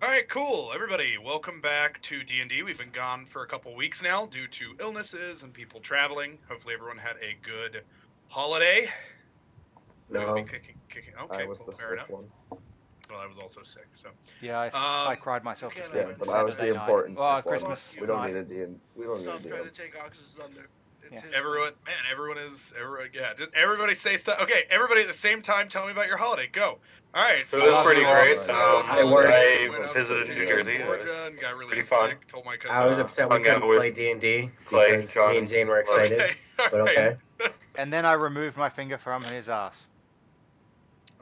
All right, cool. Everybody, welcome back to D&D. We've been gone for a couple weeks now due to illnesses and people traveling. Hopefully everyone had a good holiday. We will be No. kicking. I Okay, was well, the fair sick enough. one. Well, I was also sick, so. Yeah, I cried myself to can't sleep Yeah, have but it. I was the Saturday night. important Well, sick one. Christmas We don't night. need a D. We don't need a Stop DM. trying to take Ox's thunder. It's Yeah. his Everyone, man, everyone, yeah. Just everybody say stuff. Okay, everybody at the same time, tell me about your holiday. Go. All right. So it was pretty great. I went up visited to New Jersey. Georgia, and got really pretty sick. fun. Told my cousin. I was upset we hung out couldn't with play D&D Clay, because John, me and Zane were excited. Okay, all But right. okay. And then I removed my finger from his ass.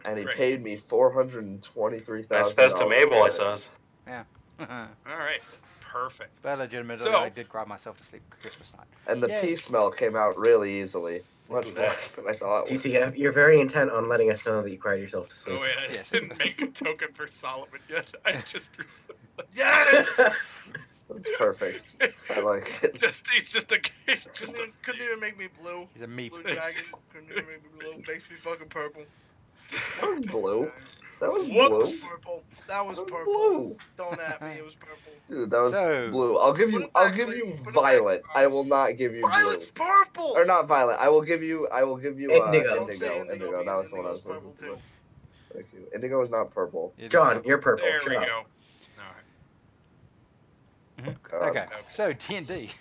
And he Great. paid me $423,000. Nice test to Mabel, I says. But All right. Perfect. legitimately, So- I did cry myself to sleep Christmas night. And the Yay. pea smell came out really easily. Much more than I thought it would. TTF, you're very intent on letting us know that you cried yourself to sleep. Oh wait, I Yes. didn't make a token for Solomon yet. I just Yes! That's perfect. I like it. he's just a Couldn't even make me blue. He's a meep. Blue dragon. Couldn't even make me blue. Makes me fucking purple. That was blue. That was Whoops. blue. Purple. That was That was purple. blue. Don't at me. It was purple. Dude, that was So- blue. I'll give Put you it back, you Clay. Put it back, violet. I Ross. will not give you Violet's blue. purple. Or not violet. I will give you Indigo. Don't say Indigo. indigo. That was the one I Indigo's was purple looking too. for. Thank you. Indigo is not purple. It is John, not- you're purple. There Shut we up. go. All right. God. Okay, so D&D.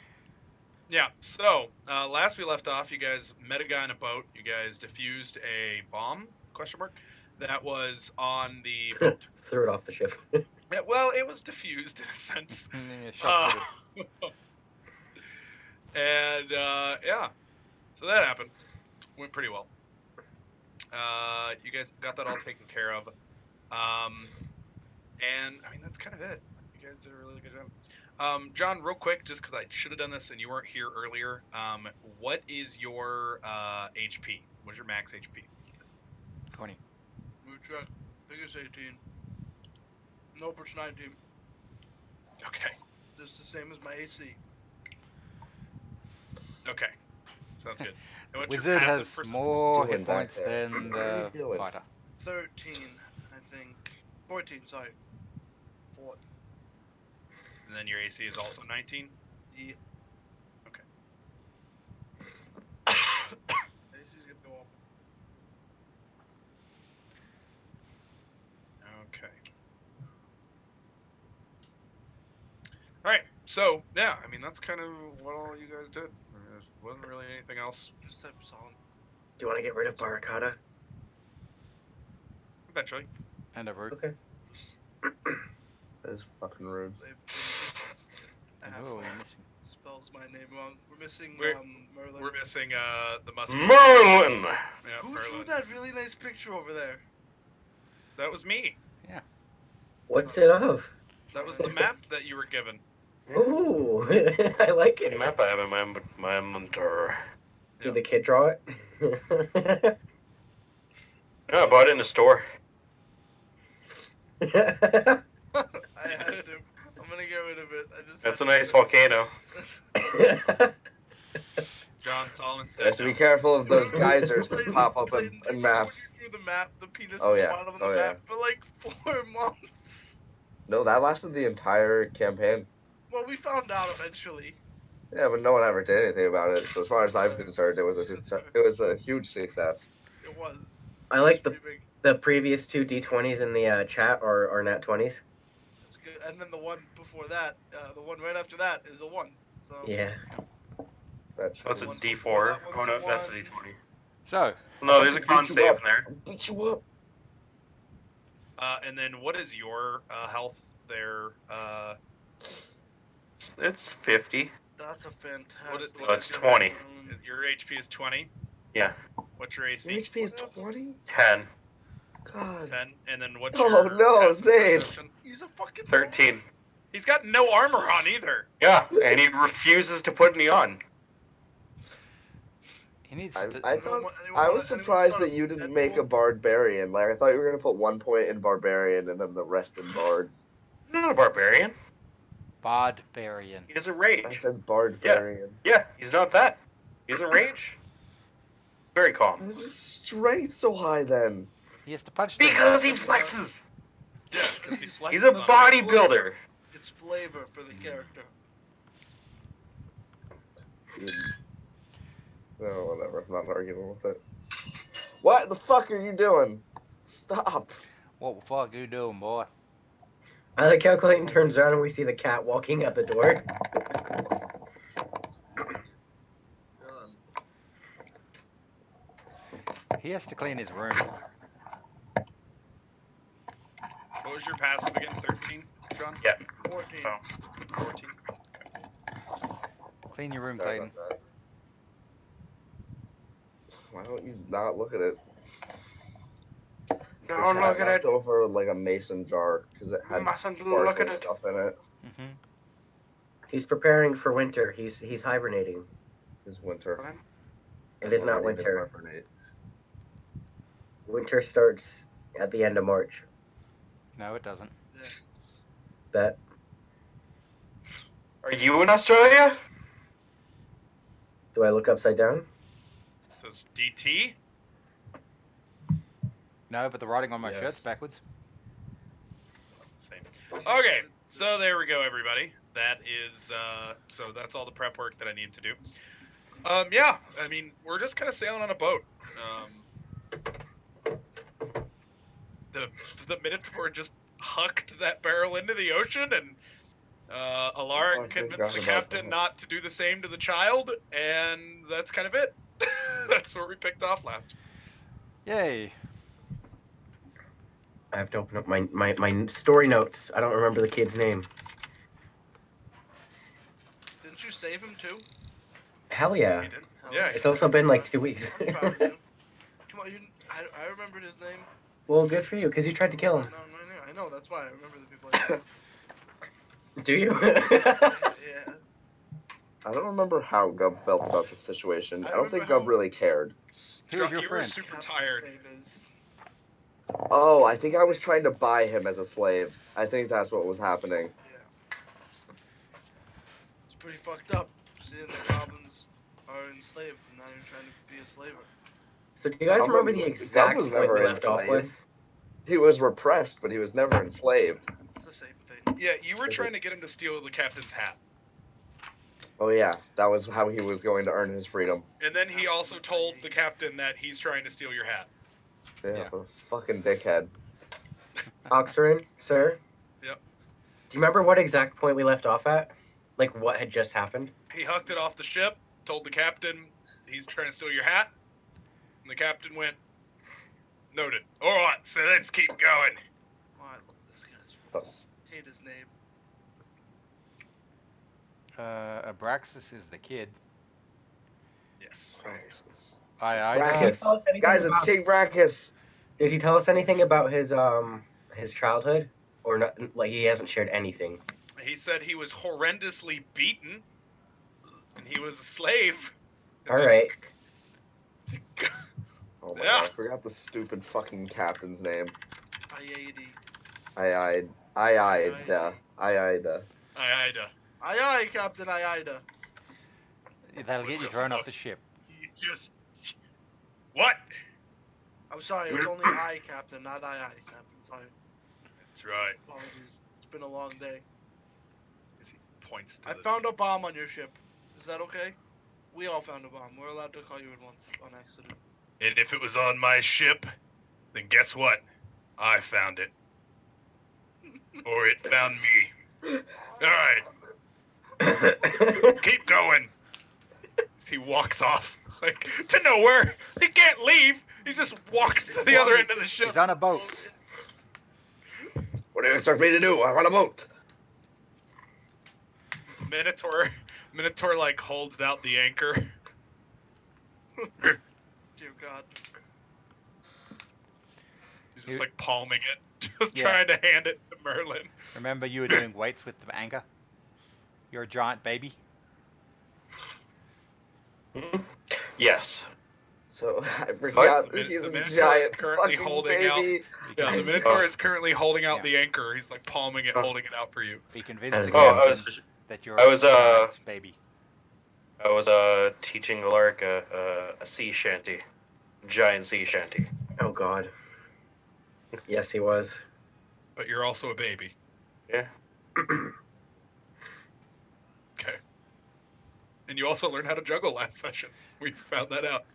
Yeah. So last we left off, you guys met a guy in a boat. You guys defused a bomb? Question mark. That was on the boat. Threw it off the ship. Yeah, well, it was diffused in a sense. Yeah, shock And yeah, so that happened. Went pretty well. You guys got that all taken care of. And I mean that's kind of it. You guys did a really good job. John, real quick, just because I should have done this and you weren't here earlier. What is your HP? What's your max HP? 20. Move truck. Biggest 18. Nope, it's 19. Okay. Just the same as my AC. Okay. Sounds good. And what's your Wizard passive has percent? more doing hit back points there? than What are the you doing? fighter. 13, I think. 14, sorry. 4. And then your AC is also 19. Yeah. Okay. AC's gonna go up. Okay. All right. So yeah, I mean that's kind of what all you guys did. I mean, there wasn't really anything else. Just type solid. Do you want to get rid of Barakata? Eventually. And a root. Okay. That is fucking rude. I have Oh, you're missing. spells my name wrong. We're missing We're- Merlin. We're missing the muscle. Merlin! Yeah, Who Merlin. drew that really nice picture over there? That was me. What's it of? That was the map that you were given. Ooh, I like It's a it. map I have in my inventory. Did the kid draw it? No, I bought it in a store. I added him. I'm gonna get rid of it. I just. That's a had to nice do it. volcano. John Solomon's You have dead to be now. careful of those Remember geysers that Clayton- pop up Clayton, in remember maps. when you drew the map, the penis Oh, at yeah. the bottom of the Oh, yeah. map for like 4 months. No, that lasted the entire campaign. Well, we found out eventually. Yeah, but no one ever did anything about it. So as far as I'm concerned, it was a huge success. It was. I like the Pretty big. the previous 2 D20s in the chat are nat 20s. That's good. And then the one before that, the one right after that is a 1. So. Yeah. That's That's a One- D4. that Oh one's no, a that's a one. D20. So, No, there's a con Beat you save up. in there. I'll beat you up. And then what is your health there? It's 50. That's a fantastic. What is- Oh, it's 20. Your HP is 20. Yeah. What's your AC? Your HP is 20? 10. God. 10. And then what's Oh, your no, passive Zane. perception? He's a fucking. 13. He's got no armor on either. Yeah, and he refuses to put any on. he needs I to... thought Anyone I was anyone surprised thought that you didn't Deadpool? make a barbarian. Like I thought you were gonna put 1 point in barbarian and then the rest in bard. Not a barbarian. Bardbarian. He doesn't I rage. said barbarian. Yeah, he's not that. He doesn't rage. Very calm. Why is his strength so high then? He has to punch them. Because he flexes. Yeah, because he flexes He's a on it. bodybuilder. It's flavor for the character. No, whatever. I'm not arguing with it. What the fuck are you doing? Stop. What the fuck you doing, boy? I like how Clayton turns around and we see the cat walking out the door. He has to clean his room. What was your passive again? 13, John? Yeah. 14. Oh. 14. Clean your room, Sorry Clayton. about that. Why don't you not look at it? Don't The cat look at knocked it. over like a mason jar because it had Mustn't look at sparkly it. stuff in it. Mm-hmm. He's preparing for winter. He's hibernating. It's winter. It is not I don't need to winter. hibernate. Winter starts at the end of March. No, it doesn't. Yeah. Bet. Are you in Australia? Do I look upside down? Does DT? No, but the writing on my Yes. shirt's backwards. Same. Okay, so there we go, everybody. That is, so that's all the prep work that I need to do. Yeah, I mean, we're just kind of sailing on a boat. The Minotaur just hucked that barrel into the ocean, and I Alaric convinced forgot the about captain that. not to do the same to the child, and that's kind of it. That's where we picked off last. Yay! I have to open up my story notes. I don't remember the kid's name. Didn't you save him too? Hell He yeah. did. Hell Yeah. It's also been like 2 weeks. I'm proud of you. Come on, I remembered his name. Well, good for you, because you tried to kill him. No, I know. That's why I remember the people. Like Do you? yeah. I don't remember how Gub felt about the situation. I I don't think remember Gub really cared. Who's John, your you were friend? super Captain's tired. name is- Oh, I think I was trying to buy him as a slave. I think that's what was happening. Yeah. It's pretty fucked up seeing the goblins are enslaved and now you're trying to be a slaver. So do you guys Gub remember was- the Gub exact was point never we left off enslaved. with? He was repressed, but he was never enslaved. It's the same thing. Yeah, you were trying to get him to steal the captain's hat. Oh yeah, that was how he was going to earn his freedom. And then he also told the captain that he's trying to steal your hat. Yeah, Yeah. a fucking dickhead. Oxerin, sir? Yep. Do you remember what exact point we left off at? Like what had just happened? He hucked it off the ship, told the captain he's trying to steal your hat, and the captain went, noted. All right, so let's keep going. Oh, I love this guy's Oh. voice. Hate his name. Abraxas is the kid. Yes. I Brachus. Tell us anything Guys, it's about- King Brachus. Did he tell us anything about his childhood? Or not? Like he hasn't shared anything. He said he was horrendously beaten, and he was a slave. All right. Oh my Yeah. god, I forgot the stupid fucking captain's name. Ayadi. Aida. Aida. Aye, Captain Aida. That'll get you thrown off the ship. You just. What? I'm sorry, it's only I, Captain, not Captain. Sorry. That's right. Apologies. It's been a long day. As he points to I the- found a bomb on your ship. Is that okay? We all found a bomb. We're allowed to call you in once on accident. And if it was on my ship, then guess what? I found it. Or it found me. Alright, keep going. As he walks off, like, to nowhere. He can't leave. He just walks to the other end of the ship. He's on a boat. What do you expect me to do? I'm on a boat. Minotaur, like, holds out the anchor. Dear God. He's just, like, palming it. Just Yeah. trying to hand it to Merlin. Remember you were doing weights with the anchor? You're a giant baby. Yes. So I forgot The that he's a Minotaur is giant currently fucking holding out- baby. Yeah, the Be Minotaur is currently holding out Yeah. the anchor. He's, like, palming it, Oh. holding it out for you. convinced As the a Oh, captain that you're I was, a giant baby. I was teaching Alaric a sea shanty, giant sea shanty. Oh God. Yes, he was. but you're also a baby. Yeah. Okay. And you also learned how to juggle last session. We found that out.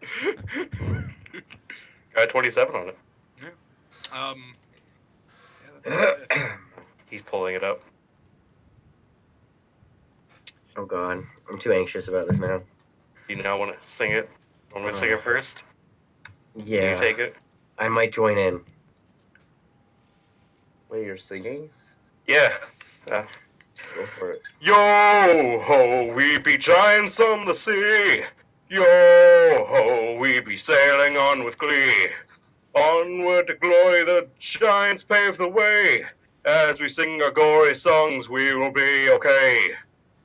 Got 27 on it. Yeah, that's about it. He's pulling it up. Oh god, I'm too anxious about this now. You now want to sing it? Want me to sing it first? Can you Yeah, take it? I might join in. Wait, you're singing? Yes. Go for it. Yo ho, we be giants on the sea. Yo ho, we be sailing on with glee. Onward to glory, the giants pave the way. As we sing our gory songs, we will be okay.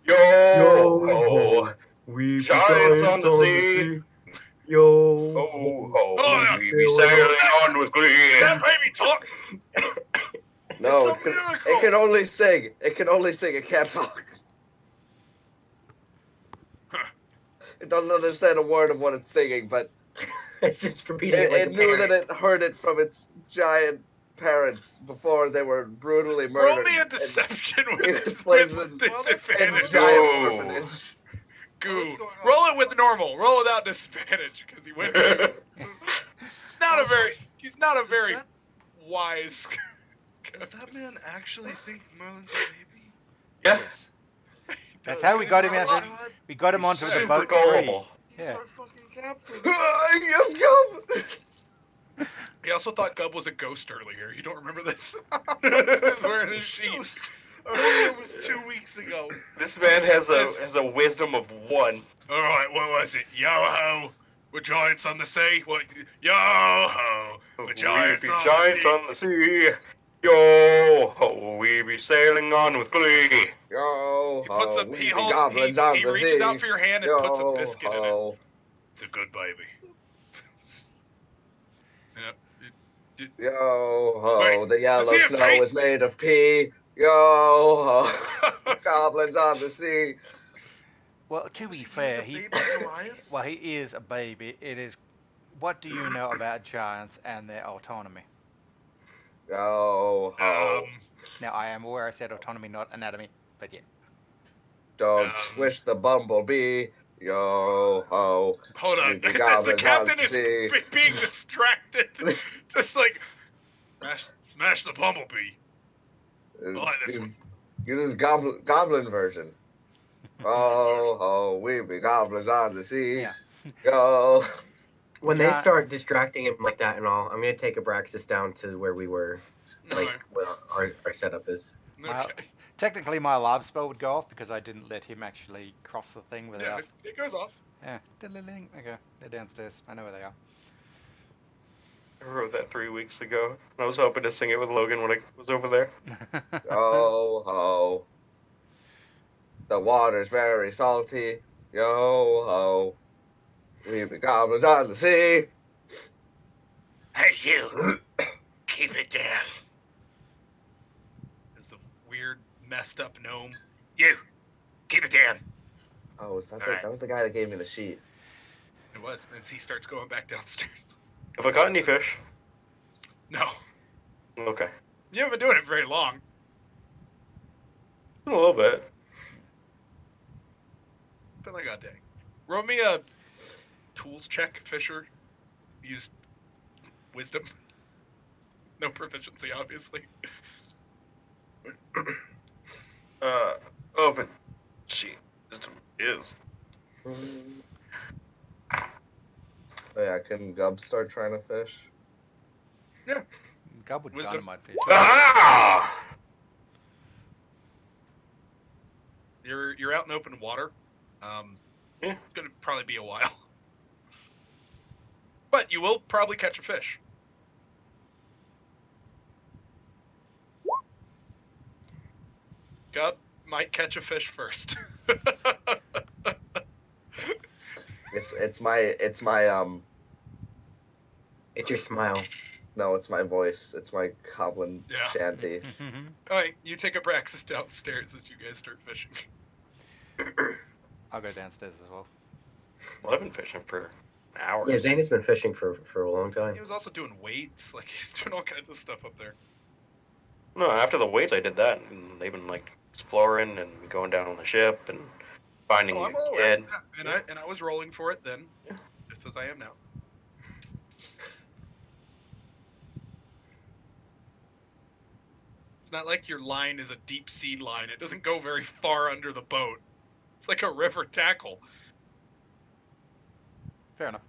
Yo ho, we giants on the sea. Yo Ho ho, Oh, no. we be sailing on with glee. That baby talk. No, It's a miracle. it can only sing. It can only sing. It can't talk. It doesn't understand a word of what it's singing, but It's just repeating it, it like it a knew that parrot. it heard it from its giant parents before they were brutally Roll murdered. me a and- deception it with plays with in- disadvantage. and giant Go. orphanage. Goo. What's going on? Roll it with normal. Roll without disadvantage because he went. He's not a very Does wise. Does that man actually think Merlin's a baby? Yeah. Yes. That's how we got him out. God, We got him onto the Super boat gullible. he's Yeah. our fucking captain. Yes, come. He also thought Gub was a ghost earlier. You don't remember this? He's wearing a sheet. Earlier was 2 weeks ago. This man has a wisdom of 1. All right, what was it? Yo ho, we're giants on the sea. What? Yo ho, we're giants, we be on, giants the sea. on the sea. Yo ho, we be sailing on with glee. Yo He puts ho, a we he be holds goblins he, on he the reaches sea. out for your hand and Yo puts a biscuit in it. ho. It's a good baby. Yep. Yo ho, Wait, the yellow does he have snow teeth? is made of pea. Yo ho, goblins on the sea. Well, to Was be he fair, a he baby Goliath? well he is a baby. It is. What do you know about giants and their autonomy? Yo ho, Now I am aware I said autonomy, not anatomy, but yeah. don't swish the bumblebee. Yo ho, Hold on. We be As the goblins captain on is the sea. being distracted, just like smash the bumblebee. like this one. This is goblin version. Oh ho, we be goblins on the sea. Yeah. Yo. When they Yeah. start distracting him like that and all, I'm gonna take Abraxas down to where we were, like Alright, where our setup is. Well, okay. Technically, my alarm spell would go off because I didn't let him actually cross the thing Yeah, without. it goes off. Yeah. Diddling. Okay, they're downstairs. I know where they are. I wrote that 3 weeks ago. I was hoping to sing it with Logan when I was over there. Yo ho. The water's very salty. Yo ho. We be goblins on the sea. Hey, you! Keep it down. Is the weird, messed up gnome. You! Keep it down! Oh, was that Alright. that was the guy that gave me the sheet. It was. And he starts going back downstairs. Have I caught any fish? No. Okay. You haven't been doing it very long. A little bit. Been like a day. Roll me a tools check, Fisher. Use wisdom. No proficiency, obviously. Open. She is. Oh yeah, can Gub start trying to fish? God would Wisdom. dynamite fish. Ah! You're out in open water. Yeah. It's gonna probably be a while. But you will probably catch a fish. Gub might catch a fish first. It's my It's your smile. no, it's my voice. It's my goblin Yeah. shanty. Alright, you take a praxis downstairs as you guys start fishing. I'll go downstairs as well. Well, I've been fishing for hours. Yeah, Zane has been fishing for a long time. He was also doing weights, like he's doing all kinds of stuff up there. No, after the weights, I did that, and they've been like exploring and going down on the ship and finding Oh, I'm a all aware. kid. Yeah, and I was rolling for it then, Yeah. just as I am now. It's not like your line is a deep sea line. It doesn't go very far under the boat. It's like a river tackle. Fair enough.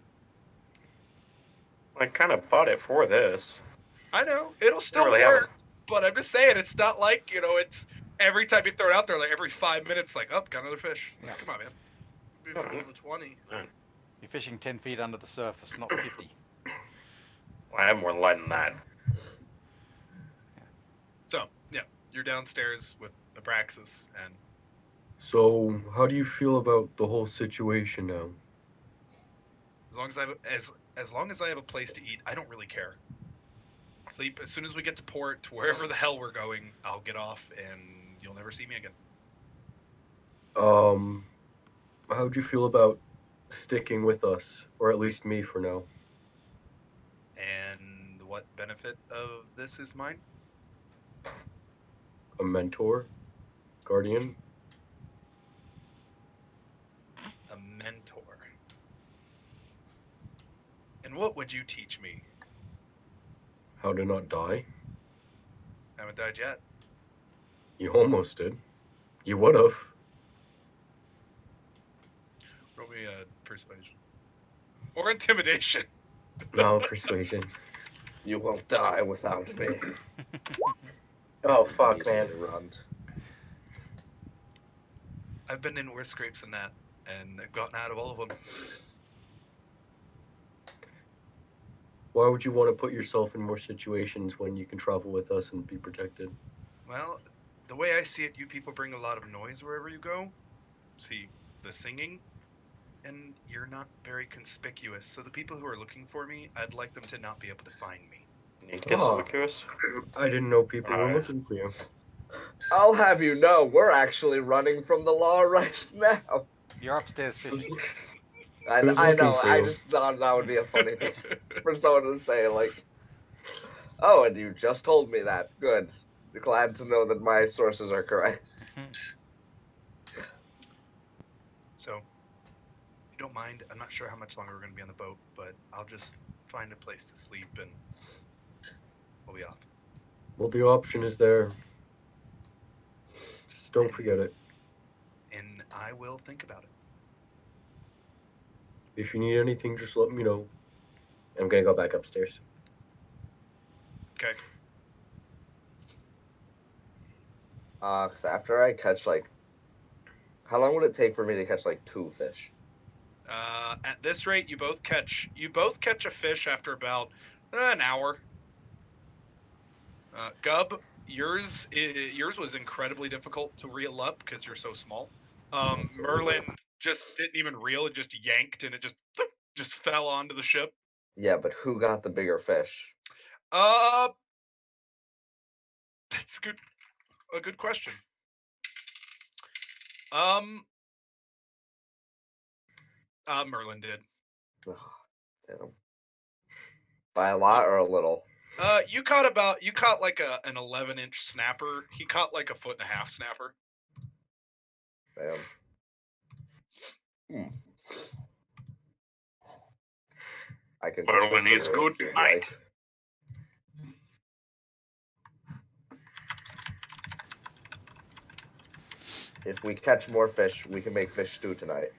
I kind of bought it for this. I know it'll still really have work, but I'm just saying it's not like it's every time you throw it out there, like every 5 minutes, like got another fish. Yeah. Come on, man. Before the 20. You're fishing 10 feet under the surface, not 50. I have more light than that. So yeah, you're downstairs with Abraxas, and So, how do you feel about the whole situation now? as long as I have a place to eat, I don't really care. Sleep as soon as we get to port, to wherever the hell we're going, I'll get off, and you'll never see me again. How'd you feel about sticking with us, or at least me for now? And what benefit of this is mine? A mentor? Guardian? A mentor. And what would you teach me? How to not die? I haven't died yet. You almost did. You would've. Roll me a persuasion. Or intimidation. No, persuasion. You won't die without me. Oh, fuck, man. Easily run. I've been in worse scrapes than that, and I've gotten out of all of them. Why would you want to put yourself in more situations when you can travel with us and be protected? Well, the way I see it, you people bring a lot of noise wherever you go. See, the singing, and you're not very conspicuous. So the people who are looking for me, I'd like them to not be able to find me. Conspicuous? I didn't know people were Alright. looking for you. I'll have you know, we're actually running from the law right now. You're upstairs fishing. I Who's know. looking for I you? just thought that would be a funny thing for someone to say, like, "Oh, and you just told me that. Good. Glad to know that my sources are correct." So, if you don't mind, I'm not sure how much longer we're going to be on the boat, but I'll just find a place to sleep and we'll be off. Well, the option is there. Just don't forget it. And I will think about it. If you need anything, just let me know. I'm gonna go back upstairs. Okay. 'Cause after I catch, like, how long would it take for me to catch, like, 2 fish? At this rate, you both catch a fish after about an hour. Gub, yours was incredibly difficult to reel up because you're so small. Merlin just didn't even reel; it just yanked and it just fell onto the ship. Yeah, but who got the bigger fish? That's a good question. Merlin did. Oh, damn. By a lot or a little? You caught like an 11-inch snapper. He caught like a 1.5 foot snapper. Damn. I can. Merlin is good if you'd night. like. If we catch more fish, we can make fish stew tonight.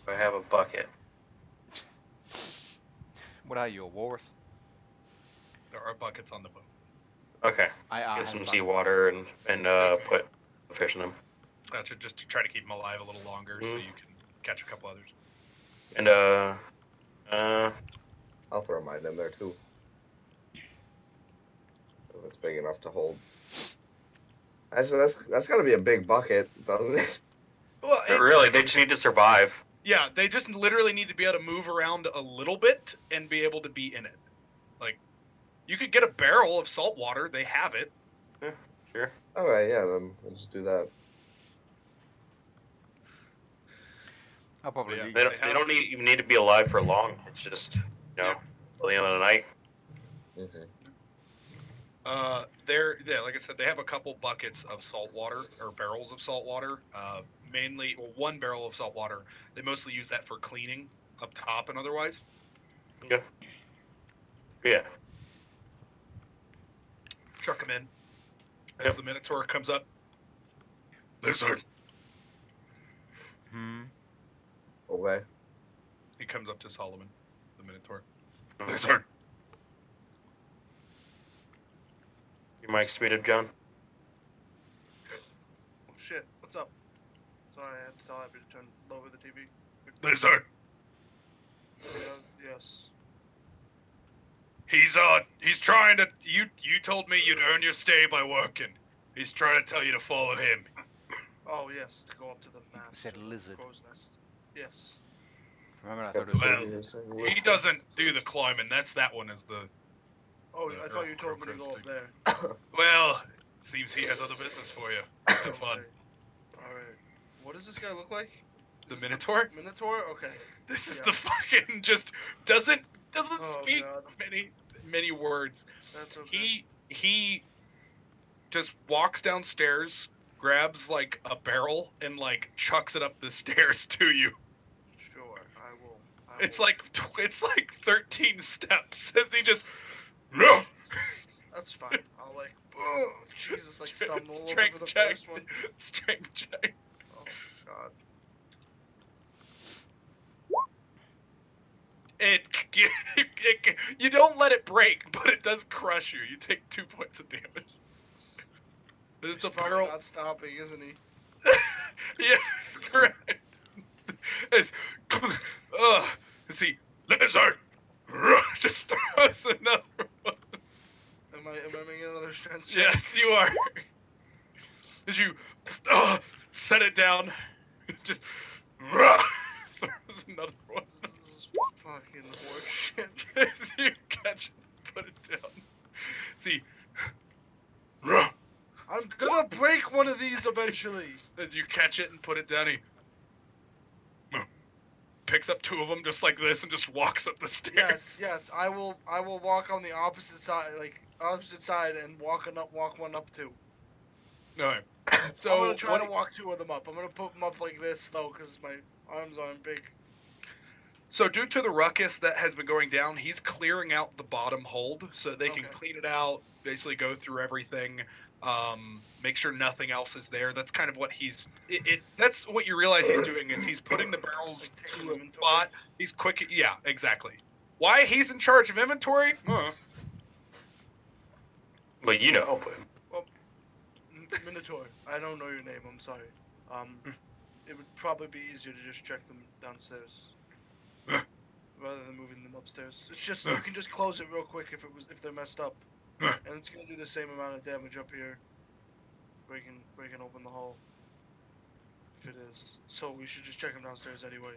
I have a bucket. What are you, a walrus? There are buckets on the boat. Okay. I Get have some bucket. seawater and put the fish in them. Gotcha, just to try to keep them alive a little longer, so you can catch a couple others. And I'll throw mine in there too. If it's big enough to hold. Actually, that's gotta be a big bucket, doesn't it? Well, really, they just need to survive. Yeah, they just literally need to be able to move around a little bit and be able to be in it. Like, you could get a barrel of salt water. They have it. Sure. Alright, yeah, then we'll just do that. I'll probably Yeah. leave. They don't even need to be alive for long. It's just, till the end of the night. Mhm. Like I said, they have a couple buckets of salt water or barrels of salt water. Mainly, well, one barrel of salt water. They mostly use that for cleaning up top and otherwise. Yeah. Chuck them in. As Yep. the Minotaur comes up. Lizard. Hmm. Okay. He comes up to Solomon, the Minotaur. Mhm. Lizard. Your mic's muted, John. Oh shit, what's up? Sorry, I had to tell Abby to lower the TV. Lizard. Yes. He's trying to. You told me you'd earn your stay by working. He's trying to tell you to follow him. Oh yes, to go up to the mast. You said lizard. Crow's nest. Yes. Remember, I thought it was. Well, he doesn't do the climbing. That one is the. Oh, The I thought you told me to go crow's up there. Well, seems he has other business for you. Have fun. Alright. What does this guy look like? The Is this Minotaur. Minotaur? Okay. This is Yeah. the fucking just doesn't Oh, speak God. many words. That's okay. He just walks downstairs, grabs like a barrel, and like chucks it up the stairs to you. Sure, I will. It's like 13 steps as he just. No. That's fine. I'll like. Oh, Jesus, like stumble over Strength the check. first one. Strength check. Oh God. You don't let it break, but it does crush you. You take 2 points of damage. It's a He's probably barrel. not stopping, isn't he? Yeah, correct. It's, see, lizard. Just throws another one. Am I making another strength check? Yes, you are. As you set it down, just throws another one. This is fucking horseshit. As you catch it, put it down. See, I'm gonna break one of these eventually. as you catch it and put it down, he picks up 2 of them just like this and just walks up the stairs. Yes. I will walk on the opposite side, and walk one up too. All right. So I'm gonna try what- to walk 2 of them up. I'm gonna put them up like this though, because my arms aren't big. So due to the ruckus that has been going down, he's clearing out the bottom hold so they can Okay. clean it out, basically go through everything, make sure nothing else is there. That's kind of what that's what you realize he's doing is he's putting the barrels Like taking to a inventory? spot. He's quick. Yeah, exactly. Why he's in charge of inventory? Well, you know, but Minotaur. I don't know your name. I'm sorry. It would probably be easier to just check them downstairs rather than moving them upstairs. It's just you can just close it real quick if they're messed up, and it's gonna do the same amount of damage up here. Breaking open the hull. If it is, so we should just check them downstairs anyway.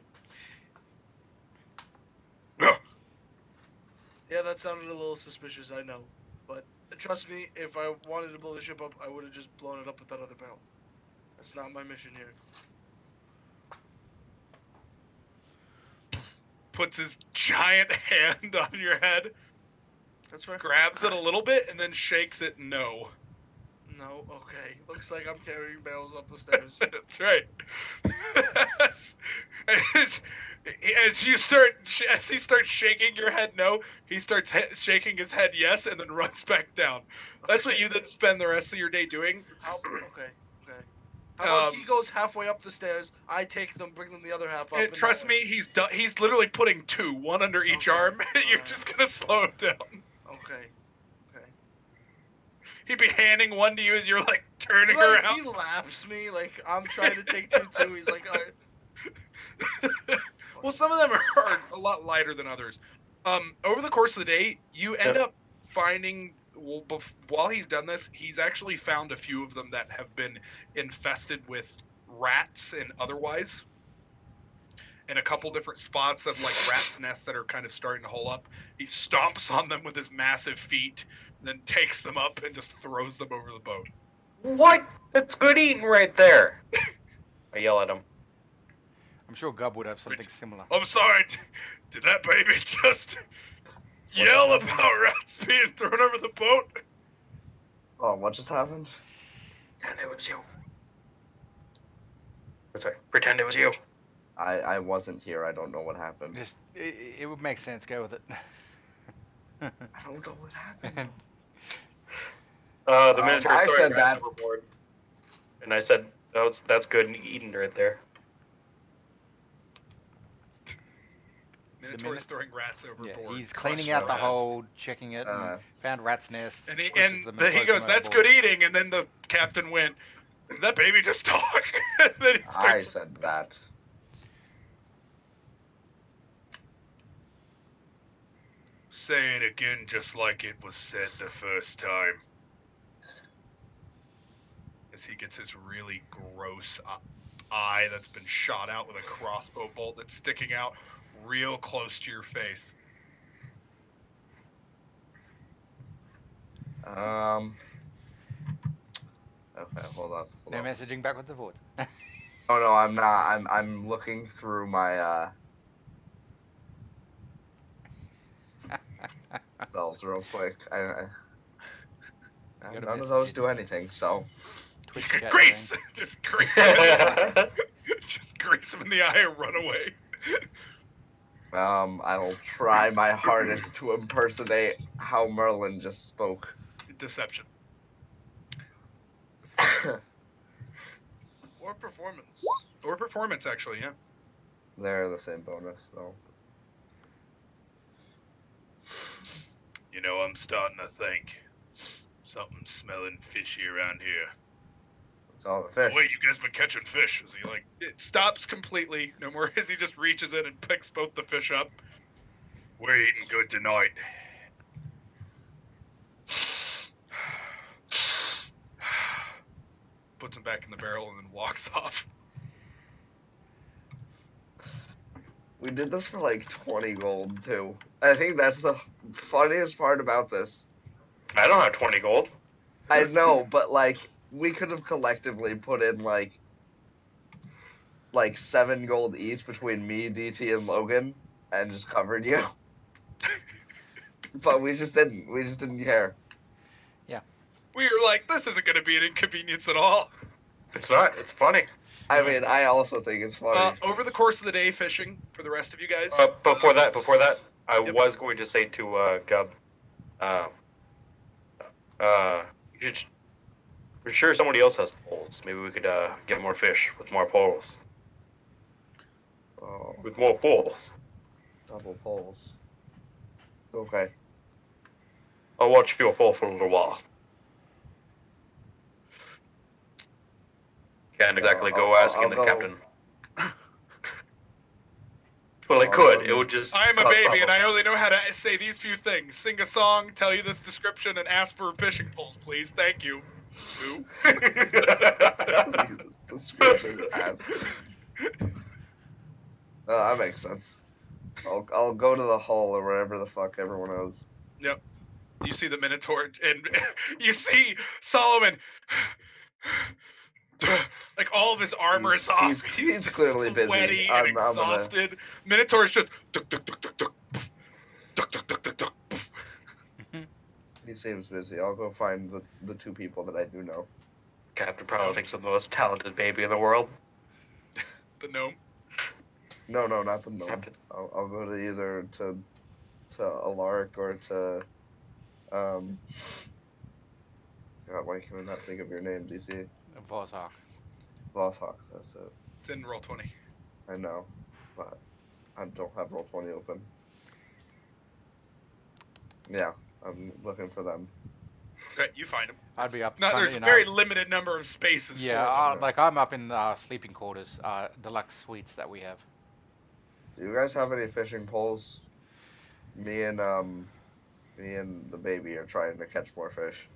Yeah, that sounded a little suspicious. I know, but trust me, if I wanted to blow the ship up, I would have just blown it up with that other barrel. That's not my mission here. Puts his giant hand on your head, That's right. grabs it a little bit, and then shakes it. No. No, okay. Looks like I'm carrying barrels up the stairs. That's right. as he starts shaking your head no, he starts shaking his head yes, and then runs back down. That's what you then spend the rest of your day doing. Okay. How about he Um, goes halfway up the stairs, I take them, bring them the other half up. And and trust that me, way- he's literally putting 2, one under each Okay, arm. You're alright. just gonna slow him down. Okay. He'd be handing one to you as you're like turning Like, around. he laps me like I'm trying to take 2 too. He's like, Well, some of them are a lot lighter than others. Over the course of the day, you end up finding, while he's done this, he's actually found a few of them that have been infested with rats and otherwise. In a couple different spots of like rats' nests that are kind of starting to hole up. He stomps on them with his massive feet, then takes them up and just throws them over the boat. What? That's good eating right there. I yell at him. I'm sure Gub would have something similar. I'm sorry. Did that baby just yell happened? about rats being thrown over the boat? Oh, what just happened? Pretend it was you. Sorry, pretend it was you. I wasn't here. I don't know what happened. Just, it would make sense. Go with it. I don't know what happened. The Minotaur I throwing said rats that. overboard. And I said, that's good and eaten right there. Minotaur is throwing rats Yeah, overboard. he's cleaning crushing out the rats. hold, checking it, and found rat's nests. And he pushes them and throws goes, them "That's overboard." good eating." And then the captain went, "Did that baby just talk?" And then he I starts. said that. Say it again, just like it was said the first time. As he gets his really gross eye that's been shot out with a crossbow bolt that's sticking out real close to your face. Okay, hold up. No messaging backwards and forwards. Oh no, I'm not. I'm looking through my spells real quick. Gotta None of message those it. do anything. So Twitch chat Grease! thing. Just grease him. Just grease him in the eye and run away. I'll try my hardest to impersonate how Merlin just spoke. Deception. Or performance. Or performance, actually, yeah. They're the same bonus, so. You know, I'm starting to think something's smelling fishy around here. It's all the fish. Wait, you guys been catching fish? Is he like, it stops completely, no more as he just reaches in and picks both the fish up. We're eating good tonight. Puts him back in the barrel and then walks off. We did this for like 20 gold too. I think that's the funniest part about this. I don't have 20 gold. I know, but like we could have collectively put in like 7 gold each between me, DT, and Logan, and just covered you. But we just didn't. We just didn't care. We were like, this isn't going to be an inconvenience at all. It's not. It's funny. I mean, I also think it's funny. Over the course of the day fishing, for the rest of you guys, Before that, I Yep. was going to say to Gub, you should, we're sure somebody else has poles. Maybe we could get more fish with more poles. Oh, With more poles. double poles. Okay. I'll watch you a pole for a little while. Can't exactly go asking I'll the go. captain. Well, I I'll could. go. It would just. I am a cause baby, and I problems. only know how to say these few things. Sing a song, tell you this description, and ask for fishing poles, please. Thank you. Who? Description ads. That makes sense. I'll go to the hull or wherever the fuck everyone is. You see the Minotaur, and you see Solomon. Like all of his armor is off. He's just clearly busy. sweaty and I'm gonna- exhausted. Minotaur's just duck, duck, duck, duck, duck, poof, duck, duck, duck, duck, duck, poof. He seems busy. I'll go find the 2 people that I do know. Captain probably thinks I'm the most talented baby in the world. The gnome. No, not the gnome. Captain. I'll go to either to Alaric or to God, why can I not think of your name, DC? Voshawk. Vosshawk, that's it. It's in roll 20. I know, but I don't have Roll20 open. Yeah, I'm looking for them. Okay, you find him. I'd be up. No, front, there's a you know. very limited number of spaces. Yeah, for them. like I'm up in sleeping quarters, deluxe suites that we have. Do you guys have any fishing poles? Me and the baby are trying to catch more fish.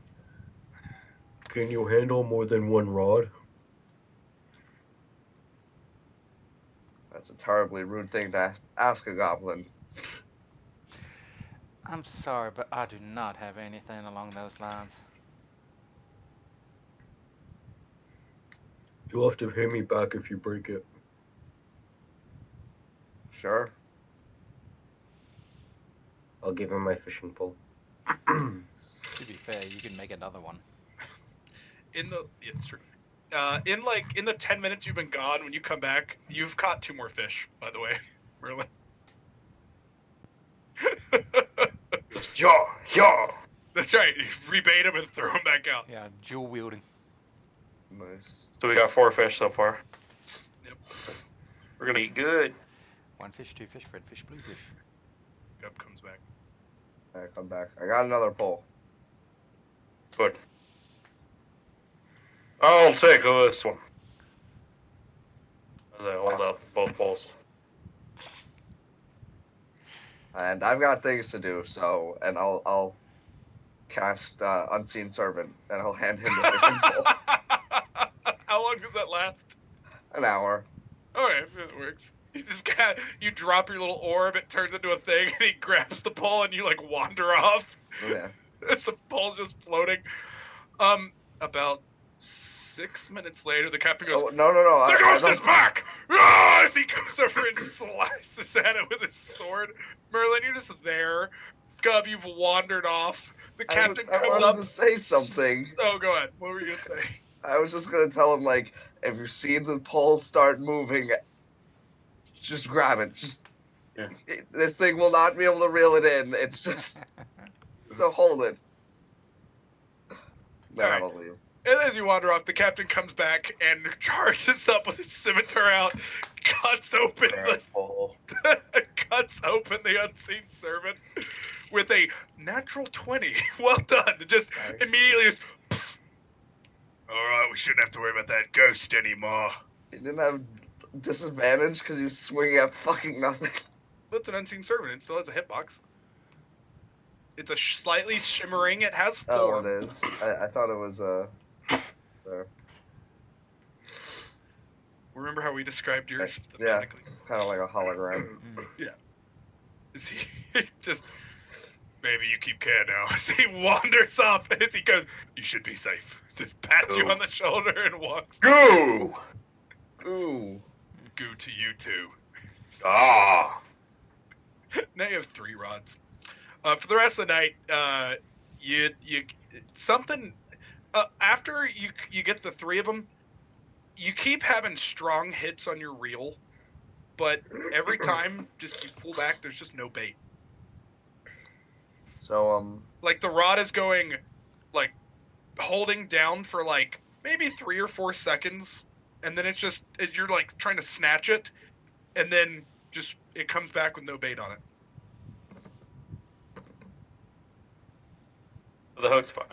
Can you handle more than one rod? That's a terribly rude thing to ask a goblin. I'm sorry, but I do not have anything along those lines. You'll have to pay me back if you break it. Sure. I'll give him my fishing pole. To be fair, you can make another one. It's true. In the 10 minutes you've been gone, when you come back, you've caught 2 more fish. By the way, Merlin. Yeah. That's right. You rebait them and throw them back out. Yeah, dual wielding. Nice. So we got 4 fish so far. Yep. We're gonna eat good. 1 fish, 2 fish, red fish, blue fish. Gub comes back. I come back. I got another pole. Good. I'll take this one. As I hold up both poles. And I've got things to do, so I'll cast Unseen Servant, and I'll hand him the fishing pole. How long does that last? An hour. Okay, it works. You drop your little orb, it turns into a thing, and he grabs the pole, and you like wander off. Yeah. As the pole's just floating. About 6 minutes later, the captain goes, Oh, no. "The ghost is don't- back!" Ah! As he goes over and slices at it with his sword. Merlin, you're just there. Gub, you've wandered off. The captain I comes wanted up. to say something. Oh, go ahead. What were you gonna say? I was just gonna tell him, like, if you see the pole start moving, just grab it. Yeah. This thing will not be able to reel it in. It's just so hold it. Then Alright. I'll leave. And as you wander off, the captain comes back and charges up with his scimitar out, cuts open Pole. cuts open the unseen servant with a natural 20. Well done. Just Nice. immediately just. All right, we shouldn't have to worry about that ghost anymore. You didn't have disadvantage because you swing at fucking nothing. That's an unseen servant. It still has a hitbox. It's a slightly shimmering. It has 4. Oh, it is. I thought it was there. Remember how we described yours? Yeah. thematically? Kind of like a hologram. Is he just? Maybe you keep care now. As he wanders off, as he goes, you should be safe. Just pats you Oh. on the shoulder and walks. Go! Ooh. Goo to you too. Ah! Now you have 3 rods. For the rest of the night, you something. After you get the 3 of them, you keep having strong hits on your reel, but every time, just you pull back. There's just no bait. So Like the rod is going, like, holding down for like maybe 3 or 4 seconds, and then it's just you're like trying to snatch it, and then just it comes back with no bait on it. The hook's fine.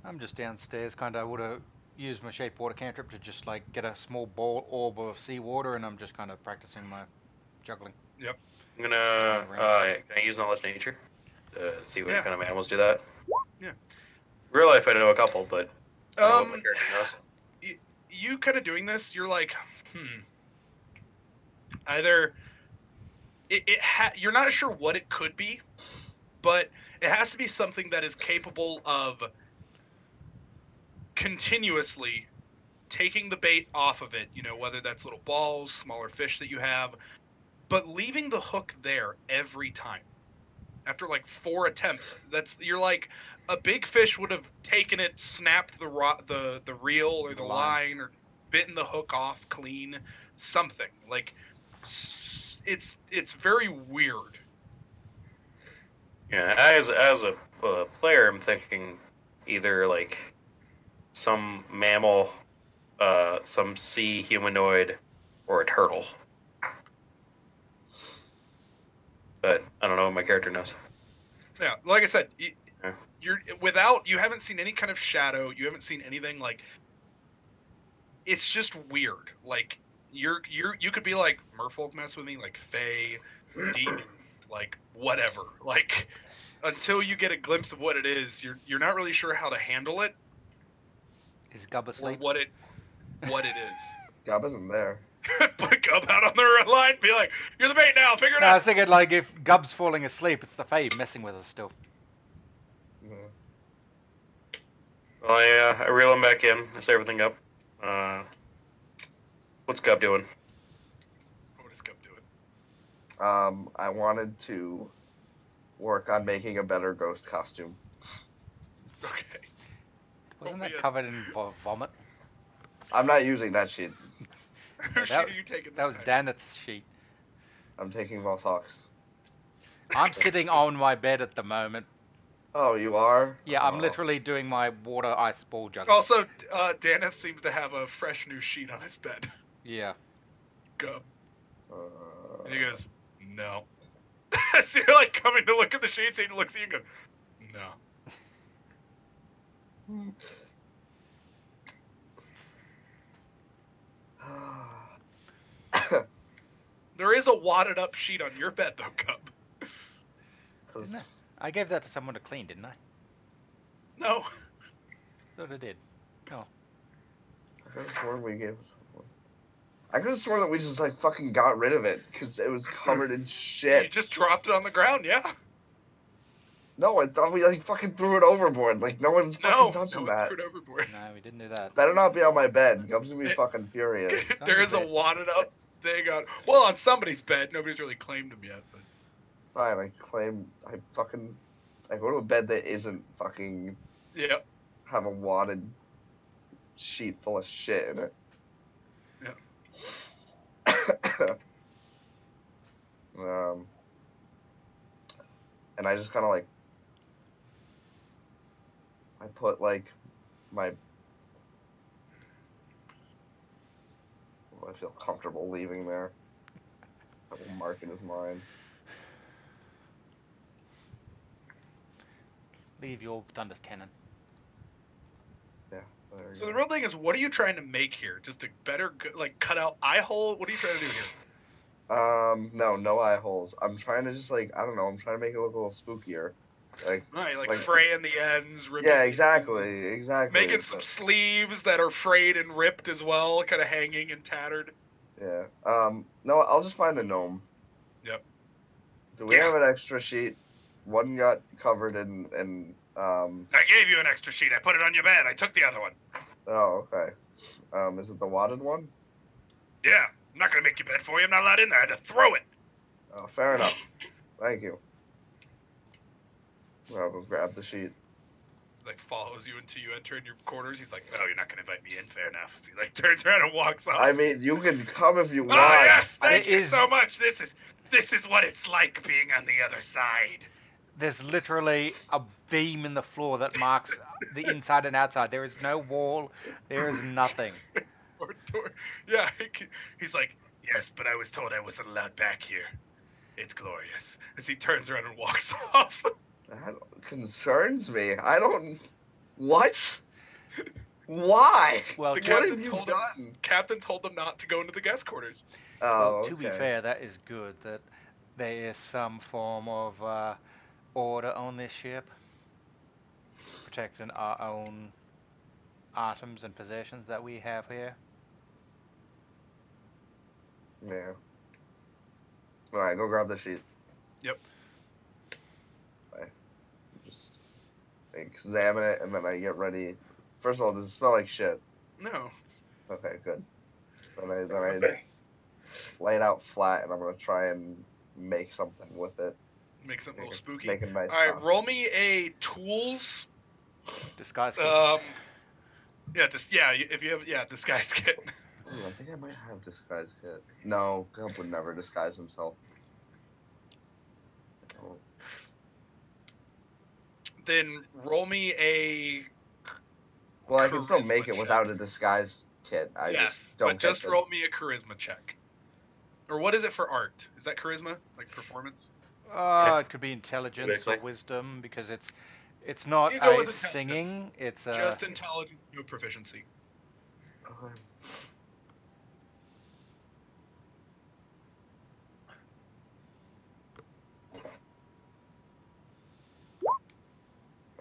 I'm just downstairs, kind of would have used my shape water cantrip to just like get a small ball orb of seawater, and I'm just kind of practicing my juggling. I'm gonna. Can I use knowledge nature to see what Yeah. kind of animals do that? Yeah. Real life, I know a couple, but I don't know what my Um, character knows. you kind of doing this, you're like, either you're not sure what it could be, but it has to be something that is capable of continuously taking the bait off of it, whether that's little balls, smaller fish that you have, but leaving the hook there every time. After like 4 attempts, you're like, a big fish would have taken it, snapped the reel or the line, or bitten the hook off clean, something. Like, it's very weird. Yeah, as a player, I'm thinking either like some mammal, some sea humanoid, or a turtle. But I don't know what my character knows. Yeah, like I said, Yeah. you haven't seen any kind of shadow, you haven't seen anything like. It's just weird. Like you could be like, merfolk mess with me, like fae, demon, like whatever. Like until you get a glimpse of what it is, you're not really sure how to handle it Is Gub or asleep? what it is. Gub isn't there. Put Gub out on the line, be like, "You're the bait now. Figure it No, I was out." thinking like if Gub's falling asleep, it's the Fae messing with us still. Yeah. I reel him back in. I set everything up. What's Gub doing? What is Gub doing? I wanted to work on making a better ghost costume. Okay. Wasn't Oh, that man. covered in vomit? I'm not using that sheet. Whose that- sheet are you taking That this was time? Daneth's sheet. I'm taking Volsock's. I'm sitting on my bed at the moment. Oh, you are? Yeah, I'm Oh. literally doing my water ice ball juggling. Also, Daneth seems to have a fresh new sheet on his bed. Yeah. Gub. Uh, And he goes, no. So you're like coming to look at the sheets, and he looks at you and goes, no. There is a wadded up sheet on your bed, though, Gub. Didn't I gave that to someone to clean, didn't I? No. Thought I did. I could have sworn we gave it someone. I could have sworn that we just like fucking got rid of it because it was covered in You shit. just dropped it on the ground, yeah. No, I thought we like fucking threw it overboard. Like no one's No, fucking touching no one that. threw it overboard. No, we didn't do that. Better not be on my bed. Gub's gonna be It- fucking furious. There is a wadded up thing on, well, on somebody's bed. Nobody's really claimed him yet, but Fine, I go to a bed that isn't fucking yeah. have a wadded sheet full of shit in it. And I just kind of like, I put like my, I feel comfortable leaving there. I will mark in his mind. Leave your thunder cannon. There we So go. the real thing is, what are you trying to make here? Just a better, like, cut out eye hole? What are you trying to do here? No eye holes. I'm trying to just like, I don't know, I'm trying to make it look a little spookier. Like, Right, like Like- fraying the ends, ripping yeah, the ends, exactly. making some sleeves that are frayed and ripped as well, kind of hanging and tattered. Yeah. No, I'll just find the gnome. Yep. Do we Yeah. have an extra sheet? One got covered in I gave you an extra sheet. I put it on your bed. I took the other one. oh, okay. Is it the wadded one? Yeah, I'm not gonna make your bed for you. I'm not allowed in there. I had to throw it. Oh, fair enough. Thank you. I'll go grab the sheet. Like follows you until you enter in your quarters. He's like, "Oh, you're not gonna invite me in. Fair enough." So he like turns around and walks off. I mean, you can come if you want. Oh yes, thank There you is- so much. This is what it's like being on the other side. There's literally a beam in the floor that marks the inside and outside. There is no wall. There is nothing. Or door. Yeah, he's like, "Yes, but I was told I wasn't allowed back here. It's glorious." As he turns around and walks off. That concerns me. I don't. What? Why? Well, The What captain have you told him- done? Captain told them not to go into the guest quarters. Oh, to be okay. fair, that is good that there is some form of order on this ship, protecting our own items and possessions that we have here. Yeah. All right, go grab the sheet. Yep. I just examine it and then I get ready. First of all, does it smell like shit? No. Okay, good. Then I lay it out flat and I'm gonna try and make something with it. Make something a little spooky. Make a nice. All right, costume. roll me a tools. Disguise. kit. If you have disguise kit. Ooh, I think I might have disguise kit. No, Gump would never disguise himself. Oh, Then roll me a well, I can still Charisma make it check. without a disguise kit. I yes, just don't. but just get the- roll me a charisma check. Or what is it for art? Is that charisma, like performance? It could be intelligence or Basically. wisdom because it's not You go with a intelligence. singing. It's Just intelligence, no proficiency. Okay.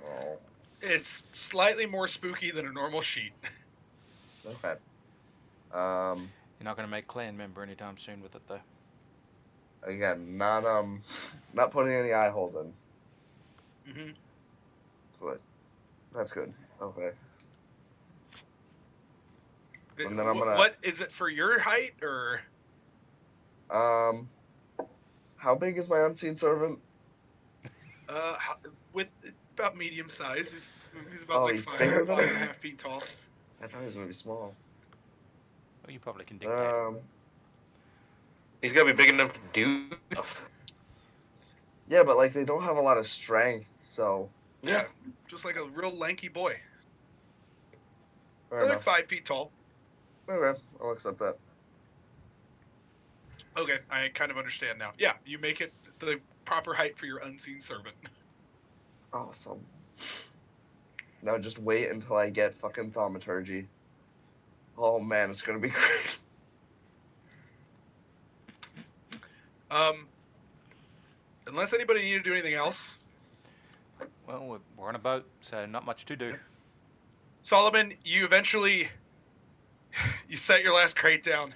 Oh, It's slightly more spooky than a normal sheet. okay. You're not going to make clan member anytime soon with it though. Again, not putting any eye holes in, Mm-hmm. but that's good. Okay. And then I'm gonna- What is it for your height or? How big is my unseen servant? With about medium size. He's about Oh, like he's five, bigger than 5.5 feet tall. I thought he was gonna be small. Well, you probably can dictate. He's gotta be big enough to do stuff. Yeah, but like they don't have a lot of strength, so Yeah, just like a real lanky boy. fair Like enough. 5 feet tall. Okay, I'll accept that. Okay, I kind of understand now. Yeah, you make it the proper height for your unseen servant. Awesome. Now just wait until I get fucking thaumaturgy. Oh man, it's gonna be great. Unless anybody need to do anything else, Well, we're on a boat, so not much to do. Solomon, you eventually you set your last crate down,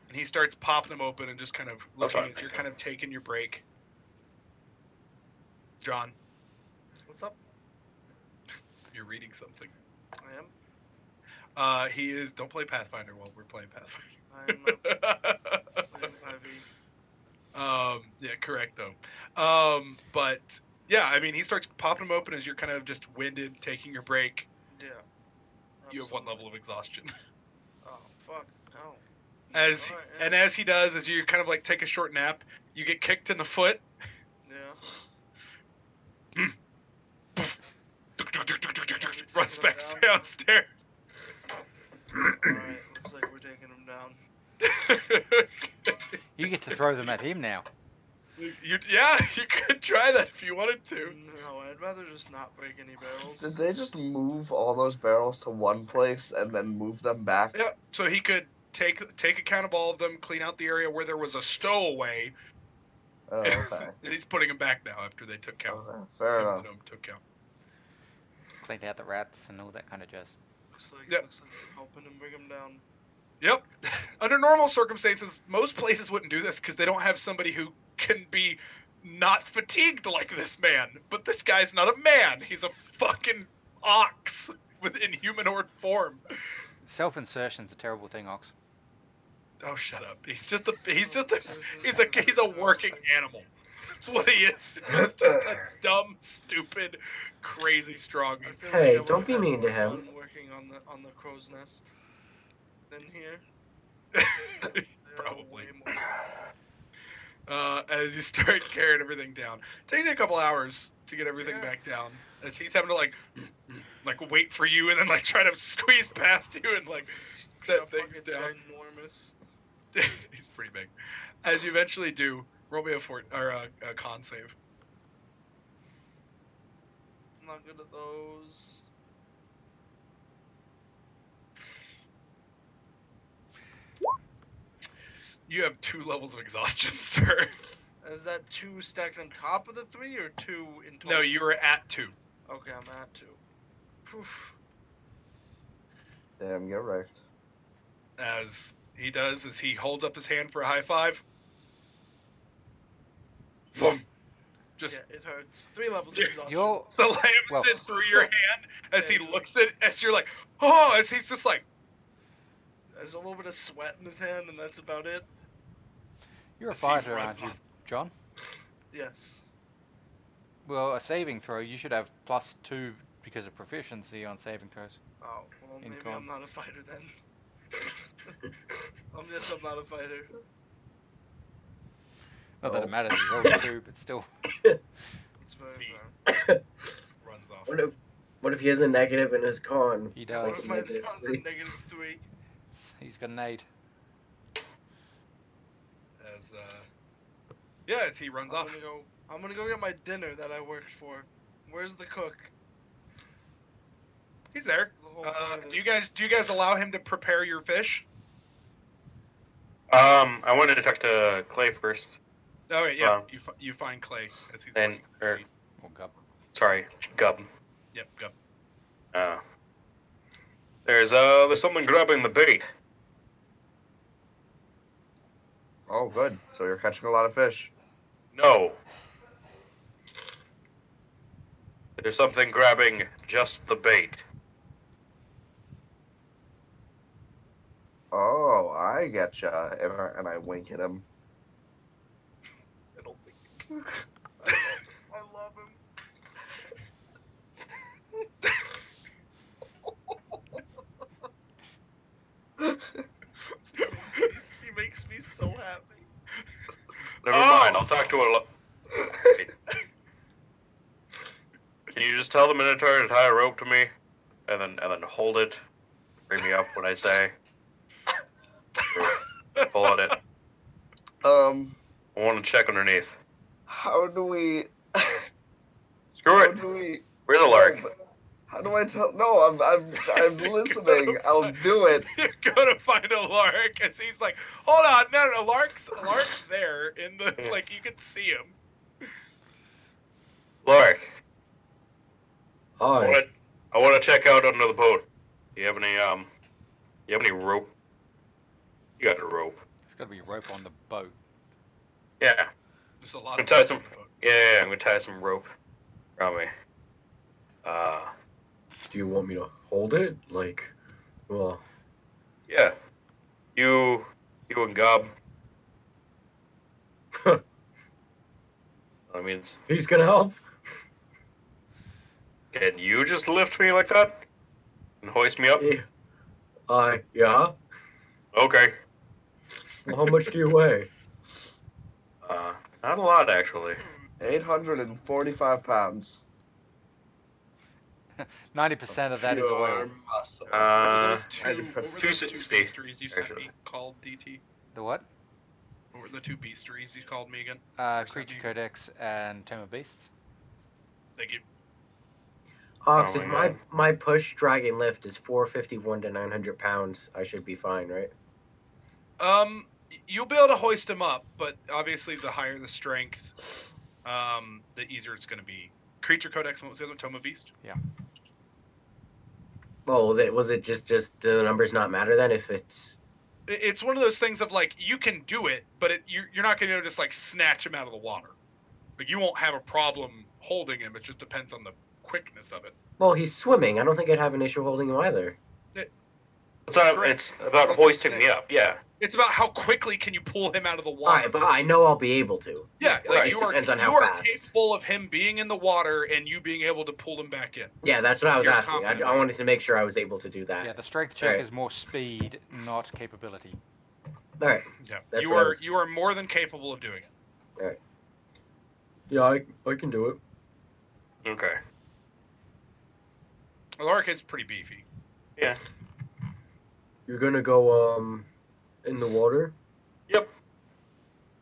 and he starts popping them open and just kind of looking fine. as you're kind of taking your break. John, What's up? you're reading something. I am. He is. Don't play Pathfinder while we're playing Pathfinder. I am not playing 5e. Yeah, correct though. But yeah, I mean, he starts popping them open as you're kind of just winded, taking your break. Yeah. You have one absolutely. level of exhaustion. Oh fuck no. As Alright, yeah. and as he does, as you kind of like take a short nap, you get kicked in the foot. Yeah. Runs back downstairs. Alright, looks like we're taking him down. You get to throw them at him now. you could try that if you wanted to. No, I'd rather just not break any barrels. Did they just move all those barrels to one place and then move them back? Yeah, so he could take account of all of them, clean out the area where there was a stowaway, Oh, okay. and he's putting them back now after they took count. Okay, fair Him and enough. them took count. Cleaned out the rats and all that kind of jazz. Looks like Yep. we're helping him bring him down. Yep. Under normal circumstances, most places wouldn't do this because they don't have somebody who can be not fatigued like this man. But this guy's not a man. He's a fucking ox with inhumanoid form. Self-insertion's a terrible thing, Ox. Oh, shut up. He's a working animal. That's what he is. He's just a dumb, stupid, crazy strong. I feel Hey, I don't would've be had mean more to him. fun working on the crow's nest than here. Yeah, Probably. way more. As you start carrying everything down. Takes you a couple hours to get everything Yeah. back down. As he's having to like wait for you and then like try to squeeze past you and like set Yeah, things fucking down. Ginormous. He's pretty big. As you eventually do, roll me a con save. I'm not good at those. You have 2 levels of exhaustion, sir. Is that 2 stacked on top of the 3 or 2 in total? No, you were at 2. Okay, I'm at 2. Poof. Damn, get wrecked. As he does, as he holds up his hand for a high five. Boom. Just Yeah, it hurts. 3 levels of Yeah. exhaustion. You're slams Well- it through your hand as he Yeah, he's looks at as you're like, oh, as he's just like, There's a little bit of sweat in his hand, and that's about it. you're a as he fighter, runs aren't you, off. John? Yes. Well, a saving throw, you should have +2 because of proficiency on saving throws. Oh, well, In maybe con. I'm not a fighter then. Yes, I'm not a fighter. Not that Oh. it matters, you rolled 2, but still. It's very See. fair. Runs off. What if he has a negative in his con? He What does. if my Negative con's a three. -3? He's got an 8. As yeah, as he runs off. I'm gonna go get my dinner that I worked for. Where's the cook? He's there. The whole point of Do you this. guys allow him to prepare your fish? I wanted to talk to Clay first. Oh yeah, Wow. you find Clay as he's And, working. or, Oh, God. sorry, Gub. Yep, go. There's someone grabbing the bait. Oh, good. So you're catching a lot of fish. No. There's something grabbing just the bait. I getcha, and I wink at him. It'll be. I love him. He makes me so happy. Never Oh! mind. I'll talk to a. Can you just tell the Minotaur to tie a rope to me, and then hold it, bring me up when I say. Pull on it. I want to check underneath. How do we? Screw How it. do we? Where's the lark? How do I tell? No, I'm listening. I'll do it. You're gonna find a lark, as he's like, hold on, no, lark's there in the like you can see him. Lark. Hi. I want to check out under the boat. Do you have any rope? You got a rope. There's got to be rope on the boat. Yeah. There's a lot I'm of gonna tie some. Yeah, I'm gonna tie some rope around me. Do you want me to hold it? Like, well, Yeah. You and Gob. I mean, he's gonna help. can you just lift me like that and hoist me up? Yeah. Okay. Well, how much do you weigh? Not a lot actually. 845 pounds. 90% of that is Pure oil. muscle. What were those I two, just what were those two 260, beasteries you sent actually. me called, DT? The what? What were the two beasteries you called me again? Creature Codex and Tome of Beasts. Thank you. Ox, Oh if my God. my push drag and lift is 451 to 900 pounds, I should be fine, right? You'll be able to hoist him up, but obviously the higher the strength, the easier it's going to be. Creature Codex, and what was the other one? Tome of Beast? Well, was it just do the numbers not matter then if it's... It's one of those things of like, you can do it, but you're not going to be able to just like snatch him out of the water. Like, you won't have a problem holding him, it just depends on the quickness of it. Well, he's swimming. I don't think I'd have an issue holding him either. It's about Correct. it's about hoisting me up. Yeah. It's about how quickly can you pull him out of the water. Alright, but I know I'll be able to. Yeah, It like just you are, depends on you how are fast. capable of him being in the water and you being able to pull him back in. Yeah, that's what I was You're asking. confident. I wanted to make sure I was able to do that. Yeah, the strength check Alright. is more speed, not capability. Alright. Yeah, That's you what I are was- you are more than capable of doing it. Yeah, I can do it. Okay. Alark is pretty beefy. Yeah. You're gonna go, in the water? Yep.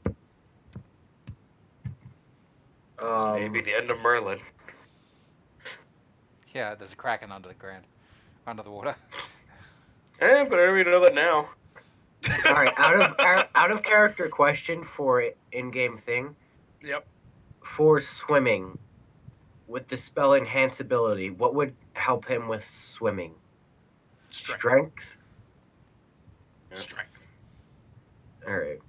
It's Um, maybe the end of Merlin. Yeah, there's a kraken under the ground, under the water. But I already know that now. Alright, out of character question for in-game thing. Yep. For swimming, with the spell enhance ability, what would help him with swimming? Strength? Yeah. Strength. Alright.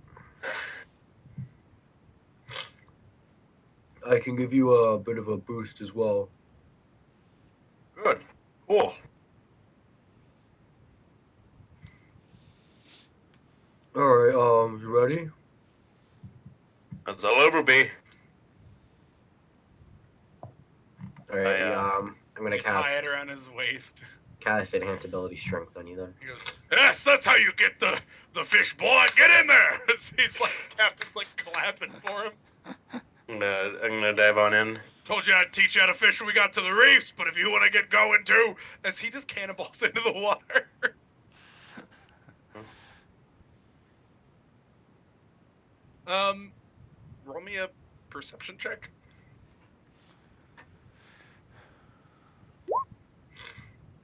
I can give you a bit of a boost as well. Good. Cool. Alright, you ready? As I'll ever be. Alright, I, I'm gonna You tie it cast around his waist. enhance ability strength on you then. He goes, yes, that's how you get the fish, boy. Get in there. He's like, Captain's like clapping for him. I'm gonna dive on in. Told you I'd teach you how to fish when we got to the reefs, but if you want to get going too, as he just cannonballs into the water. Roll me a perception check.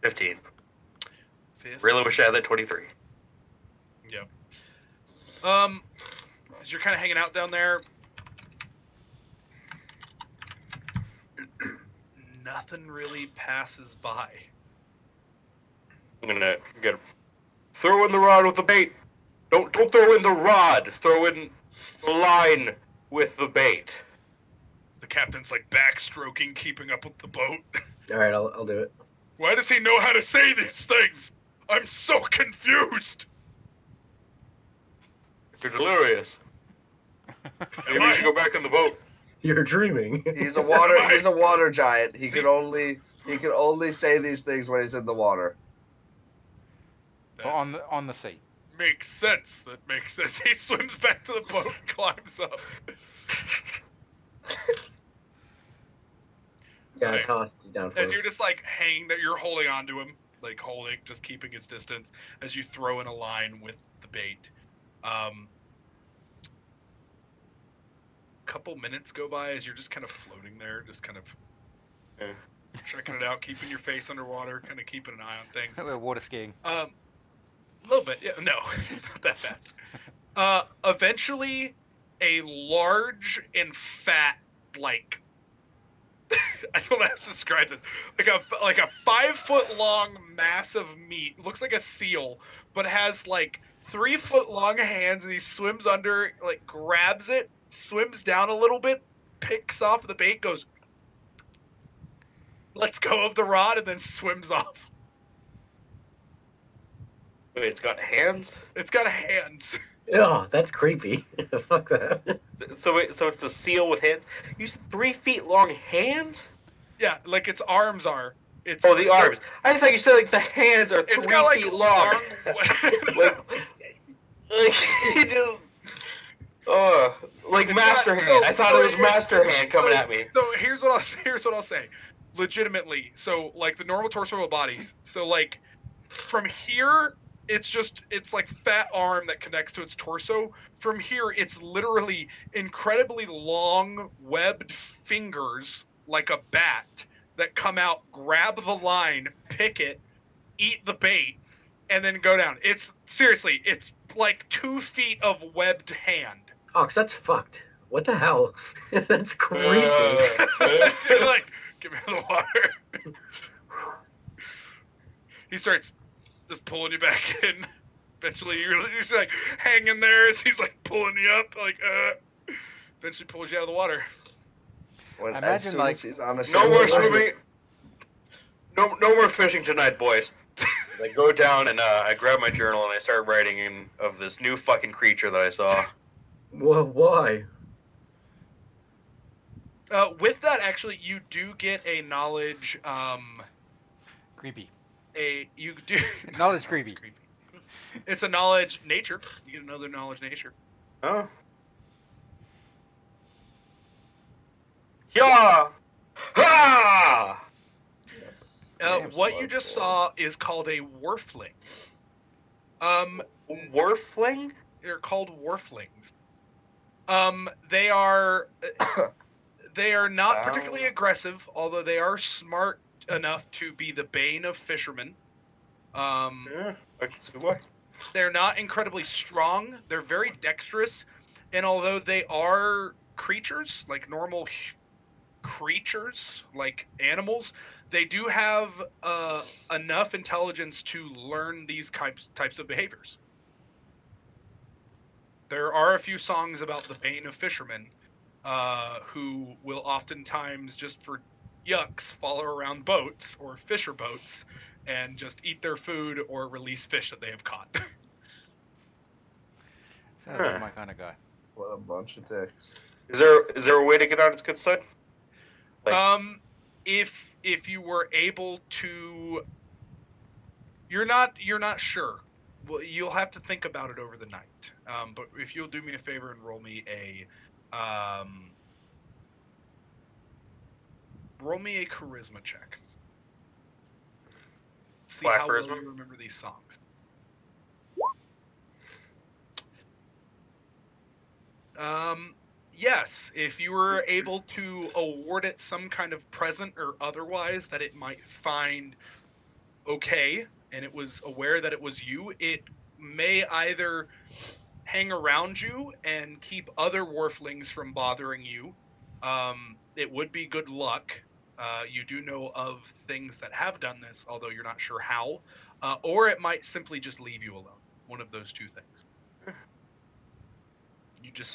15. Fifth. Really wish I had that 23. As you're kind of hanging out down there, nothing really passes by. I'm gonna throw in the rod with the bait. Don't throw in the rod. Throw in the line with the bait. The captain's like backstroking, keeping up with the boat. Alright, I'll do it. Why does he know how to say these things? I'm so confused. You're delirious. Maybe you should go back in the boat. You're dreaming. He's a water giant. He can only say these things when he's in the water. Or on the sea. Makes sense. That makes sense. He swims back to the boat, climbs up. Yeah, Right. tossed you down. As you're just like hanging there, you're holding onto him, like just keeping his distance as you throw in a line with the bait. Couple minutes go by as you're just kind of floating there, just kind of checking it out, keeping your face underwater, kind of keeping an eye on things. We're water skiing. A little bit, yeah. No, it's not that fast. Eventually, a large and fat, like, I don't know how to describe this. Like a 5 foot long mass of meat. Looks like a seal, but has like 3 foot long hands, and he swims under, like grabs it, swims down a little bit, picks off the bait, goes, lets go of the rod, and then swims off. Wait, it's got hands? It's got hands. Oh, that's creepy. Fuck that. So it's a seal with hands? You said 3 feet long hands? Yeah, like its arms are. It's Oh, the arms. I thought you said like the hands are 3 It's got like feet long. Like It's Master got- Hand. no, I thought so it was here's- Master Hand coming at me. So here's what I'll say. Legitimately, so like the normal torso of a body. So like from here, it's like fat arm that connects to its torso. From here, it's literally incredibly long webbed fingers like a bat that come out, grab the line, pick it, eat the bait, and then go down. It's like 2 feet of webbed hand. Ox, that's fucked. What the hell? That's creepy. You're like, get me out of the water. He starts just pulling you back in. Eventually, you're just like hanging there as he's like pulling you up, like eventually pulls you out of the water. When, Imagine, as soon like, as he's on the No more surface- swimming. No more fishing tonight, boys. I go down and I grab my journal and I start writing in of this new fucking creature that I saw. Well, why? With that, actually, you do get a knowledge. Creepy. You do Knowledge creepy. It's a knowledge nature. You get another knowledge nature. Oh. Yeah. Ha! Yes. What Name's you just Bloodborne. saw is called a Wharfling. Warfling? They're called Wharflings. They are not particularly aggressive, although they are smart enough to be the bane of fishermen. Yeah, I can see why. They're not incredibly strong. They're very dexterous, and although they are creatures, like normal creatures, like animals, they do have enough intelligence to learn these types of behaviors. There are a few songs about the bane of fishermen, who will oftentimes, just for yucks, follow around boats or fisher boats and just eat their food or release fish that they have caught. Sounds like my kind of guy. What a bunch of dicks. Is there a way to get on its good side? Like- If you were able to, you're not sure. Well, you'll have to think about it over the night. But if you'll do me a favor and roll me a charisma check. See Black how well charisma? you remember these songs. Yes, if you were able to award it some kind of present or otherwise that it might find okay, and it was aware that it was you, it may either hang around you and keep other Wharflings from bothering you. It would be good luck. You do know of things that have done this, although you're not sure how. Or it might simply just leave you alone. One of those two things.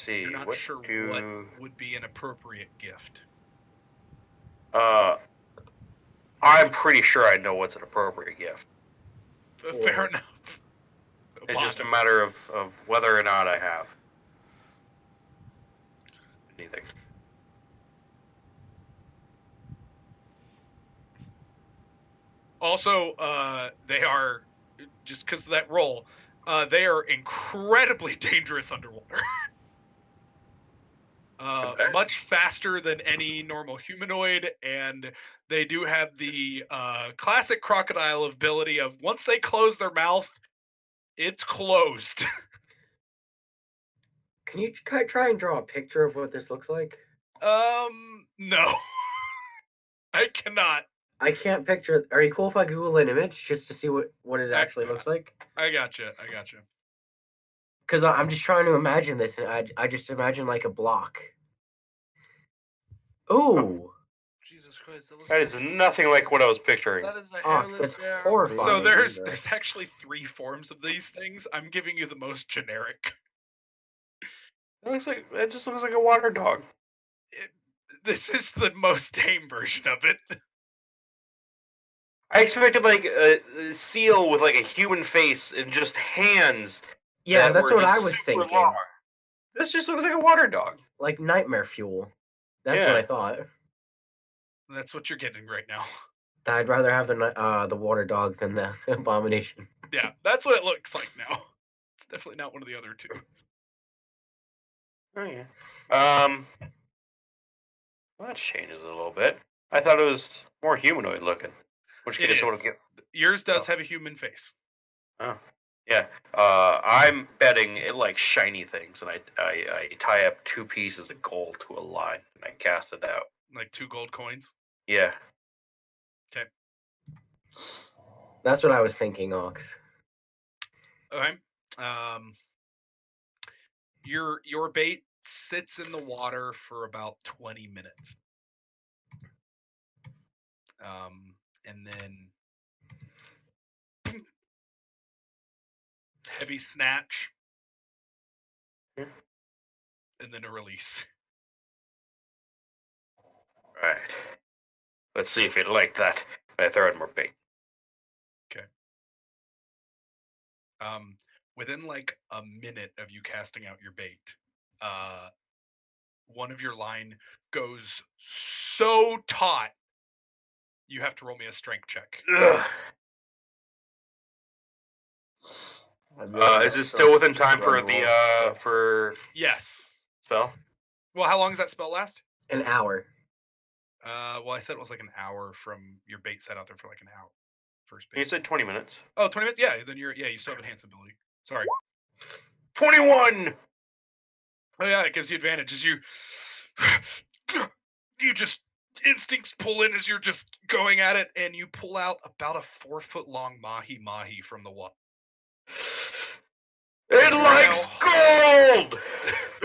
You're not what sure do- what would be an appropriate gift. I'm pretty sure I know what's an appropriate gift. Fair enough. It's just a matter of whether or not I have. anything. Also, they are, just because of that roll, they are incredibly dangerous underwater. Okay. Much faster than any normal humanoid, and they do have the classic crocodile ability of once they close their mouth, it's closed. Can you try and draw a picture of what this looks like? No. I cannot. I can't picture. Are you cool if I Google an image just to see what it actually looks like? I gotcha. Because I'm just trying to imagine this, and I just imagine like a block. Ooh, Jesus Christ, that looks That is nothing like what I was picturing. That is a Ox, hairless that's bear. horrifying. So Fine, there's either. there's actually 3 forms of these things. I'm giving you the most generic. It just looks like a water dog. This is the most tame version of it. I expected like a seal with like a human face and just hands. yeah, that that's were what just I was super thinking. long. This just looks like a water dog. Like nightmare fuel. That's Yeah. what I thought. That's what you're getting right now. I'd rather have the water dog than the abomination. Yeah, that's what it looks like now. It's definitely not one of the other 2. Oh yeah. Well, that changes a little bit. I thought it was more humanoid looking. Which It case it would is. have Yours does Oh. have a human face. Oh. Yeah. I'm betting it like shiny things, and I tie up 2 pieces of gold to a line and I cast it out. Like 2 gold coins. Yeah. That's what I was thinking, Ox. Okay. Your bait sits in the water for about 20 minutes. And then heavy snatch. Yeah. And then a release. Right. Let's see if you'd like that. I throw in more bait. Within like a minute of you casting out your bait, one of your line goes so taut, you have to roll me a strength check. Ugh. Is it still within time for the for Yes. spell? Well, how long does that spell last? An hour. Well, I said it was like an hour from your bait set out there for like an hour. First You bait. said 20 minutes. Oh, 20 minutes? Yeah, then you still have enhanced ability. Sorry. 21! Oh yeah, it gives you advantage as you just instincts pull in as you're just going at it, and you pull out about a 4-foot long mahi from the water. It likes gold!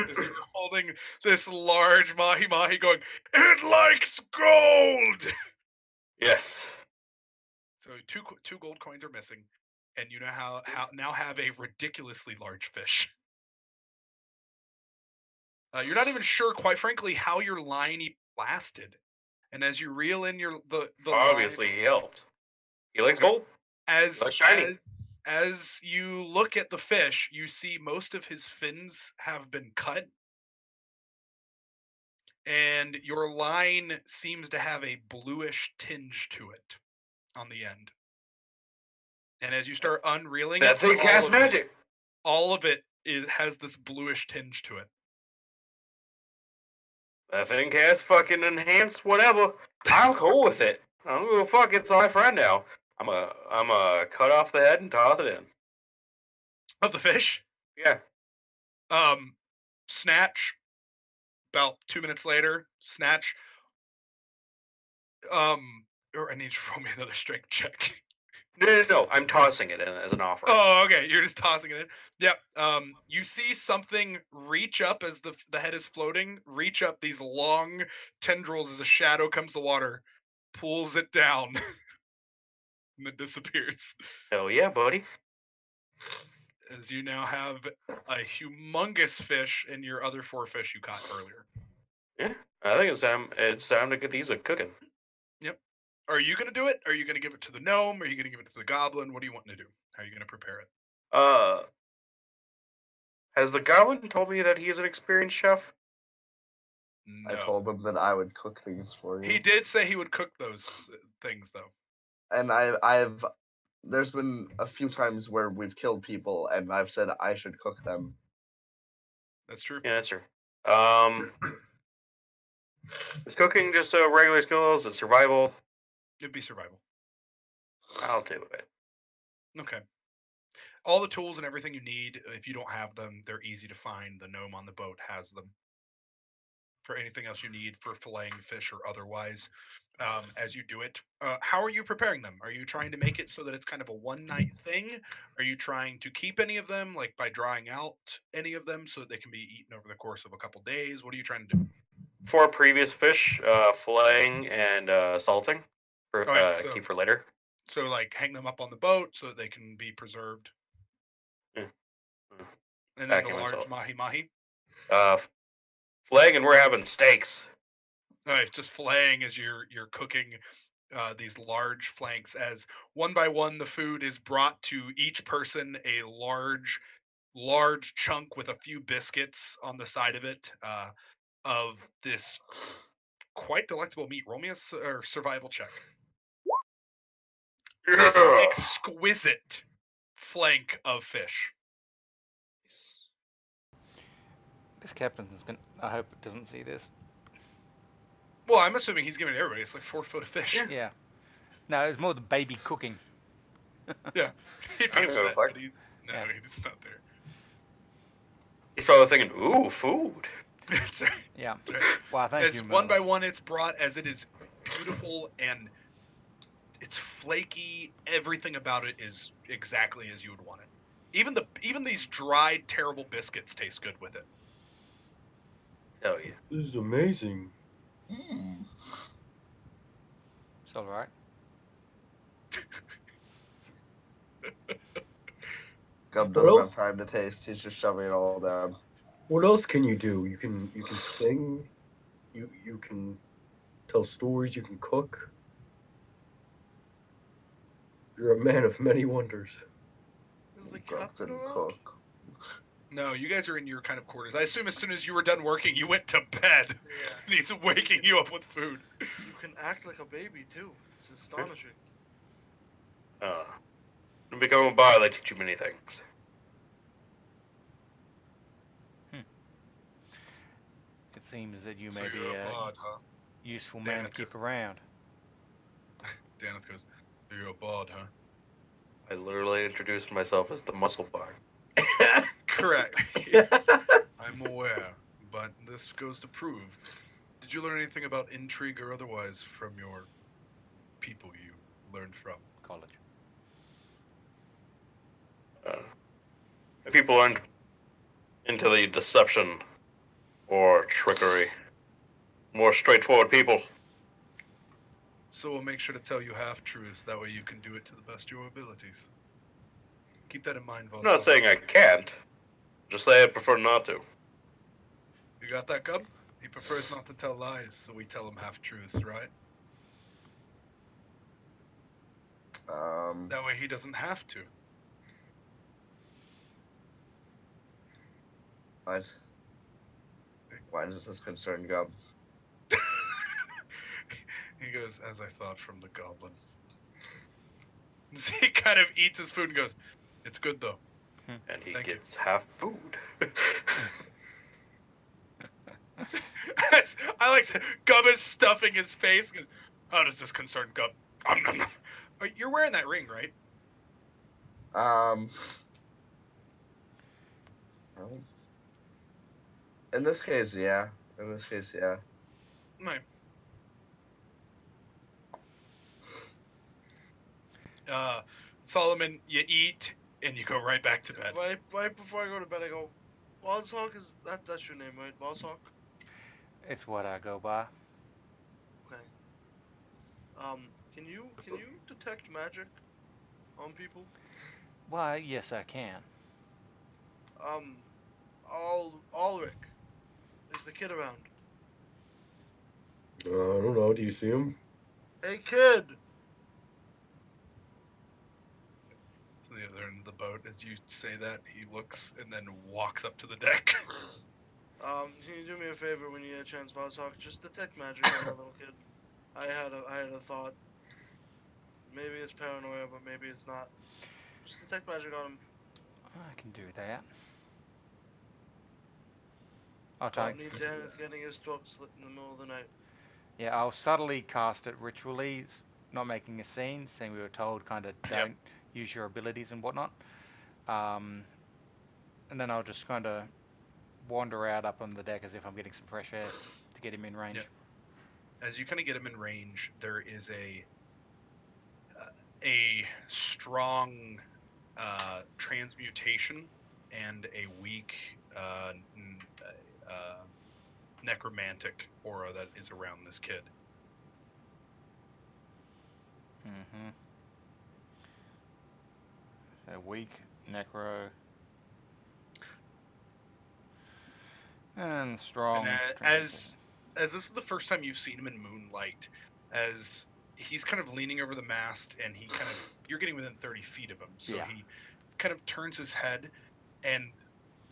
As you're holding this large mahi going, it likes gold! Yes. So two gold coins are missing, and you now have a ridiculously large fish. You're not even sure, quite frankly, how your line lasted. And as you reel in the Obviously, he helped. He likes gold. as Like shiny. as you look at the fish, you see most of his fins have been cut, and your line seems to have a bluish tinge to it on the end. And as you start unreeling That thing casts magic. all of it has this bluish tinge to it. That thing casts fucking enhanced whatever. I'm cool with it. I don't give a fuck. It's my friend now. I'm a cut off the head and toss it in. Of the fish? Yeah. Snatch. About 2 minutes later, snatch. Or I need to roll me another strength check. No. I'm tossing it in as an offer. Oh, okay. You're just tossing it in. Yep. You see something reach up as the head is floating. Reach up these long tendrils as a shadow comes to water, pulls it down, and then disappears. Hell yeah, buddy. As you now have a humongous fish in your other 4 fish you caught earlier. Yeah. I think it's time to get these a cooking. Are you going to do it? Are you going to give it to the gnome? Are you going to give it to the goblin? What are you wanting to do? How are you going to prepare it? Has the goblin told me that he's an experienced chef? No. I told him that I would cook things for you. He did say he would cook those things, though. And there's been a few times where we've killed people, and I've said I should cook them. That's true. Yeah, that's true. Is cooking just a regular skill? Is it survival? It'd be survival. I'll do it. Okay. All the tools and everything you need, if you don't have them, they're easy to find. The gnome on the boat has them. For anything else you need for filleting fish or otherwise, as you do it. How are you preparing them? Are you trying to make it so that it's kind of a one-night thing? Are you trying to keep any of them, like by drying out any of them so that they can be eaten over the course of a couple days? What are you trying to do? For previous fish, filleting and salting for Alright, so- keep for later. So, like, hang them up on the boat so that they can be preserved. Mm. And then Packing the large myself. mahi-mahi. Filleting, and we're having steaks. All right, just filleting as you're cooking these large flanks. As one by one, the food is brought to each person, a large chunk with a few biscuits on the side of it of this quite delectable meat. Roll me a survival check. This exquisite flank of fish. This captain's gonna. I hope it doesn't see this. Well, I'm assuming he's giving everybody. It's like 4 foot of fish. Yeah. No, it's more the baby cooking. Yeah. He'd be I don't give a upset, fuck. but Yeah. he's not there. He's probably thinking, "Ooh, food." That's right. Yeah. That's right. Wow, thank As you. one by Merlin. one it's brought, as it is beautiful and it's flaky. Everything about it is exactly as you would want it. Even these dried terrible biscuits taste good with it. Hell yeah. This is amazing. It's all right. Gub What doesn't else? have time to taste. He's just shoving it all down. What else can you do? You can sing. You can tell stories. You can cook. You're a man of many wonders. Is the Gub captain can around? cook. No, you guys are in your kind of quarters. I assume as soon as you were done working, you went to bed. Yeah. And he's waking you up with food. You can act like a baby too. It's astonishing. To become a bard, they teach you many things. It seems that you So may be you're a a bard, huh? useful Yeah, man to that keep goes. around. Daneth goes, you're a bard, huh? I literally introduced myself as the muscle bard. Correct. I'm aware, but this goes to prove. Did you learn anything about intrigue or otherwise from your people you learned from? College. If people aren't into the deception or trickery, more straightforward people. So we'll make sure to tell you half-truths, that way you can do it to the best of your abilities. Keep that in mind, Volswagen. I'm not saying I can't. Just say I prefer not to. You got that, Gub? He prefers not to tell lies, so we tell him half-truths, right? That way he doesn't have to. What? Why does this concern Gub? He goes, as I thought from the goblin. He kind of eats his food and goes, it's good though. And he Thank you. gets half food. I like to, Gub is stuffing his face. Goes, how does this concern Gub? You're wearing that ring, right? Well, in this case, yeah. In this case, yeah. No. Solomon, you eat and you go right back to bed. Right before I go to bed, I go, Vozhawk, that's your name, right? Vozhawk? It's what I go by. Okay. Can you detect magic on people? Why, yes, I can. Ulrich, is the kid around? I don't know. Do you see him? Hey, kid! To the other end of the boat, as you say that, he looks and then walks up to the deck. Can you do me a favor when you get a chance, Vazhawk? Just detect magic on that little kid. I had a thought. Maybe it's paranoia, but maybe it's not. Just detect magic on him. I can do that. I'll try. Don't need Daneth getting his throat slit in the middle of the night. Yeah, I'll subtly cast it ritually, not making a scene, saying we were told kind of don't use your abilities and whatnot. And then I'll just kind of wander out up on the deck as if I'm getting some fresh air to get him in range. Yeah. As you kind of get him in range, there is a strong transmutation and a weak necromantic aura that is around this kid. Mm-hmm. So weak, necro, and strong. And as this is the first time you've seen him in moonlight, as he's kind of leaning over the mast, and you're getting within 30 feet of him, so he kind of turns his head, and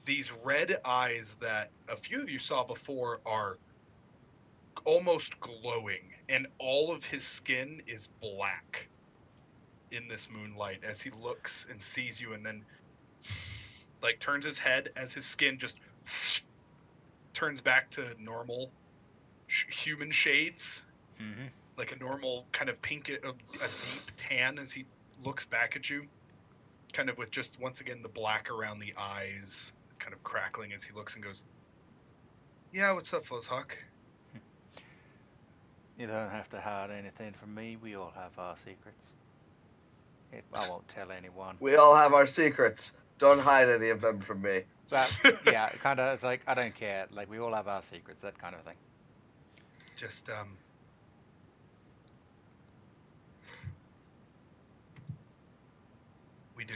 these red eyes that a few of you saw before are almost glowing, and all of his skin is black in this moonlight as he looks and sees you, and then like turns his head as his skin just turns back to normal human shades, like a normal kind of pink, a deep tan as he looks back at you, kind of with just once again the black around the eyes kind of crackling as he looks and goes, "Yeah, what's up, Fuzzhawk?" You don't have to hide anything from me. We all have our secrets. I won't tell anyone. We all have our secrets. Don't hide any of them from me. But yeah, kind of. It's like I don't care. Like we all have our secrets. That kind of thing. Just we do.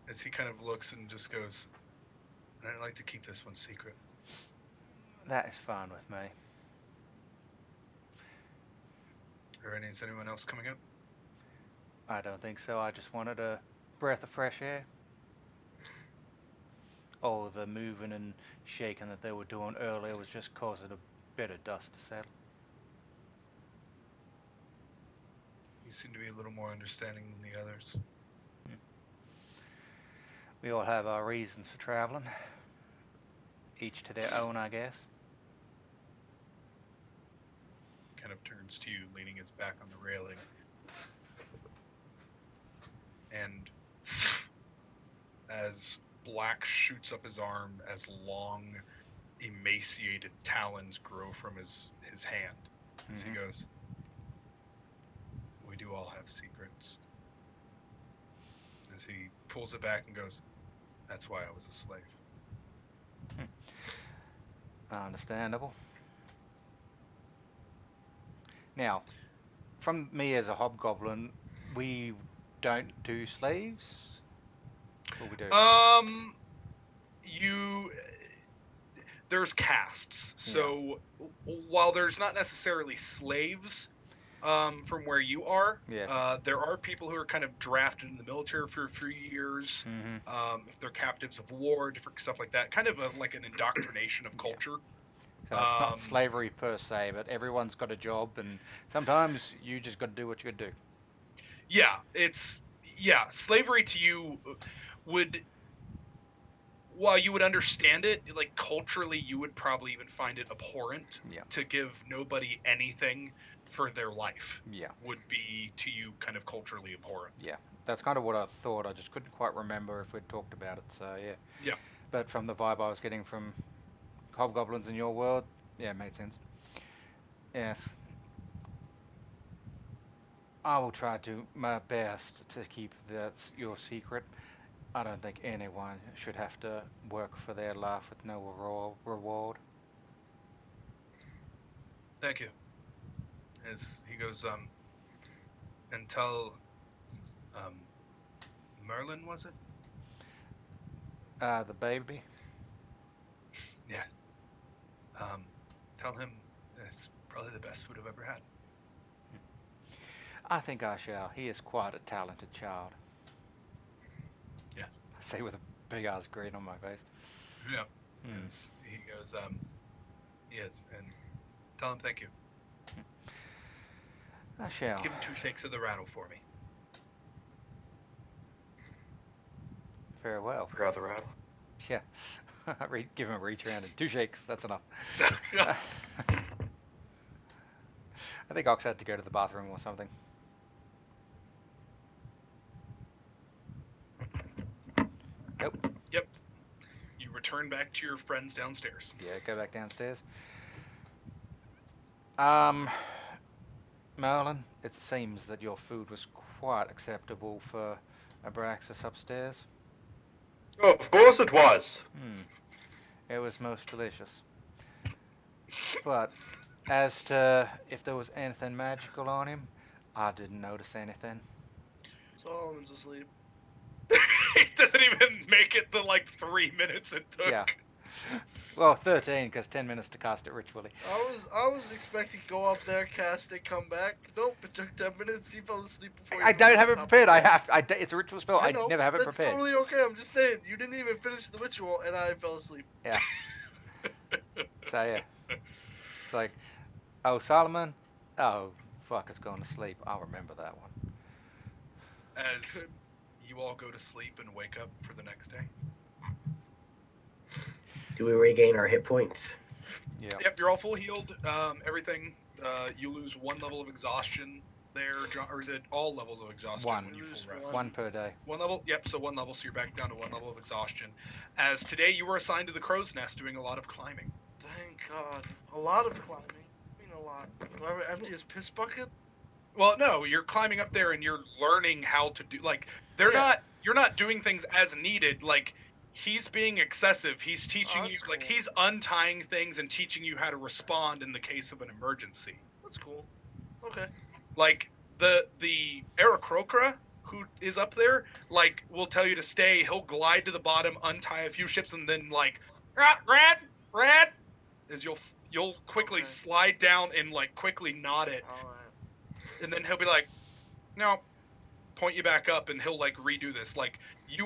As he kind of looks and just goes, "And I'd like to keep this one secret." That is fine with me. Is anyone else coming up? I don't think so. I just wanted a breath of fresh air. Oh, the moving and shaking that they were doing earlier was just causing a bit of dust to settle. You seem to be a little more understanding than the others. We all have our reasons for traveling. Each to their own, I guess. Kind of turns to you, leaning his back on the railing. And as black shoots up his arm, as long, emaciated talons grow from his hand, as he goes, "We do all have secrets." As he pulls it back and goes, "That's why I was a slave." Understandable. Now, from me as a hobgoblin, we don't do slaves? Or we do? There's castes. So while there's not necessarily slaves, from where you are, there are people who are kind of drafted in the military for a few years. If they're captives of war, different stuff like that, kind of like an indoctrination of culture. So it's not slavery per se, but everyone's got a job, and sometimes you just got to do what you got to do. Yeah, slavery to you would, while you would understand it, like culturally, you would probably even find it abhorrent to give nobody anything for their life. Would be to you kind of culturally abhorrent. Yeah, that's kind of what I thought. I just couldn't quite remember if we'd talked about it. So yeah. But from the vibe I was getting from hobgoblins in your world, it made sense. Yes. I will try to do my best to keep that your secret. I don't think anyone should have to work for their life with no reward. Thank you. As he goes, and tell, Merlin, was it? The baby? Yeah. Tell him it's probably the best food I've ever had. I think I shall. He is quite a talented child. Yes. I say with a big ass grin on my face. Yeah. As he goes, he is, and tell him thank you. I shall. Give him 2 shakes of the rattle for me. Very well. Forgot the rattle. Yeah. Give him a reach around and 2 shakes. That's enough. I think Ox had to go to the bathroom or something. Nope. Yep. You return back to your friends downstairs. Yeah, go back downstairs. Merlin, it seems that your food was quite acceptable for Abraxas upstairs. Oh, of course it was. It was most delicious. But as to if there was anything magical on him, I didn't notice anything. Solomon's asleep. He doesn't even make it the 3 minutes it took. Yeah. Well, 13, because 10 minutes to cast it ritually. I was expecting to go up there, cast it, come back. Nope, it took 10 minutes. He fell asleep before. I don't have it prepared. It's a ritual spell. I know, never have it that's prepared. totally okay. I'm just saying, you didn't even finish the ritual, and I fell asleep. Yeah. So yeah, it's like, oh, Solomon, oh fuck, it's going to sleep. I'll remember that one. As you all go to sleep and wake up for the next day. Do we regain our hit points? Yeah. Yep, you're all full healed. Everything. You lose 1 level of exhaustion there, or is it all levels of exhaustion? One. When you full rest? 1 per day. 1 level. Yep. So 1 level. So you're back down to 1 level of exhaustion. As today you were assigned to the crow's nest, doing a lot of climbing. Thank God. A lot of climbing. I mean, a lot. Whoever empty his piss bucket. Well, no, you're climbing up there and you're learning how to do. You're not doing things as needed. He's being excessive. He's teaching you, cool. he's untying things and teaching you how to respond in the case of an emergency. That's cool. Okay. The Aarakocra, who is up there, will tell you to stay. He'll glide to the bottom, untie a few ships, and then Rad, as you'll quickly slide down and quickly knot it, All right. and then he'll be like, no, point you back up, and he'll redo this. He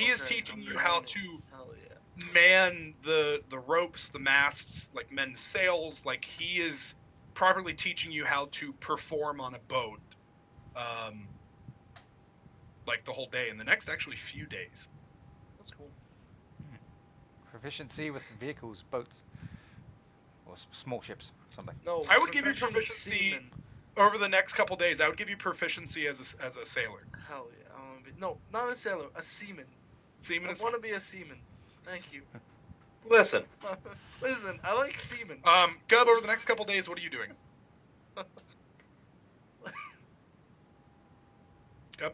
is teaching you how to Hell yeah. man the ropes, the masts, mend sails. He is properly teaching you how to perform on a boat, the whole day, and the next actually few days. That's cool. Proficiency with vehicles, boats, or small ships, something. No, I would give you professional proficiency seaman. over the next couple days. I would give you proficiency as a sailor. Hell yeah. I want to be. No, not a sailor. A seaman. Seaman I is want to be a seaman. Thank you. Listen, Listen, I like seaman. Gub, over the next couple days, what are you doing? Gub?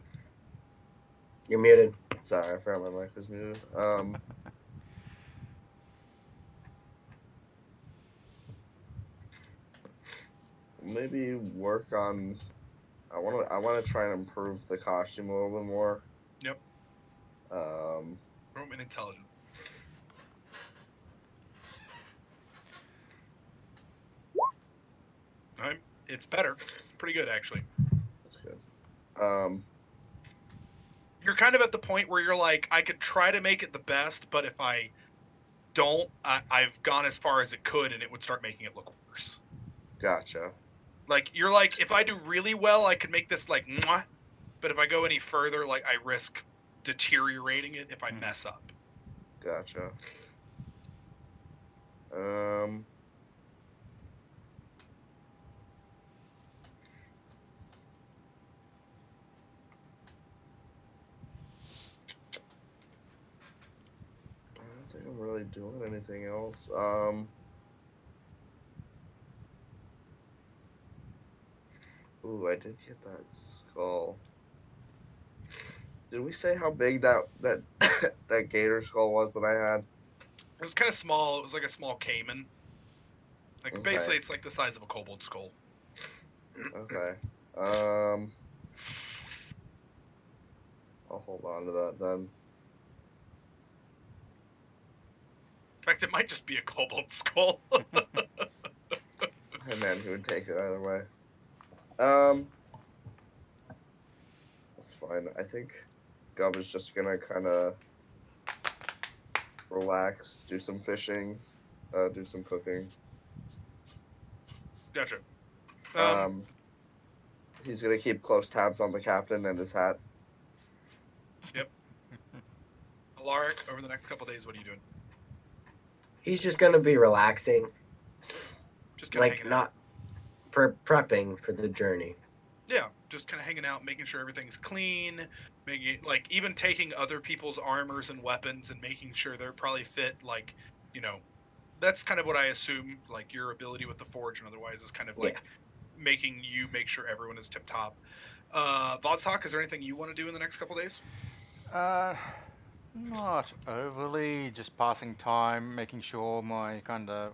You're muted. Sorry, I forgot my mic was muted. Maybe work on. I want to try and improve the costume a little bit more. Yep. Roman intelligence. It's better. Pretty good, actually. That's good. You're kind of at the point where you're like, I could try to make it the best, but if I don't, I've gone as far as it could, and it would start making it look worse. Gotcha. You're like, if I do really well, I could make this mwah, but if I go any further, I risk deteriorating it if I mess up. Gotcha. I don't think I'm really doing anything else. Ooh, I did get that skull. Did we say how big that that gator skull was that I had? It was kind of small. It was like a small caiman. Basically, it's the size of a kobold skull. Okay. I'll hold on to that then. In fact, it might just be a kobold skull. Hey man, who would take it either way? That's fine. I think Gub is just gonna kind of relax, do some fishing, do some cooking. Gotcha. He's gonna keep close tabs on the captain and his hat. Alaric, over the next couple days, what are you doing? He's just gonna be relaxing, Just kind of like hanging out. not prepping for the journey. Yeah, just kind of hanging out, making sure everything's clean, making it, like even taking other people's armors and weapons and making sure they're probably fit. Like, you know, that's kind of what I assume. Like your ability with the forge and otherwise is kind of like making you make sure everyone is tip top. Vodstock, is there anything you want to do in the next couple days? Not overly, just passing time, making sure my kind of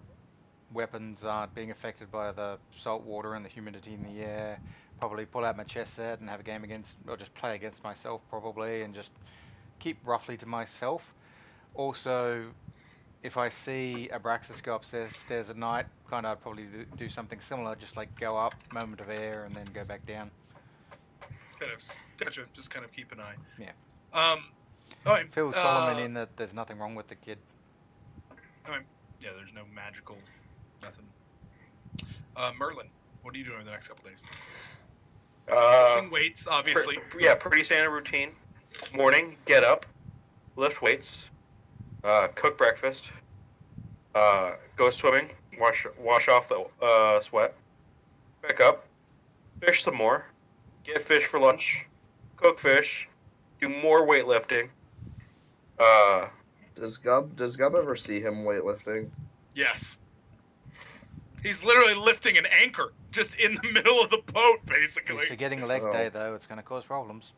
weapons aren't being affected by the salt water and the humidity in the air. Probably pull out my chess set and have a game against, or just play against myself probably, and just keep roughly to myself. Also, if I see Abraxas go upstairs at night, kind of I'd probably do something similar, just like go up, moment of air, and then go back down. Gotcha. Just kind of keep an eye. Yeah. All right. Fill Solomon in that there's nothing wrong with the kid. Yeah, there's no magical nothing. Merlin, what are you doing in the next couple days? Lifting weights, obviously. Pretty standard routine. Morning, get up, lift weights, cook breakfast, go swimming, wash off the sweat, pick up, fish some more, get fish for lunch, cook fish, do more weightlifting. Does Gub ever see him weightlifting? Yes. He's literally lifting an anchor just in the middle of the boat, basically. He's forgetting leg day though. It's going to cause problems.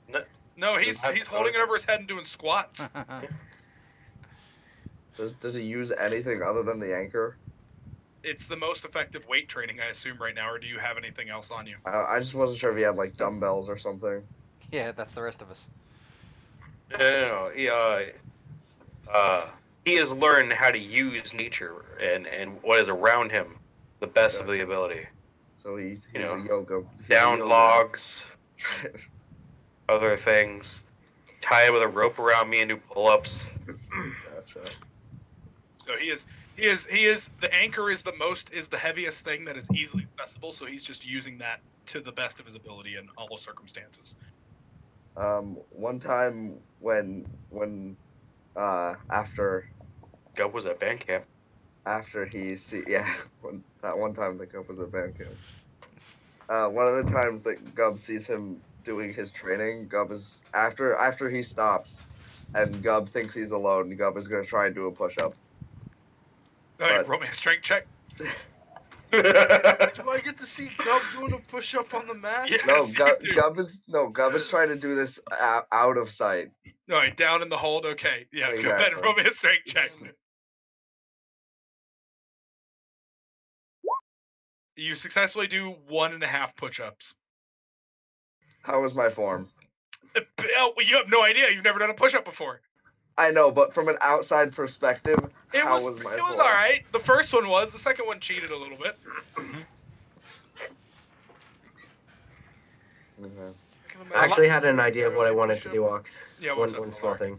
No, he's holding it over his head and doing squats. Does he use anything other than the anchor? It's the most effective weight training, I assume, right now. Or do you have anything else on you? I just wasn't sure if he had like dumbbells or something. Yeah, that's the rest of us. No. He has learned how to use nature and what is around him, the best of the ability. So he's You know, a yoga. Down logs, other things. Tie it with a rope around me and do pull-ups. Gotcha. So he is the anchor is the heaviest thing that is easily accessible, so he's just using that to the best of his ability in all circumstances. One time when after Gub was at band camp. that one time that Gub was at band camp. One of the times that Gub sees him doing his training, Gub is after he stops, and Gub thinks he's alone. Gub is gonna try and do a push-up. All right, roll me a strength check. Do I get to see Gub doing a push-up on the mat? Yes, No, you do. Gub is trying to do this out of sight. All right, down in the hold. Okay, yeah, go ahead and Exactly. roll me a strength check. You successfully do 1.5 push-ups. How was my form? You have no idea. You've never done a push-up before. I know, but from an outside perspective, how was my It form? was all right. The first one was. The second one cheated a little bit. Okay. I actually had an idea of what I wanted to do, Ox. Yeah, One what's up, small Alaric? thing.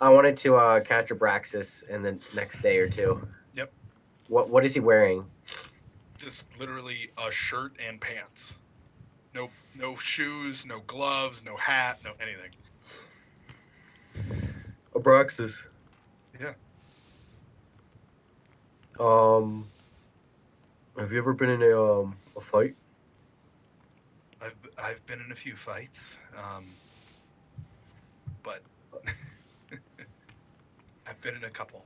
I wanted to catch Abraxas in the next day or two. Yep. What is he wearing? Just literally a shirt and pants. No shoes, no gloves, no hat, no anything. Abraxas. Yeah. Have you ever been in a fight? I've been in a few fights, but I've been in a couple.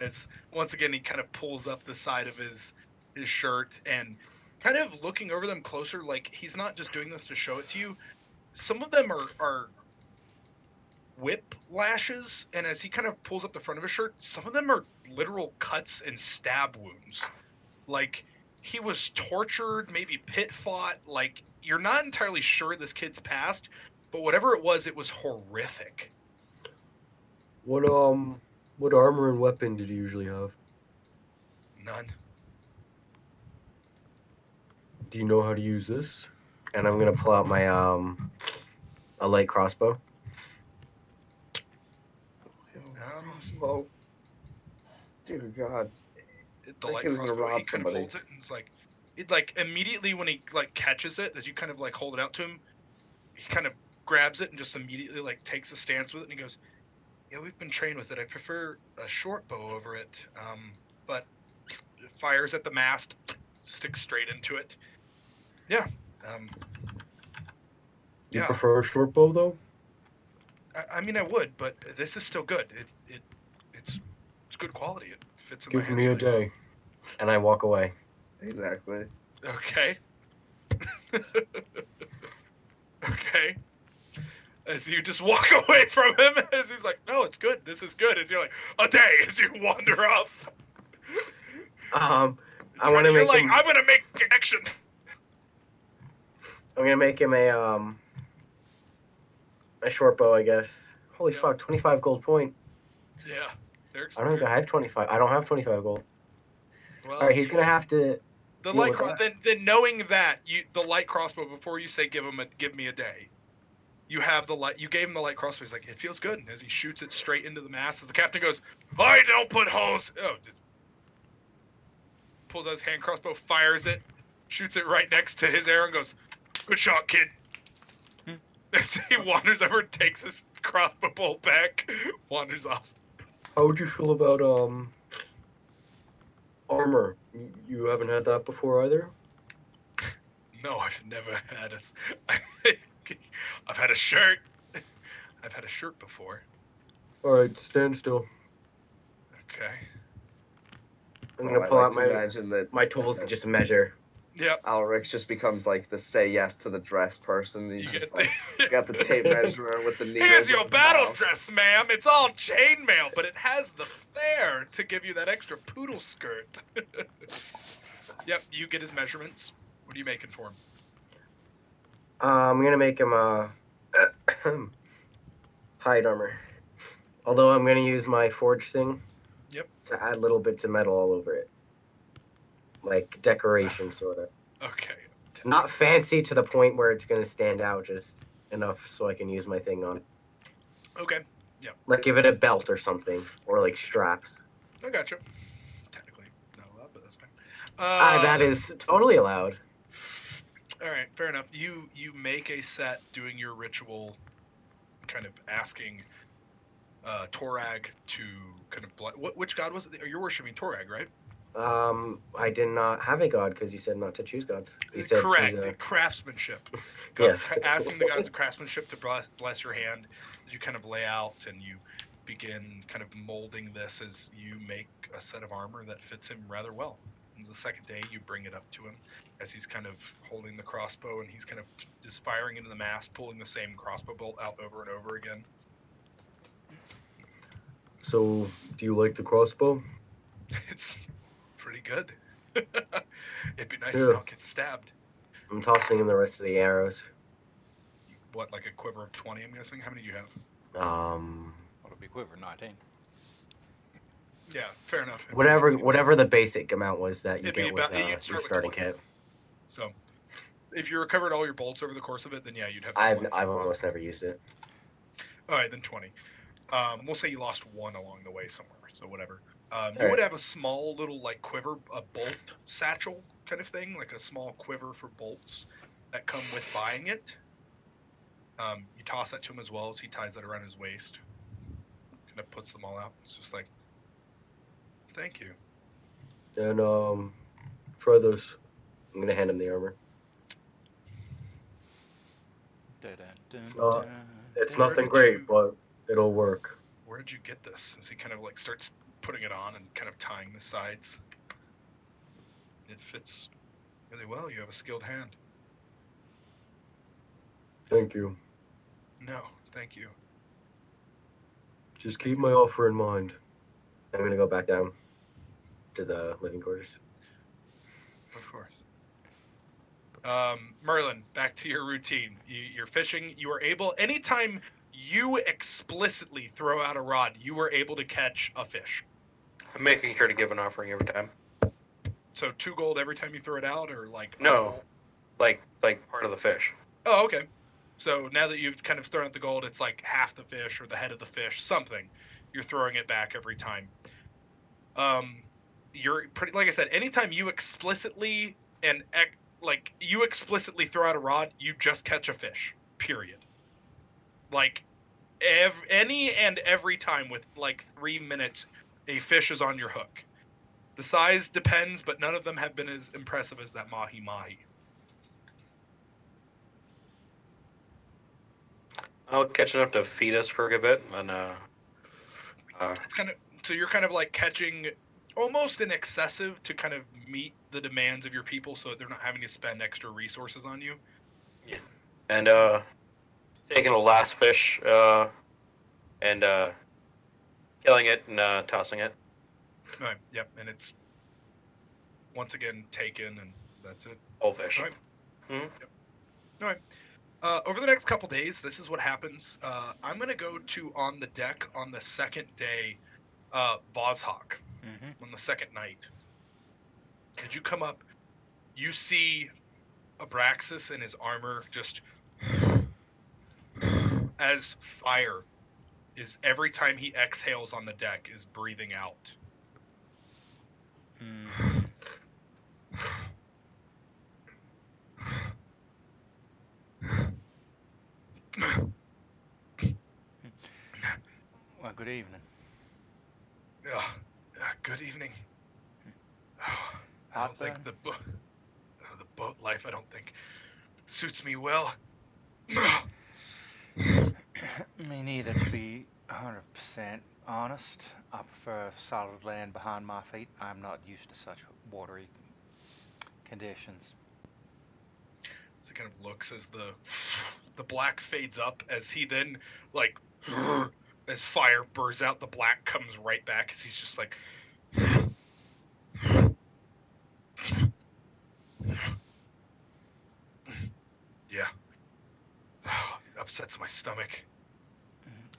It's once again he kind of pulls up the side of his shirt and kind of looking over them closer, like he's not just doing this to show it to you. Some of them are whip lashes, and as he kind of pulls up the front of his shirt, some of them are literal cuts and stab wounds. Like he was tortured, maybe pit fought. Like you're not entirely sure this kid's past, but whatever it was horrific. What armor and weapon did he usually have? None. Do you know how to use this? And I'm gonna pull out my a light crossbow. Well, Dear God. The Like light he was gonna crossbow. He rob kind of somebody. holds it and it's like, it like immediately when he like catches it, as you kind of like hold it out to him, he kind of grabs it and just immediately like takes a stance with it and he goes, "Yeah, we've been trained with it. I prefer a short bow over it." But it fires at the mast, sticks straight into it. Yeah. You Yeah. prefer a short bow though? I mean, I would, but this is still good. It's good quality. It fits in my Give hands me a really well. day. And I walk away. Exactly. Okay. Okay. As you just walk away from him, as he's like, "No, it's good. This is good." As you're like, "A day," as you wander off. I want to You're make like, him. "I'm gonna make a connection." I'm gonna make him a short bow, I guess. Holy Yep. fuck, 25 gold point. Yeah. Derek's I don't think I have 25. I don't have 25 gold. Well, All right, he's gonna have to. the deal light with cross. Then knowing that the light crossbow before you say give me a day, you have the light. You gave him the light crossbow. He's like, "It feels good." And as he shoots it straight into the mast, as the captain goes, "I don't put holes." Oh, just pulls out his hand crossbow, fires it, shoots it right next to his arrow, and goes, "Good shot, kid." As he wanders over, takes his crossbow bolt back, wanders off. How would you feel about armor? You haven't had that before either. No, I've never had I've had a shirt. I've had a shirt before. All right, stand still. Okay. I'm Oh, gonna I pull like out to imagine that my tools and just measure. Yep. Alric just becomes like the say yes to the dress person. He's You just get like got the tape measure with the needles. Here's in your his battle mouth. dress, ma'am. It's all chainmail, but it has the flair to give you that extra poodle skirt. Yep, you get his measurements. What are you making for him? I'm gonna make him hide armor. Although I'm gonna use my forge thing. Yep. To add little bits of metal all over it, like decoration, sort of. Okay. Not fancy to the point where it's gonna stand out, just enough so I can use my thing on it. Okay. Like give it a belt or something, or like straps. I gotcha. Technically not allowed, but that's fine. That is totally allowed. All right, fair enough. You make a set doing your ritual, kind of asking Torag to kind of which god was it? You're worshiping Torag, right? I did not have a god because you said not to choose gods. You said Correct. choose The craftsmanship. Yes. Asking the gods of craftsmanship to bless your hand as you kind of lay out and you begin kind of molding this as you make a set of armor that fits him rather well. And the second day, you bring it up to him as he's kind of holding the crossbow and he's kind of just firing into the mast, pulling the same crossbow bolt out over and over again. So, do you like the crossbow? It's pretty good. It'd be nice Yeah. to not get stabbed. I'm tossing him the rest of the arrows. What, like a quiver of 20, I'm guessing? How many do you have? What'll be quiver? 19. Yeah, fair enough. Whatever the basic amount was that you It'd be get with about- you'd your start with starting 20. kit. So, if you recovered all your bolts over the course of it, then yeah, you'd have 20. I've almost never used it. All right, then 20. We'll say you lost one along the way somewhere, so whatever. You Alright. would have a small little like quiver, a bolt satchel kind of thing, like a small quiver for bolts that come with buying it. You toss that to him as well as he ties that around his waist. Kind of puts them all out. It's just like, thank you. Then try this. I'm gonna hand him the armor. It's Where nothing did great, you- but it'll work. Where did you get this? As he kind of like starts putting it on and kind of tying the sides. It fits really well. You have a skilled hand. Thank you. No, thank you. Just keep my offer in mind. I'm gonna go back down to the living quarters. Of course. Merlin, back to your routine. You're fishing. You are able, anytime you explicitly throw out a rod, you were able to catch a fish. I'm making sure to give an offering every time. So 2 gold every time you throw it out, or like a No. gold? Like part of the fish. Oh, okay. So now that you've kind of thrown out the gold, it's like half the fish or the head of the fish, something. You're throwing it back every time. You're pretty, like I said, anytime you explicitly you explicitly throw out a rod, you just catch a fish. Period. Like any and every time with like 3 minutes, a fish is on your hook. The size depends, but none of them have been as impressive as that mahi mahi. I'll catch enough to feed us for a good bit, and It's kind of, so you're kind of like catching almost an excessive to kind of meet the demands of your people, so that they're not having to spend extra resources on you. and taking the last fish, and killing it and tossing it. Right. Yep. And it's once again taken, and that's it. Whole fish. All right. Mhm. Yep. All right. Over the next couple days, this is what happens. I'm gonna go to on the deck on the second day, Vozhawk, Mm-hmm. on the second night. Did you come up? You see Abraxas in his armor just as fire is every time he exhales on the deck is breathing out. Mm-hmm. Well, good evening. Good evening. I don't think Heartburn? the boat life, I don't think, suits me well. Me neither, to be 100% honest. I prefer solid land behind my feet. I'm not used to such watery conditions. So he kind of looks as the black fades up, as he then like as fire bursts out, the black comes right back as he's just like yeah. It upsets my stomach.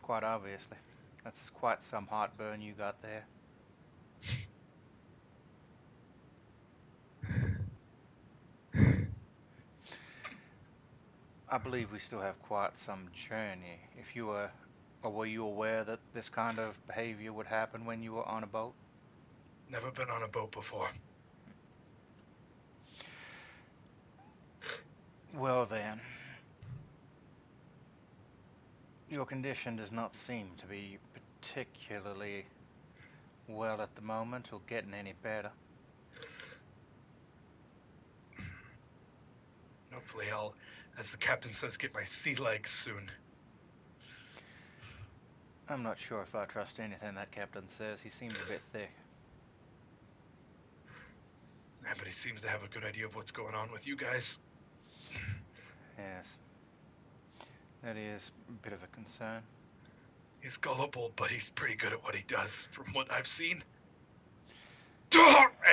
Quite obviously. That's quite some heartburn you got there. I believe we still have quite some journey. If you were, or were you aware that this kind of behavior would happen when you were on a boat? Never been on a boat before. Well then, your condition does not seem to be particularly well at the moment or getting any better. Hopefully I'll, as the captain says, get my sea legs soon. I'm not sure if I trust anything that captain says. He seems a bit thick. Yeah, but he seems to have a good idea of what's going on with you guys. Yes. That is a bit of a concern. He's gullible, but he's pretty good at what he does, from what I've seen.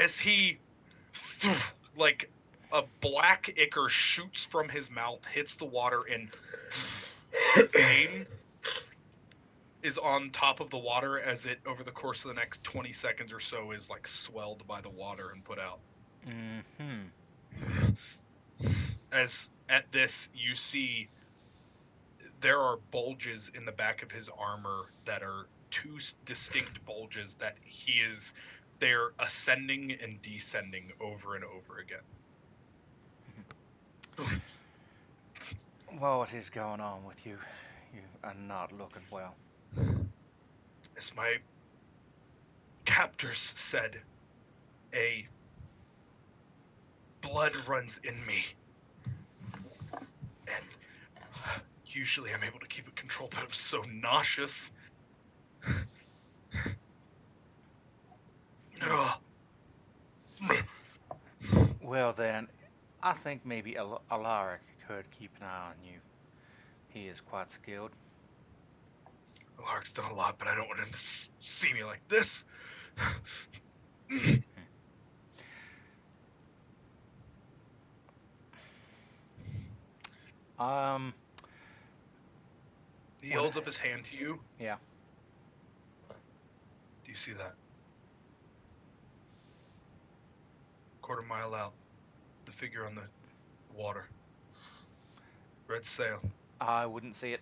As he, like, a black ichor shoots from his mouth, hits the water, and flame is on top of the water as it, over the course of the next 20 seconds or so, is, like, swelled by the water and put out. Mm-hmm. As at this, you see there are bulges in the back of his armor that are two distinct bulges that they're ascending and descending over and over again. What is going on with you? You are not looking well. As my captors said, a blood runs in me. And usually I'm able to keep it controlled, but I'm so nauseous. Well then, I think maybe Alaric could keep an eye on you. He is quite skilled. Lark's done a lot, but I don't want him to see me like this. He holds up his hand to you. Yeah. Do you see that? Quarter mile out. The figure on the water. Red sail. I wouldn't see it.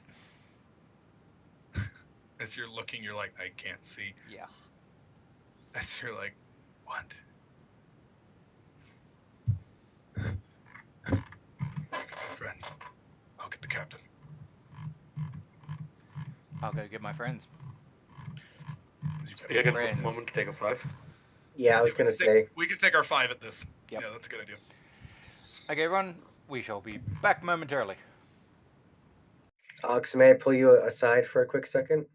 As you're looking, you're like, I can't see. Yeah. As you're like, what? Get my friends. I'll get the captain. I'll go get my friends. As you Yeah, I get a Friends. moment to take a 5. Yeah, I was gonna say. we can take our 5 at this. Yep. Yeah, that's a good idea. Okay, everyone, we shall be back momentarily. Alex, may I pull you aside for a quick second?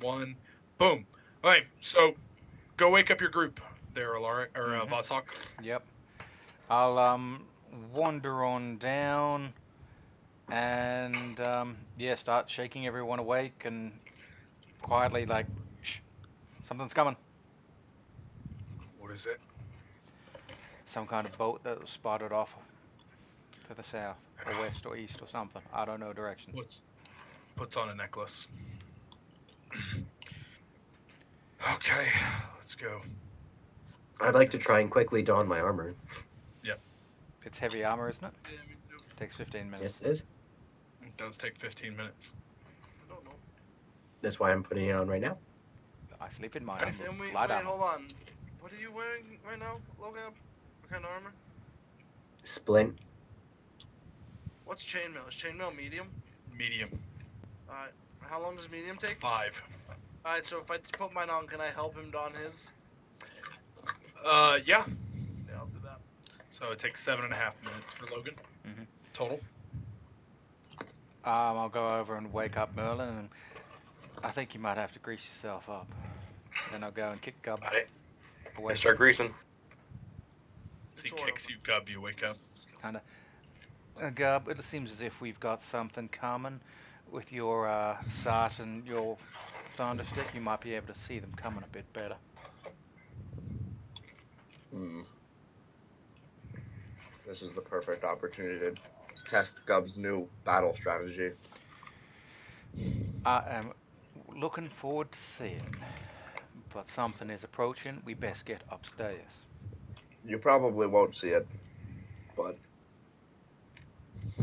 1. Boom. All right, so go wake up your group there, Alaric, or Mhm. Voshawk. Yep. I'll wander on down and yeah, start shaking everyone awake and quietly like, shh, something's coming. What is it? Some kind of boat that was spotted off to the south or west or east or something. I don't know directions. Puts on a necklace. Okay, let's go. I'd like to try and quickly don my armor. It's heavy armor, isn't it? Yeah, me too. Takes 15 minutes. Yes, it is. It does take 15 minutes. I don't know. That's why I'm putting it on right now. I sleep in mine. Can we, Lie wait, down. hold on. What are you wearing right now, Logan? What kind of armor? Splint. What's chainmail? Is chainmail medium? Medium. Alright. How long does medium take? 5. Alright, so if I put mine on, can I help him don his? Yeah. Yeah, I'll do that. So it takes 7.5 minutes for Logan. Mhm. Total. I'll go over and wake up Merlin, and I think you might have to grease yourself up. Then I'll go and kick Gub Alright. away. I start greasing. As he Sure. kicks you, Gub, you wake up. Kinda. Gub, it seems as if we've got something common with your Sart and your Thunderstick. You might be able to see them coming a bit better. This is the perfect opportunity to test Gub's new battle strategy. I am looking forward to seeing, but something is approaching. We best get upstairs. You probably won't see it, but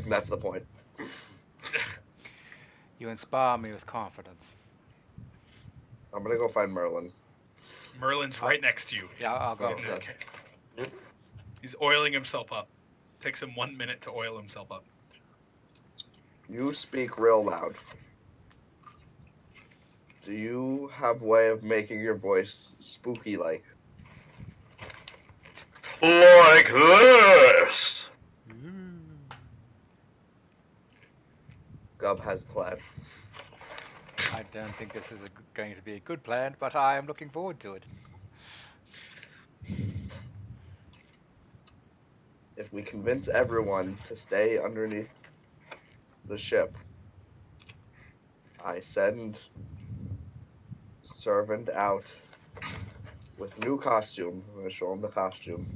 that's the point. You inspire me with confidence. I'm gonna go find Merlin. Merlin's right next to you. Yeah, I'll go. In this Okay. case. He's oiling himself up. Takes him 1 minute to oil himself up. You speak real loud. Do you have a way of making your voice spooky-like? Like this! Gub has a plan. I don't think this is going to be a good plan, but I am looking forward to it. If we convince everyone to stay underneath the ship, I send servant out with new costume. I'm gonna show him the costume.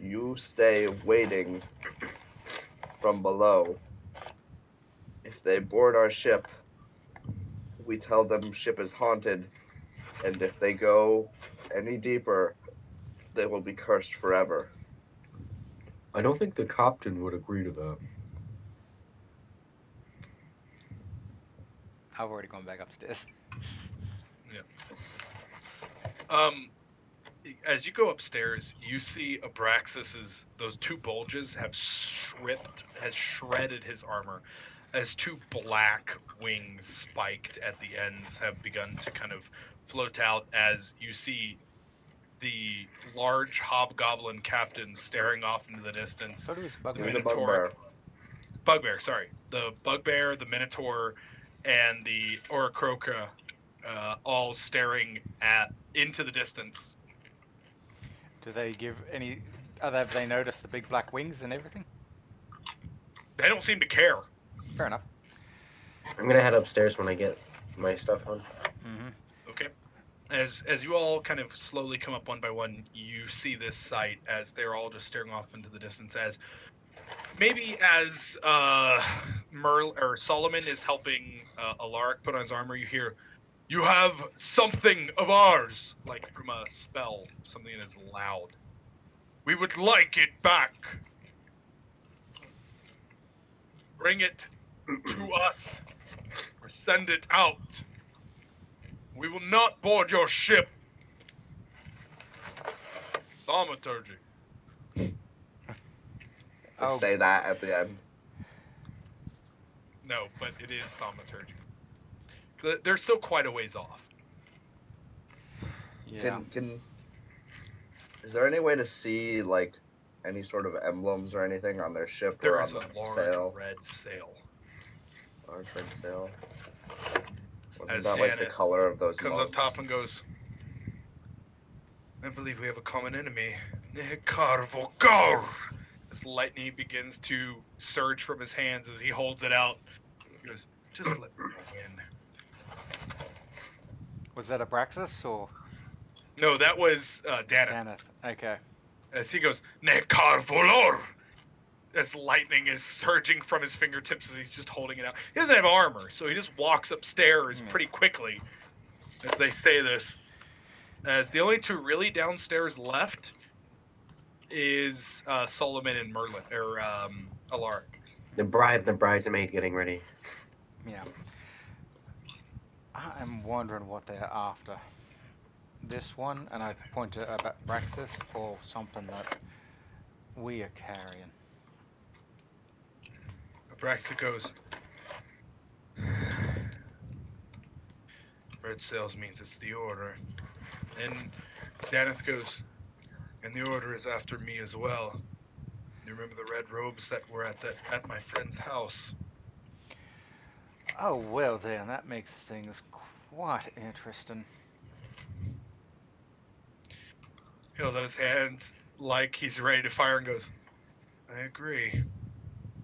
You stay waiting from below. If they board our ship, we tell them ship is haunted, and if they go any deeper, they will be cursed forever. I don't think the captain would agree to that. I've already gone back upstairs. As you go upstairs, you see Abraxas's those 2 bulges have shredded his armor, as 2 black wings spiked at the ends have begun to kind of float out as you see the large hobgoblin captain staring off into the distance. So does He's Bugbear. a Minotaur. bugbear. Bugbear, sorry. The bugbear, the minotaur, and the oricroca all staring into the distance. Do they give any? Have they noticed the big black wings and everything? They don't seem to care. Fair enough. I'm gonna head upstairs when I get my stuff on. Mm-hmm. Okay. As you all kind of slowly come up one by one, you see this sight as they're all just staring off into the distance. As Solomon is helping Alaric put on his armor, you hear, "You have something of ours," like from a spell, something that is loud. "We would like it back. Bring it to us, or send it out. We will not board your ship." Thaumaturgy. Oh, Say that at the end. No, but it is thaumaturgy. They're still quite a ways off. yeah. Is there any way to see like any sort of emblems or anything on their ship There or is on a the large sail? red sail. Large red sail. Wasn't As that like the Hannah color of those comes mugs? up top and goes, I believe we have a common enemy. Carvogor! As lightning begins to surge from his hands as he holds it out. He goes, just let me go in. Was that Abraxas or No, that was Daneth. Daneth? Okay. As he goes, Nekarvolor! As lightning is surging from his fingertips as he's just holding it out. He doesn't have armor, so he just walks upstairs Yeah. pretty quickly as they say this. As the only two really downstairs left is Solomon and Merlin, or Alaric. The bridesmaid getting ready. Yeah. I'm wondering what they're after. This one, and I point to Abraxas, or something that we are carrying. Abraxas goes, red sails means it's the order. And Daneth goes, and the order is after me as well. You remember the red robes that were at my friend's house? Oh, well then, that makes things quite interesting. He holds out his hand like he's ready to fire and goes, I agree.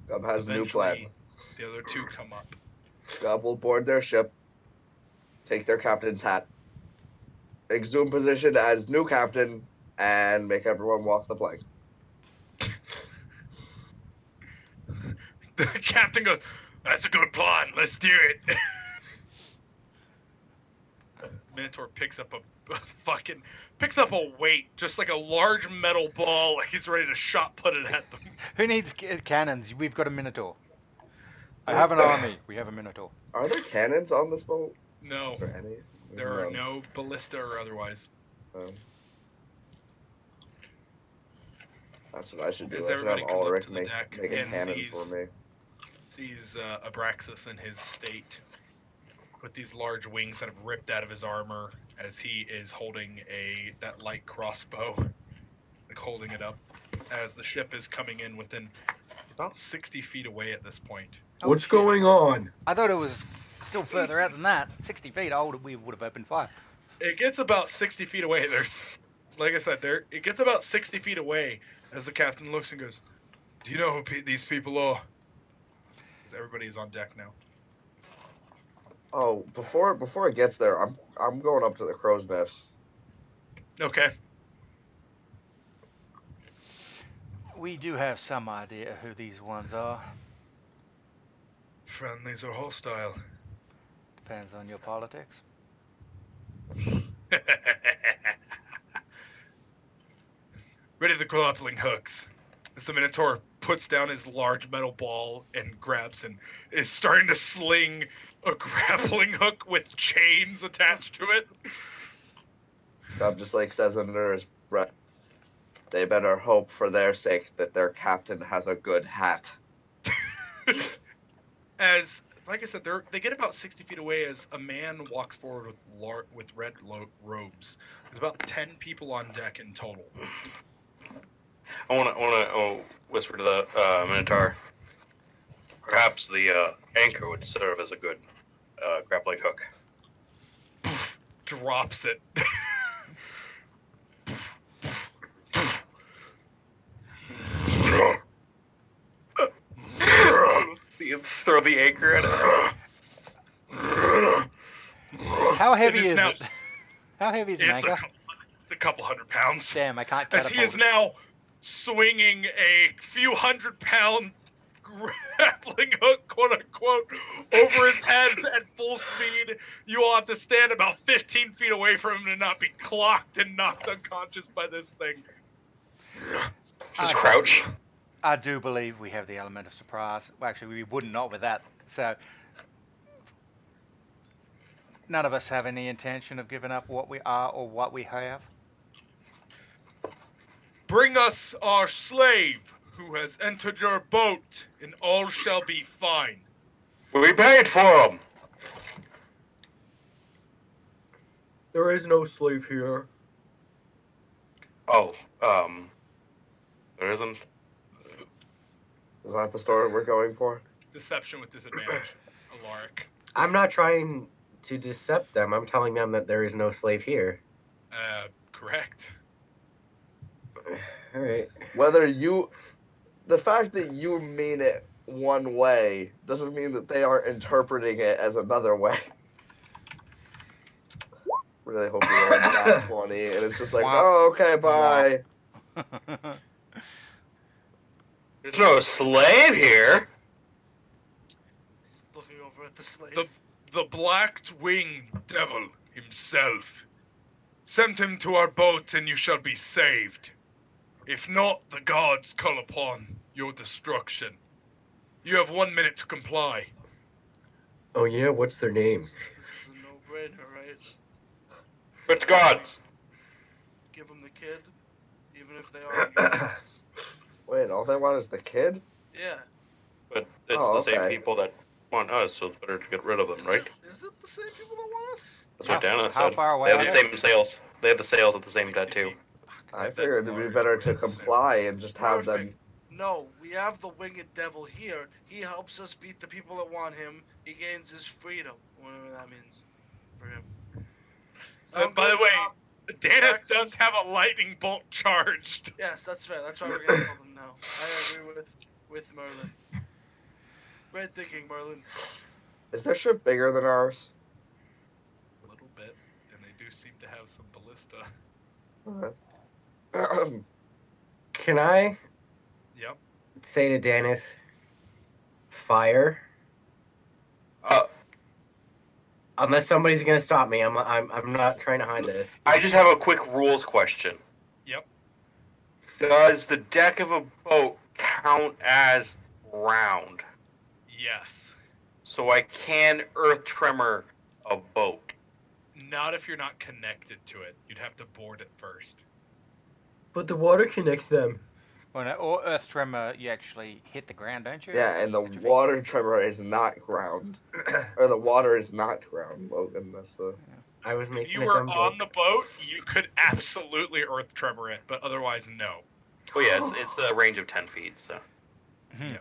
Gub has a new plan. Eventually, the other two come up. Gub will board their ship, take their captain's hat, exhume position as new captain, and make everyone walk the plank. The captain goes, that's a good plan, let's do it. Minotaur picks up a weight, just like a large metal ball, like he's ready to shot put it at them. Who needs cannons? We've got a Minotaur. I have an army. We have a Minotaur. Are there cannons on this boat? No, Is there any? there are no ballista or otherwise. That's what I should do. As I should have everybody comes up Ulrich to the make deck a and cannon sees- for me. Sees Abraxas in his state with these large wings that have ripped out of his armor as he is holding that light crossbow, like holding it up as the ship is coming in within about 60 feet away at this point. Oh, What's shit. going on? I thought it was still further out than that. 60 feet. We would have opened fire. It gets about 60 feet away. There's, like I said, it gets about 60 feet away as the captain looks and goes, do you know who these people are? Because everybody's on deck now. Oh, before it gets there, I'm going up to the crow's nest. Okay. We do have some idea who these ones are. Friendlies or hostile? Depends on your politics. Ready the grappling hooks. As the Minotaur puts down his large metal ball and grabs and is starting to sling a grappling hook with chains attached to it. Gub just like says under his breath, they better hope for their sake that their captain has a good hat. As, like I said, they get about 60 feet away as a man walks forward with red robes. There's about 10 people on deck in total. I want to whisper to the Minotaur. Perhaps the anchor would serve as a good grappling hook. Drops it. You throw the anchor at it. How heavy It is is now- it? How heavy is an It's anchor? it's a couple 100 pounds. Damn, I can't As catapult he is it. now swinging a few 100-pound grappling hook, quote unquote, over his head at full speed. You all have to stand about 15 feet away from him to not be clocked and knocked unconscious by this thing. Just Okay. crouch. I do believe we have the element of surprise. Well, actually, we wouldn't not with that. So, none of us have any intention of giving up what we are or what we have. Bring us our slave who has entered your boat, and all shall be fine. We paid for him. There is no slave here. Oh, there isn't. Is that the story we're going for? Deception with disadvantage. Alaric. I'm not trying to decept them. I'm telling them that there is no slave here. Correct. All right. The fact that you mean it one way doesn't mean that they aren't interpreting it as another way. Really hope you roll that 20, and it's just like, Wah. oh, okay, bye. There's no slave here. He's looking over at the slave. The black-winged devil himself. Send him to our boat and you shall be saved. If not, the gods call upon your destruction. You have 1 minute to comply. Oh yeah, what's their name? This is a no-brainer, right? But gods. Give them the kid, even if they are humans. Wait, all they want is the kid? Yeah. But it's Oh, the same okay. people that want us, so it's better to get rid of them, right? Is it the same people that want us? That's what Dana How said. far away They have are the you? same sails. They have the sails at the same 60 tattoo. feet. I That figured it'd be warrior better to is comply and just have them. Perfect. No, we have the winged devil here. He helps us beat the people that want him. He gains his freedom, whatever that means for him. Sound By the good? way, Dana Jackson? does have a lightning bolt charged. Yes, that's fair. That's why we're gonna call them now. I agree with Merlin. Great thinking, Merlin. Is their ship bigger than ours? A little bit, and they do seem to have some ballista. Can I Yep. say to Danith, fire? Unless somebody's gonna stop me, I'm not trying to hide this. I just have a quick rules question. Yep. Does the deck of a boat count as round? Yes. So I can earth tremor a boat. Not if you're not connected to it. You'd have to board it first. But the water connects them. Well, no, or earth tremor, you actually hit the ground, don't you? Yeah, and the Hit your feet. water tremor is not ground. Or the water is not ground, Logan. That's the. I was If making you a were dumb on the joke. boat, you could absolutely earth tremor it, but otherwise, no. Oh yeah, it's the range of 10 feet. So Mhm.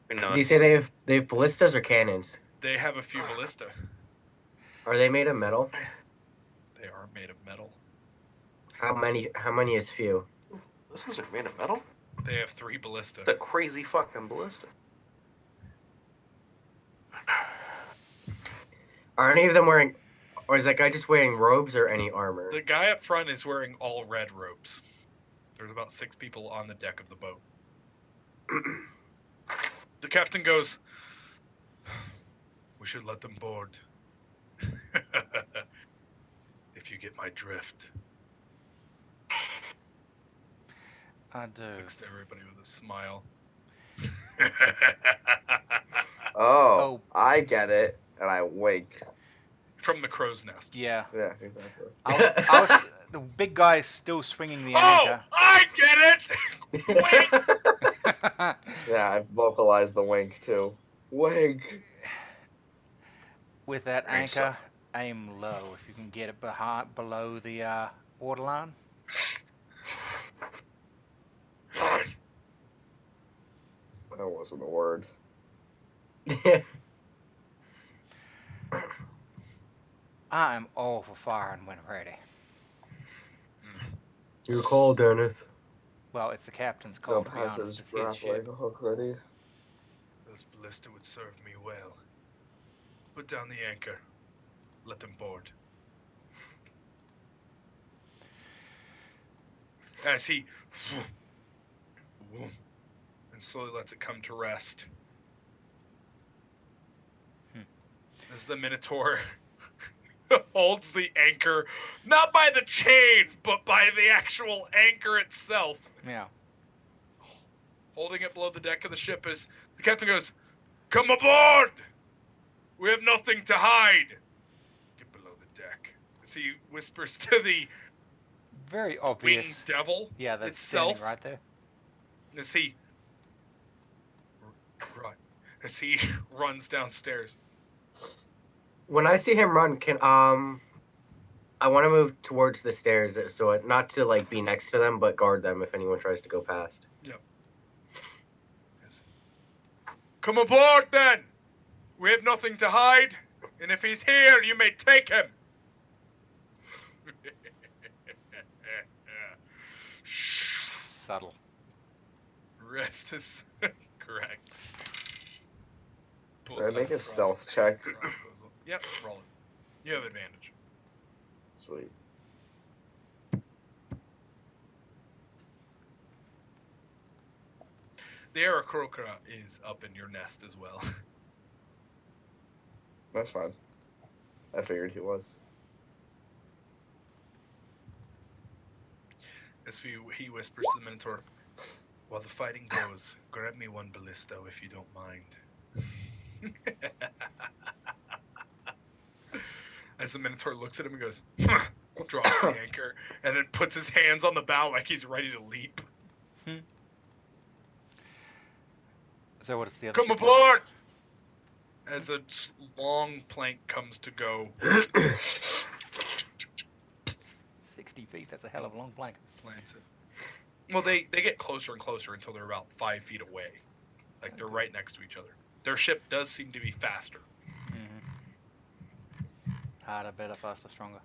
we know. Do you say they have ballistas or cannons? They have a few ballista. Are they made of metal? They are made of metal. How many is few? This isn't made of metal? They have 3 ballista. It's a crazy fucking ballista. Are any of them wearing, or is that guy just wearing robes or any armor? The guy up front is wearing all red robes. There's about 6 people on the deck of the boat. The captain goes, "We should let them board." If you get my drift. I do. Looks to everybody with a smile. Oh, I get it, and I wink. From the crow's nest. Yeah. Yeah, exactly. I was, the big guy is still swinging the Oh, anchor. I get it! Yeah, I vocalized the wink too. Wink. With that Thanks, anchor, aim low if you can get it below the waterline. That wasn't a word. I am all for firing when ready. You're cold, Dennis. Well, it's the captain's call, Gump to be has honest. his It's his grappling ship. hook ready. Those ballista would serve me well. Put down the anchor. Let them board. As he and slowly lets it come to rest. As the Minotaur holds the anchor, not by the chain, but by the actual anchor itself. Yeah. Holding it below the deck of the ship as the captain goes, "Come aboard! We have nothing to hide." Get below the deck. As he whispers to the Very winged obvious. devil Yeah, that's itself. standing right there. As he as he runs downstairs. When I see him run, I want to move towards the stairs, so not to like be next to them, but guard them if anyone tries to go past. Come aboard then! We have nothing to hide. And if he's here, you may take him. Subtle. Rest is correct. Can I make a stealth check? Yep, roll it. You have advantage. Sweet. The Aarakocra is up in your nest as well. That's fine. I figured he was. As he whispers to the Minotaur, "While the fighting goes, grab me one ballisto if you don't mind." As the Minotaur looks at him and goes, drops the anchor, and then puts his hands on the bow like he's ready to leap. So what's the other? Come ship? aboard! As a long plank comes to go, 60 feet. That's a hell of a long plank. plants it. Well, they get closer and closer until they're about 5 feet away. Like they're right next to each other. Their ship does seem to be faster. Harder, better, faster, stronger.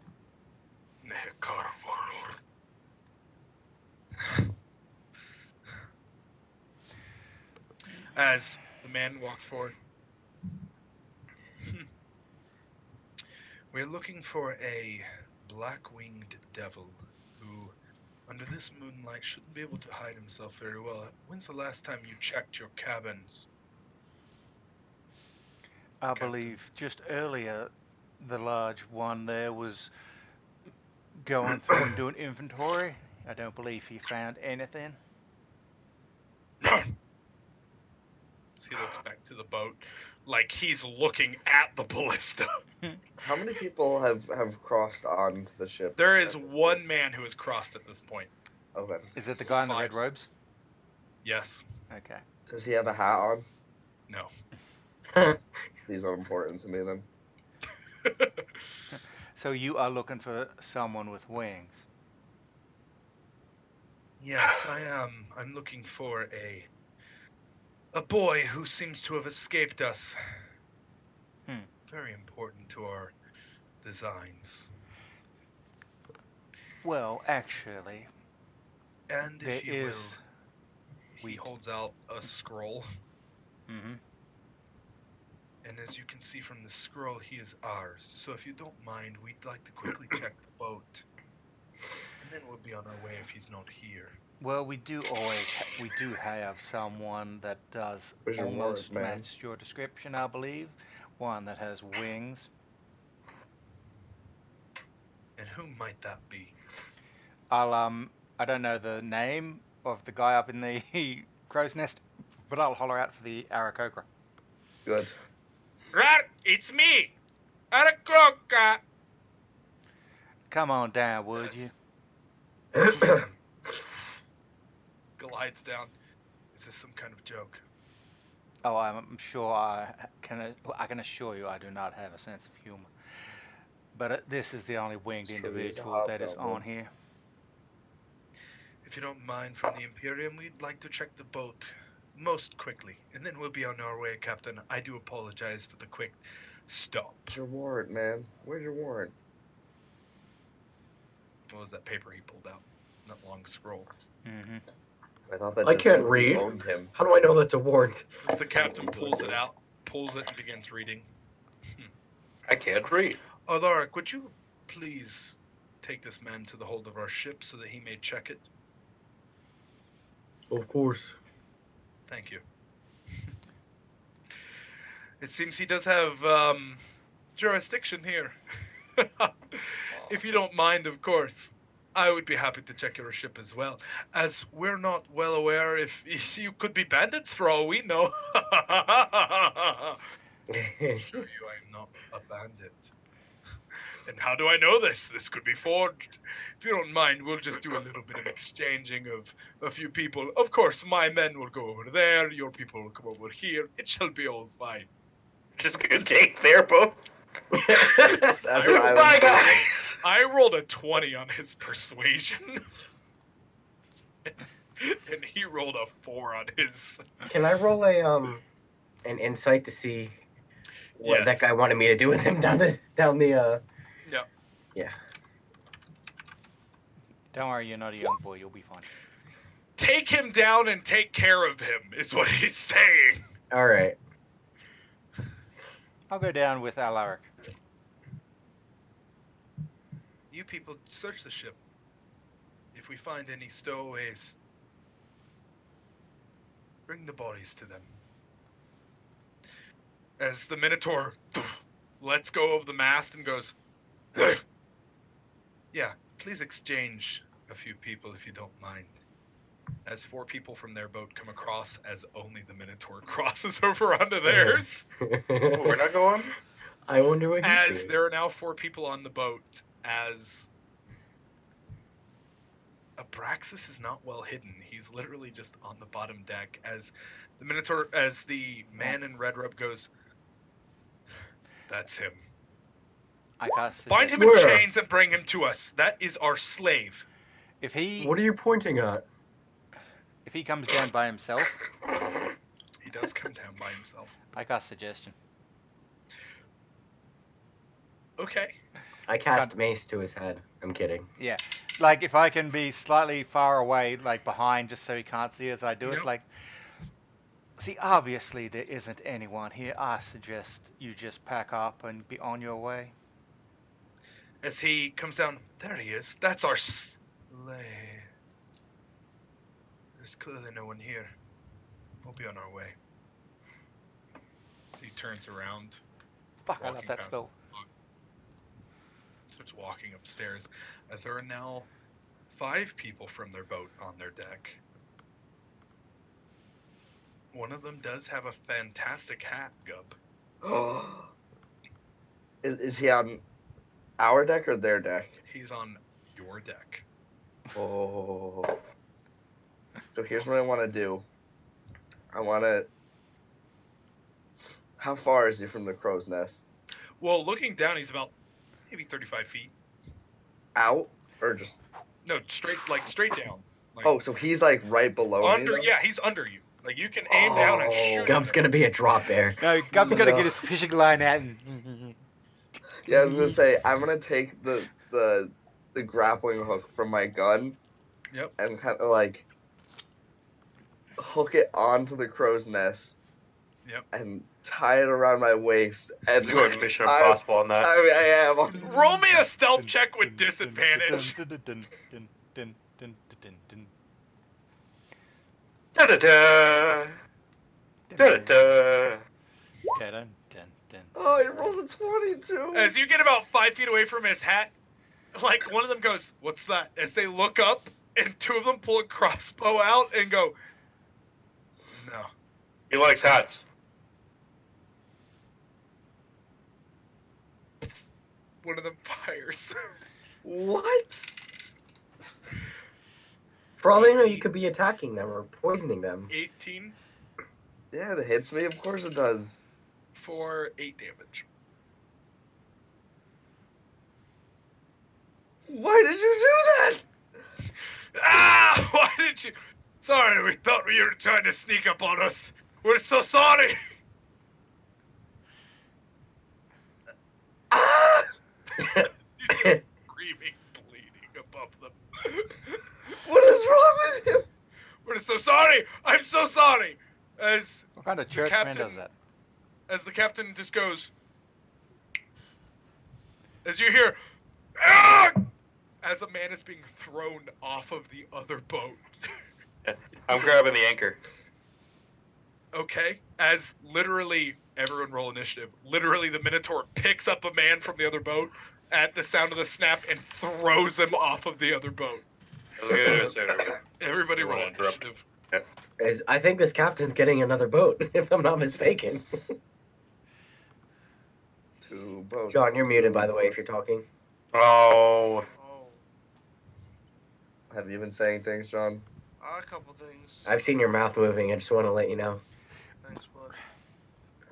As the man walks forward. We're looking for a black-winged devil who, under this moonlight, shouldn't be able to hide himself very well. When's the last time you checked your cabins? I Captain. believe just earlier, the large one there was going through and doing inventory. I don't believe he found anything. As he looks back to the boat, like he's looking at the ballista. How many people have crossed onto the ship? There is at this one point? man who has crossed at this point. Okay. Is it the guy in the red 5. robes? Yes. Okay. Does he have a hat on? No. He's unimportant to me then. So you are looking for someone with wings. Yes, I am. I'm looking for a boy who seems to have escaped us. Very important to our designs. Well, actually, And there if you is. will, he holds out a scroll. Mm-hmm. And as you can see from the scroll, he is ours. So if you don't mind, we'd like to quickly check the boat. And then we'll be on our way if he's not here. Well, we do have someone that does Where's your almost word, man? match your description, I believe. One that has wings. And who might that be? I don't know the name of the guy up in the crow's nest, but I'll holler out for the Aarakocra. Good. Right, it's me, Aarakocra. Come on down, would you? Glides down. Is this some kind of joke? Oh, I'm sure I can assure you I do not have a sense of humor. But this is the only winged Sure, he's a individual that is hobgoblin. on here. If you don't mind, from the Imperium, we'd like to check the boat most quickly. And then we'll be on our way, Captain. I do apologize for the quick stop. Where's your warrant, man? Where's your warrant? What was that paper he pulled out? That long scroll. Mm-hmm. I thought that I just can't meant he read. owned him. How do I know that's a warrant? As the captain pulls it out, pulls it and begins reading. I can't read. Alaric, would you please take this man to the hold of our ship so that he may check it? Of course. Thank you. It seems he does have jurisdiction here. If you don't mind, of course. I would be happy to check your ship as well, as we're not well aware if you could be bandits for all we know. Assure you I am not a bandit. And how do I know this? This could be forged. If you don't mind, we'll just do a little bit of exchanging of a few people. Of course, my men will go over there, your people will come over here. It shall be all fine. Just gonna take their boat. That's what I Bye, was guys. I rolled a 20 on his persuasion. And he rolled a 4 on his. Can I roll an insight to see what that Yes. guy wanted me to do with him down the Yeah. Yeah. Don't worry, you're not a young boy. You'll be fine. Take him down and take care of him, is what he's saying. All right. I'll go down with Alaric. You people search the ship. If we find any stowaways, bring the bodies to them. As the Minotaur lets go of the mast and goes, yeah, please exchange a few people if you don't mind. As 4 people from their boat come across, as only the Minotaur crosses over onto theirs. We're not going. I wonder what he's As doing. there are now 4 people on the boat, as Abraxas is not well hidden. He's literally just on the bottom deck. As the Minotaur, as the man in red robe goes, that's him. I cast Bind him suggestion. in Where? chains and bring him to us. That is our slave. If he What are you pointing at? comes down by himself, He does come down by himself. I cast suggestion. Okay. I cast mace to his head. I'm kidding. Yeah, like if I can be slightly far away, like behind, just so he can't see as I do it. Yep. Like, see, obviously there isn't anyone here. I suggest you just pack up and be on your way. As he comes down, there he is. That's our slave. There's clearly no one here. We'll be on our way. So he turns around, Fuck, I love Walking that past spell. starts walking upstairs, as there are now 5 people from their boat on their deck. One of them does have a fantastic hat, Gub. Is he on our deck or their deck? He's on your deck. Oh. So here's what I want to do. I want to. How far is he from the crow's nest? Well, looking down, he's about maybe 35 feet. Out or just? No, straight down. Like, Oh, so he's like right below me. under. then? Yeah, he's under you. Like you can aim down and shoot. at Gub's him. gonna be a drop bear. No, Gub's gonna No. get his fishing line out and. Yeah, I was gonna say I'm gonna take the grappling hook from my gun. Yep. And kind of like hook it onto the crow's nest. Yep. And tie it around my waist. And Let's go ahead, Mission I- Impossible on that. I am. Roll me a stealth check with disadvantage. Da-da-da. Da-da-da. Oh, he rolled a 22. As you get about 5 feet away from his hat, like one of them goes, "What's that?" As they look up, and 2 of them pull a crossbow out and go, "No." He likes hats. One of them fires. What? For all they know, you could be attacking them or poisoning them. 18 Yeah, it hits me. Of course it does. for 8 damage. Why did you do that? Ah! Why did you? Sorry, we thought you were trying to sneak up on us. We're so sorry. Ah! You just screaming, bleeding above them. What is wrong with him? We're so sorry. I'm so sorry. As What kind of churchman does captain- that? the captain just goes, as you hear, "Ah!" as a man is being thrown off of the other boat. I'm grabbing the anchor. Okay, as literally everyone roll initiative. Literally, the Minotaur picks up a man from the other boat at the sound of the snap and throws him off of the other boat. Everybody roll initiative. I think this captain's getting another boat, if I'm not mistaken. 2 boats. John, you're muted, by the way, if you're talking. Oh. Oh, Have you been saying things, John? a couple things. I've seen your mouth moving. I just want to let you know. Thanks, bud.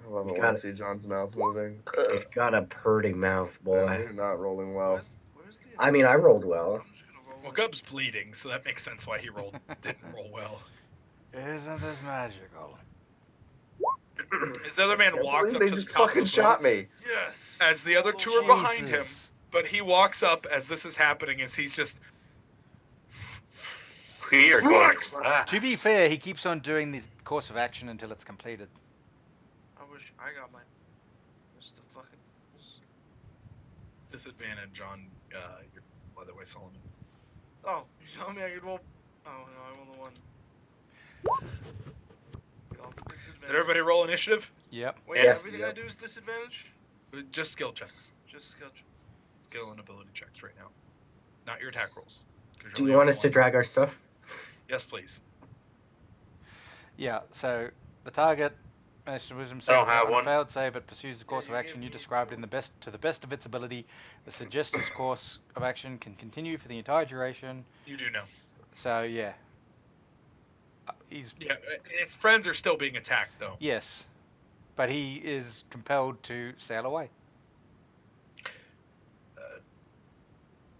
I love it You when I got see John's mouth moving. You've got a purty mouth, boy. You're not rolling well. Where's the I mean, I rolled well. I'm just gonna roll Well, it. Gub's bleeding, so that makes sense why he didn't roll well. Isn't this magical? As the other man Can't walks believe up they to the just top fucking of the shot boat, me. Yes. as the other Oh, two are behind him, Jesus. but he walks up as this is happening, as he's just. We are going to class. To be fair, he keeps on doing the course of action until it's completed. I wish I got mine. What's the fucking? Disadvantage on your other way, Solomon. Oh, you telling me I could roll? Oh no, I rolled a 1. Did everybody roll initiative? Yep. Wait, Yes. everything I do is disadvantage? Just skill checks. Just skill. Skill and ability checks right now. Not your attack rolls. 'Cause you're Do only you want having us to one. drag our stuff? Yes, please. Yeah, so the target managed to lose I himself don't have on a one. failed save, but pursues the course you of gave action you me described two. to the best of its ability. The suggested course of action can continue for the entire duration. You do know. So yeah, he's Yeah, his friends are still being attacked, though. yes, but he is compelled to sail away.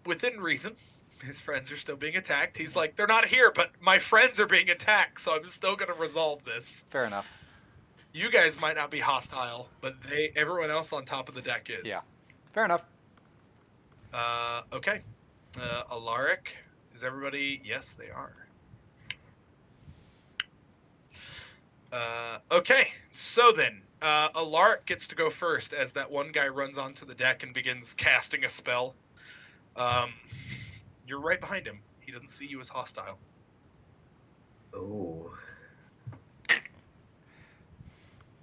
Within reason, his friends are still being attacked. He's like, they're not here, but my friends are being attacked, so I'm still going to resolve this. Fair enough. You guys might not be hostile, but everyone else on top of the deck is. Yeah. Fair enough. Okay. Alaric, is everybody? Yes, they are. Okay, so then, Alaric gets to go first as that one guy runs onto the deck and begins casting a spell. You're right behind him. He doesn't see you as hostile. Ooh.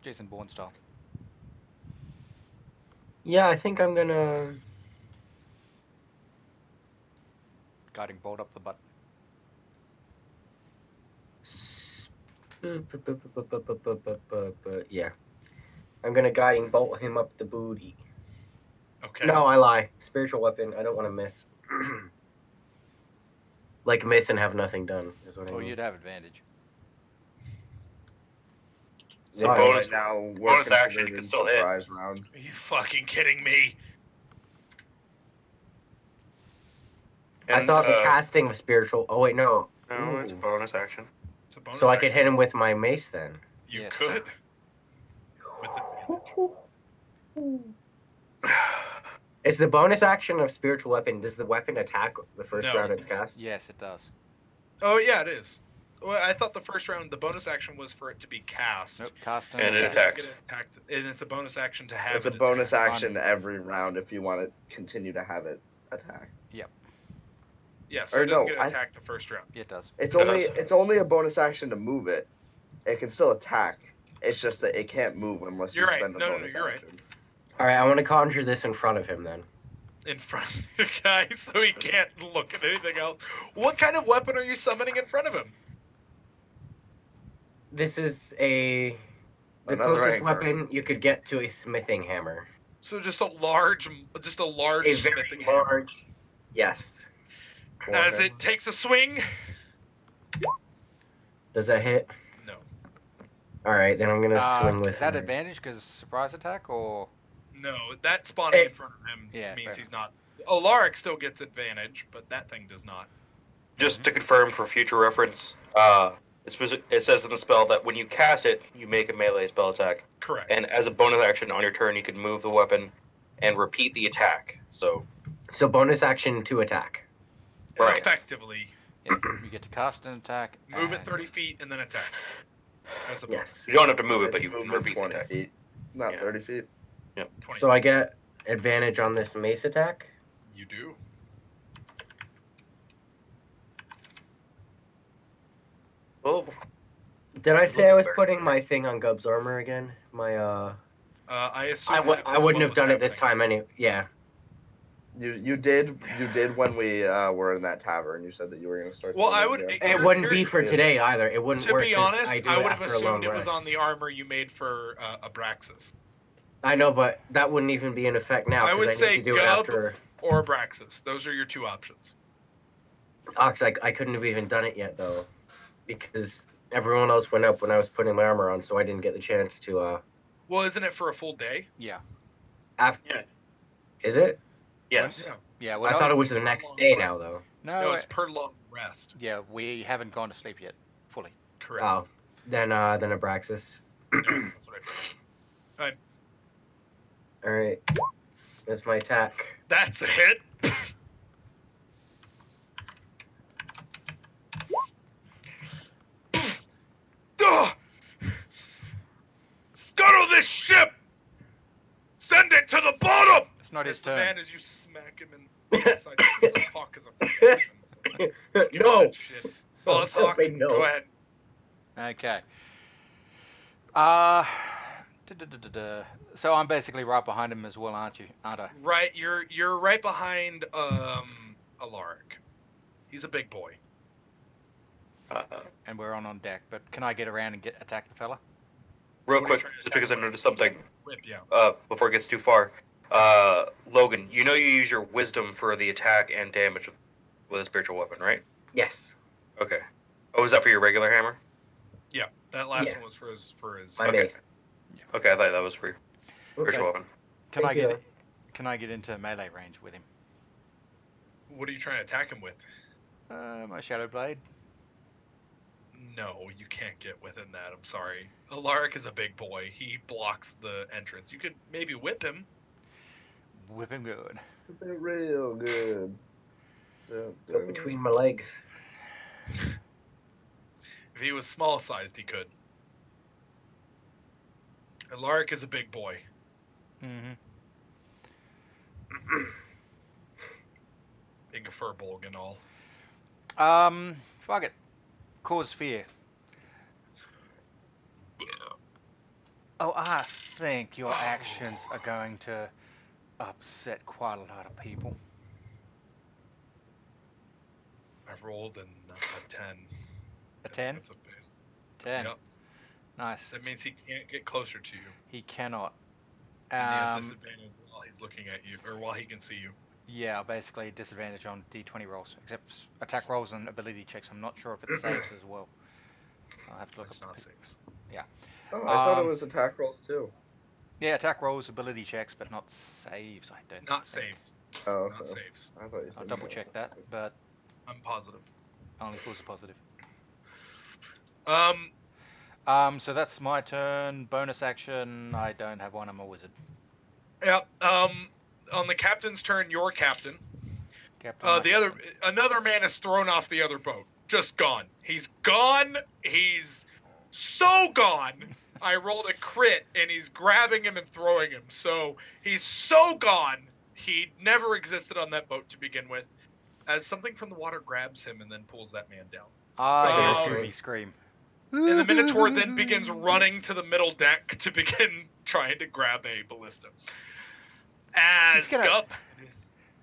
Jason Bourne style. Yeah, I think I'm gonna. Guiding bolt up the butt. Yeah. I'm gonna guiding bolt him up the booty. Okay. No, I lie. Spiritual weapon. I don't want to miss. Like miss and have nothing done is what I Oh, mean. you'd have advantage. The Sorry. bonus, Right now, we're bonus action, you considered can still hit. surprise round. Are you fucking kidding me? I And, thought the casting of spiritual. Oh wait, no. No, it's a Ooh. bonus action. It's a bonus So I could action. hit him with my mace then. You Yes. could. With advantage. Is the bonus action of spiritual weapon? Does the weapon attack the first No. round it's cast? Yes, it does. Oh yeah, it is. Well, I thought the first round, the bonus action was for it to be cast. Nope. Cast And it attack. attacks. Get attacked, and it's a bonus action to have. It's a it bonus attack. action every round if you want to continue to have it attack. Yeah, so Or it doesn't no, get I- attacked the first round. Yeah, it does. It's only a bonus action to move it. It can still attack. It's just that it can't move unless You're you right. spend a No, bonus you're right. action. All right, I want to conjure this in front of him then. In front of the guy, so he can't look at anything else. What kind of weapon are you summoning in front of him? This is the Another closest anchor. weapon you could get to a smithing hammer. So just a large A very smithing hammer. large. Yes. As it takes a swing. Does that hit? No. All right, then I'm gonna swing with Is that it. advantage because surprise attack or No, that spawning Hey. in front of him Yeah, means fair he's not. Alaric still gets advantage, but that thing does not. Just to confirm for future reference, it says in the spell that when you cast it, you make a melee spell attack, Correct. and as a bonus action on your turn, you can move the weapon and repeat the attack. So, So bonus action to attack. right. Effectively, yeah, you get to cast an attack. move it and- 30 feet and then attack. As a bonus. Yes. you don't have to move it, but It's you can movement repeat the 20 attack. feet, not Yeah. 30 feet. 20 So I get advantage on this mace attack. You do. Oh, Did I say I was putting my thing on Gub's armor again? My I assume I that was wouldn't what have was done it this happening. time any. Yeah. You did when we were in that tavern. You said that you were going to start. Well, doing I it would- again. It wouldn't be Here- for today either. It wouldn't To work. be 'cause honest, do I it would have after a long assumed it was rest. on the armor you made for Abraxas. I know, but that wouldn't even be in effect now. I 'cause would need say to do it Gub- after. Or Abraxas. Those are your two options. Ox, I couldn't have even done it yet though, because everyone else went up when I was putting my armor on, so I didn't get the chance to. Well, isn't it for a full day? Yeah, After. Yeah. Is it? yes. Yeah. yeah. I Well, thought it it's was the per next long day rest. now though. No, it's per long rest. yeah. We haven't gone to sleep yet fully. Correct. Oh, then Abraxas. Yeah, that's what I figured. All right. That's my attack. That's a hit. Ugh! Scuttle this ship! Send it to the bottom! It's not his As the turn. man, as you smack him in the side, he's like Hawk as a freaking Give him No. that shit. Oh, it's Hawk. Say no. Go ahead. Okay. So I'm basically right behind him as well, aren't I? Right, you're right behind Alaric. He's a big boy. And we're on deck. But can I get around and attack the fella? Real What are you quick, trying to just because I attack? noticed something Whip, yeah. before it gets too far. Logan, you know you use your wisdom for the attack and damage with a spiritual weapon, right? Yes. Okay. Oh, is that for your regular hammer? Yeah, that last Yeah. one was for his. My Okay. base. Okay, I thought that was for your spiritual Okay. weapon. Can I get into melee range with him? What are you trying to attack him with? My shadow blade. No, you can't get within that. I'm sorry. Alaric is a big boy. He blocks the entrance. You could maybe whip him. Whip him good. They're real good. Go between my legs. If he was small sized, he could. Alaric is a big boy. Mm-hmm. Big furbolg and all. Fuck it. Cause fear. Oh, I think your actions are going to upset quite a lot of people. I rolled a 10. A 10? That's a fail. 10. Yep. Nice. That means he can't get closer to you. He cannot. And he has disadvantage while he's looking at you, or while he can see you. Yeah, basically disadvantage on D20 rolls, except attack rolls and ability checks. I'm not sure if it saves as well. I'll have to look It's up. not saves. Oh, I thought it Um, was attack rolls too. Yeah, attack rolls, ability checks, but not saves. I don't. Not think. saves. Oh, Not okay. saves. I thought you said I'll double check that, but I'm positive. only false positive. So that's my turn. Bonus action. I don't have one. I'm a wizard. Yep. On the captain's turn, your captain. Captain. Another man is thrown off the other boat. Just gone. He's gone. He's so gone. I rolled a crit, and he's grabbing him and throwing him. So he's so gone. He never existed on that boat to begin with. As something from the water grabs him and then pulls that man down. I hear Um, a Ruby scream. And the Minotaur then begins running to the middle deck to begin trying to grab a ballista. As I the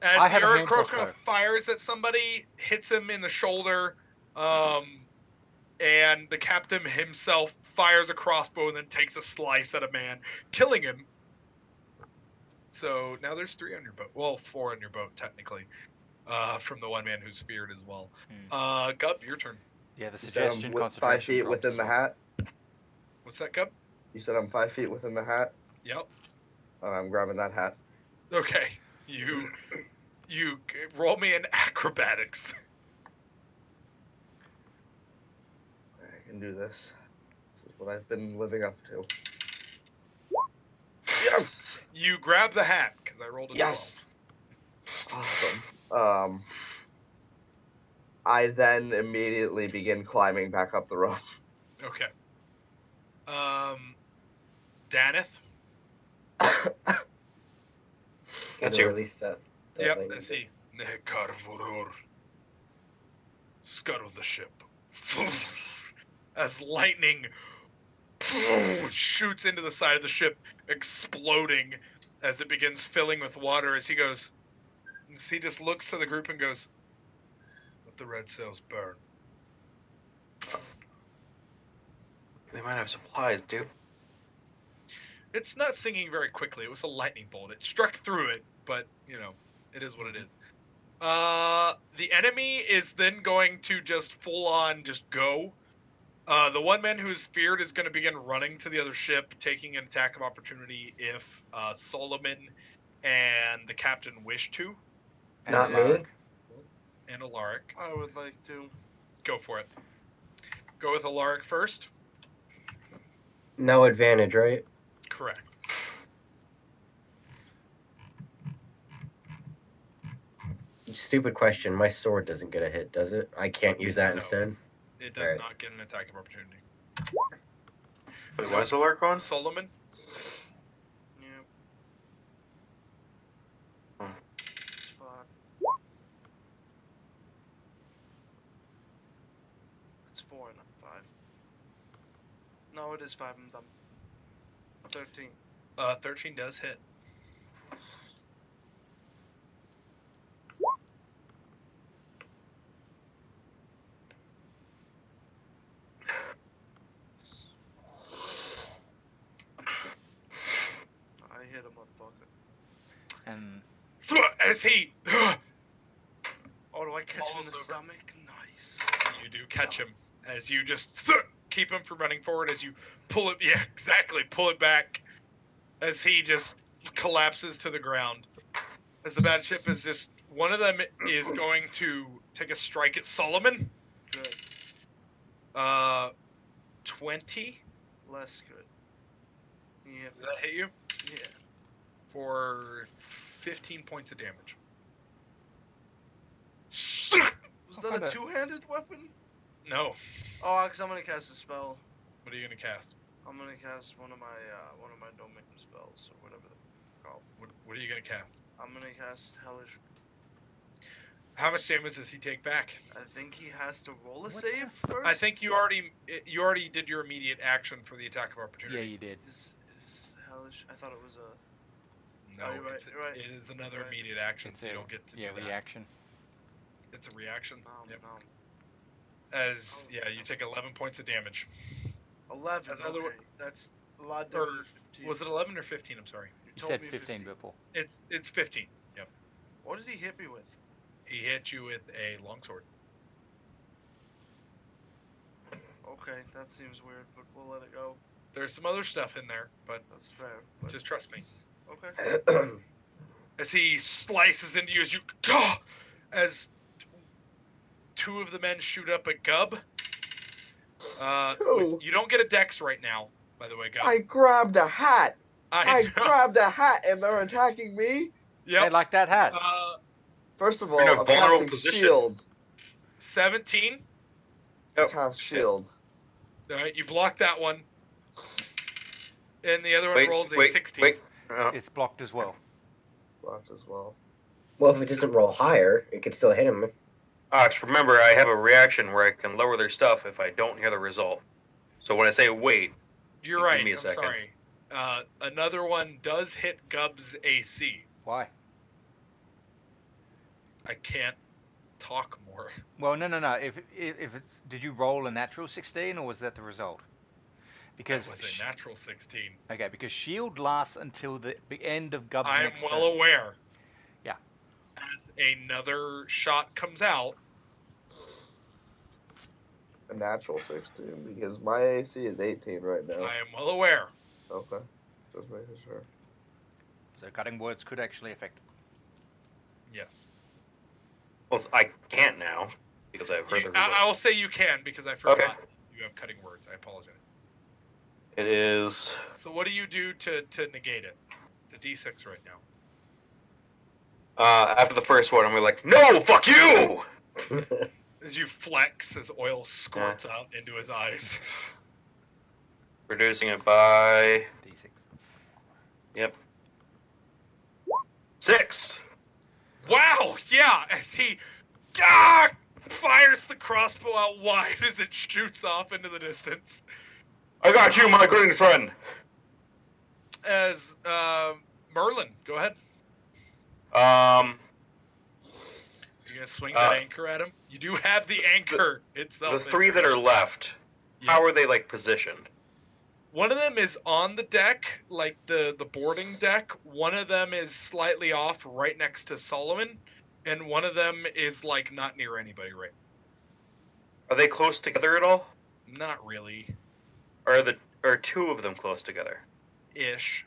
have a hand Aarakocra crossbow. fires at somebody, hits him in the shoulder, and the captain himself fires a crossbow and then takes a slice at a man, killing him. So now there's 3 on your boat. Well, 4 on your boat, technically, from the one man who's feared as well. Gub, your turn. Yeah, the You said suggestion I'm 5 concentration feet drops within as the well. hat. What's that, Gub? You said I'm 5 feet within the hat. Yep. I'm grabbing that hat. Okay. You roll me an acrobatics. I can do this. This is what I've been living up to. Yes! You grab the hat because I rolled a 12. Yes! Awesome. I then immediately begin climbing back up the rope. Okay. Daneth. That's Gonna you. release that Yep, thing. that's he. Nekarvoror. Scuttle the ship. As lightning shoots into the side of the ship, exploding as it begins filling with water. As he just looks to the group and goes, "Let the red sails burn." They might have supplies, dude. It's not singing very quickly. It was a lightning bolt. It struck through it, but, it is what it is. The enemy is then going to just full on just go. The one man who's feared is going to begin running to the other ship, taking an attack of opportunity if Solomon and the captain wish to. Not me. And Alaric. I would like to. Go for it. Go with Alaric first. No advantage, right? Correct. Stupid question. My sword doesn't get a hit, does it? I can't use that No. instead. It does Alright. not get an attack of opportunity. Wait, why is the lark on? Solomon? Yep. Hmm. It's 5. It's 4, not 5. No, it is 5. I'm dumb. 13. 13 does hit. I hit a motherfucker. And As he... Oh, do I catch him in the Falls over. stomach? Nice. You do catch him as you just keep him from running forward as you pull it. Yeah, exactly. Pull it back as he just collapses to the ground. As the battleship is just one of them is going to take a strike at Solomon. Good. 20. Less good. He hit Does me. that hit you Yeah. for 15 points of damage? Was What that kinda- a two-handed weapon? No. Oh, because I'm gonna cast a spell. What are you gonna cast? I'm gonna cast one of my domain spells or whatever they're called. What are you gonna cast? I'm gonna cast Hellish. How much damage does he take back? I think he has to roll a What save first. I think you already did your immediate action for the attack of yeah, opportunity. you did. Is Hellish? I thought it was a. No, Oh, you're right, it's, you're right. it is another Right. immediate action, It's so you a don't get to yeah do that. reaction. It's a reaction. Yep. No. As Oh. yeah, you take 11 points of damage. 11. As another Okay, one- that's a lot Or different. than 15. was it 11 or 15? I'm sorry. You You told said me 15 before. It's 15. Yep. What did he hit me with? He hit you with a longsword. Okay, that seems weird, but we'll let it go. There's some other stuff in there, but That's fair. But just trust me. okay. As he slices into you, as two of the men shoot up at Gub. Two? You don't get a dex right now, by the way, Gub. I grabbed a hat. I know. grabbed a hat and they're attacking me. Yep. Hey, like that hat. First of You're in all, a I'm vulnerable casting position. shield. 17. Yep. Cast shield. All right, you block that one. And the other one Wait, rolls a wait, 16. wait. It's blocked as well. Blocked as well. Well, if it doesn't roll higher, it could still hit him. Ox, remember, I have a reaction where I can lower their stuff if I don't hear the result. So when I say wait, You're Give right. me a I'm second. sorry. Another one does hit Gub's AC. Why? I can't talk more. Well, no. If it's, did you roll a natural 16 or was that the result? Because That was a natural 16. okay, because shield lasts until the end of Gub's I'm next well turn. aware. Yeah. As another shot comes out, A natural 16 because my AC is 18 right now. I am well aware. Okay. Just making sure. So cutting words could actually affect. Yes. well, I can't now because I've heard the result. I will say you can because I forgot you have cutting words. I apologize. It is. So what do you do to negate it? It's a D6 right now. After the first one, I'm like, no, fuck you! As you flex, as oil squirts out into his eyes. Reducing it by D6. 6. Wow! Yeah, as he fires the crossbow out wide as it shoots off into the distance. I got you, my green friend. As Merlin, go ahead. You gonna swing that anchor at him? You do have the anchor itself. The 3 that are left, how are they like positioned? One of them is on the deck, like the boarding deck. One of them is slightly off, right next to Solomon, and one of them is like not near anybody, right? Are they close together at all? Not really, Are 2 of them close together? ish.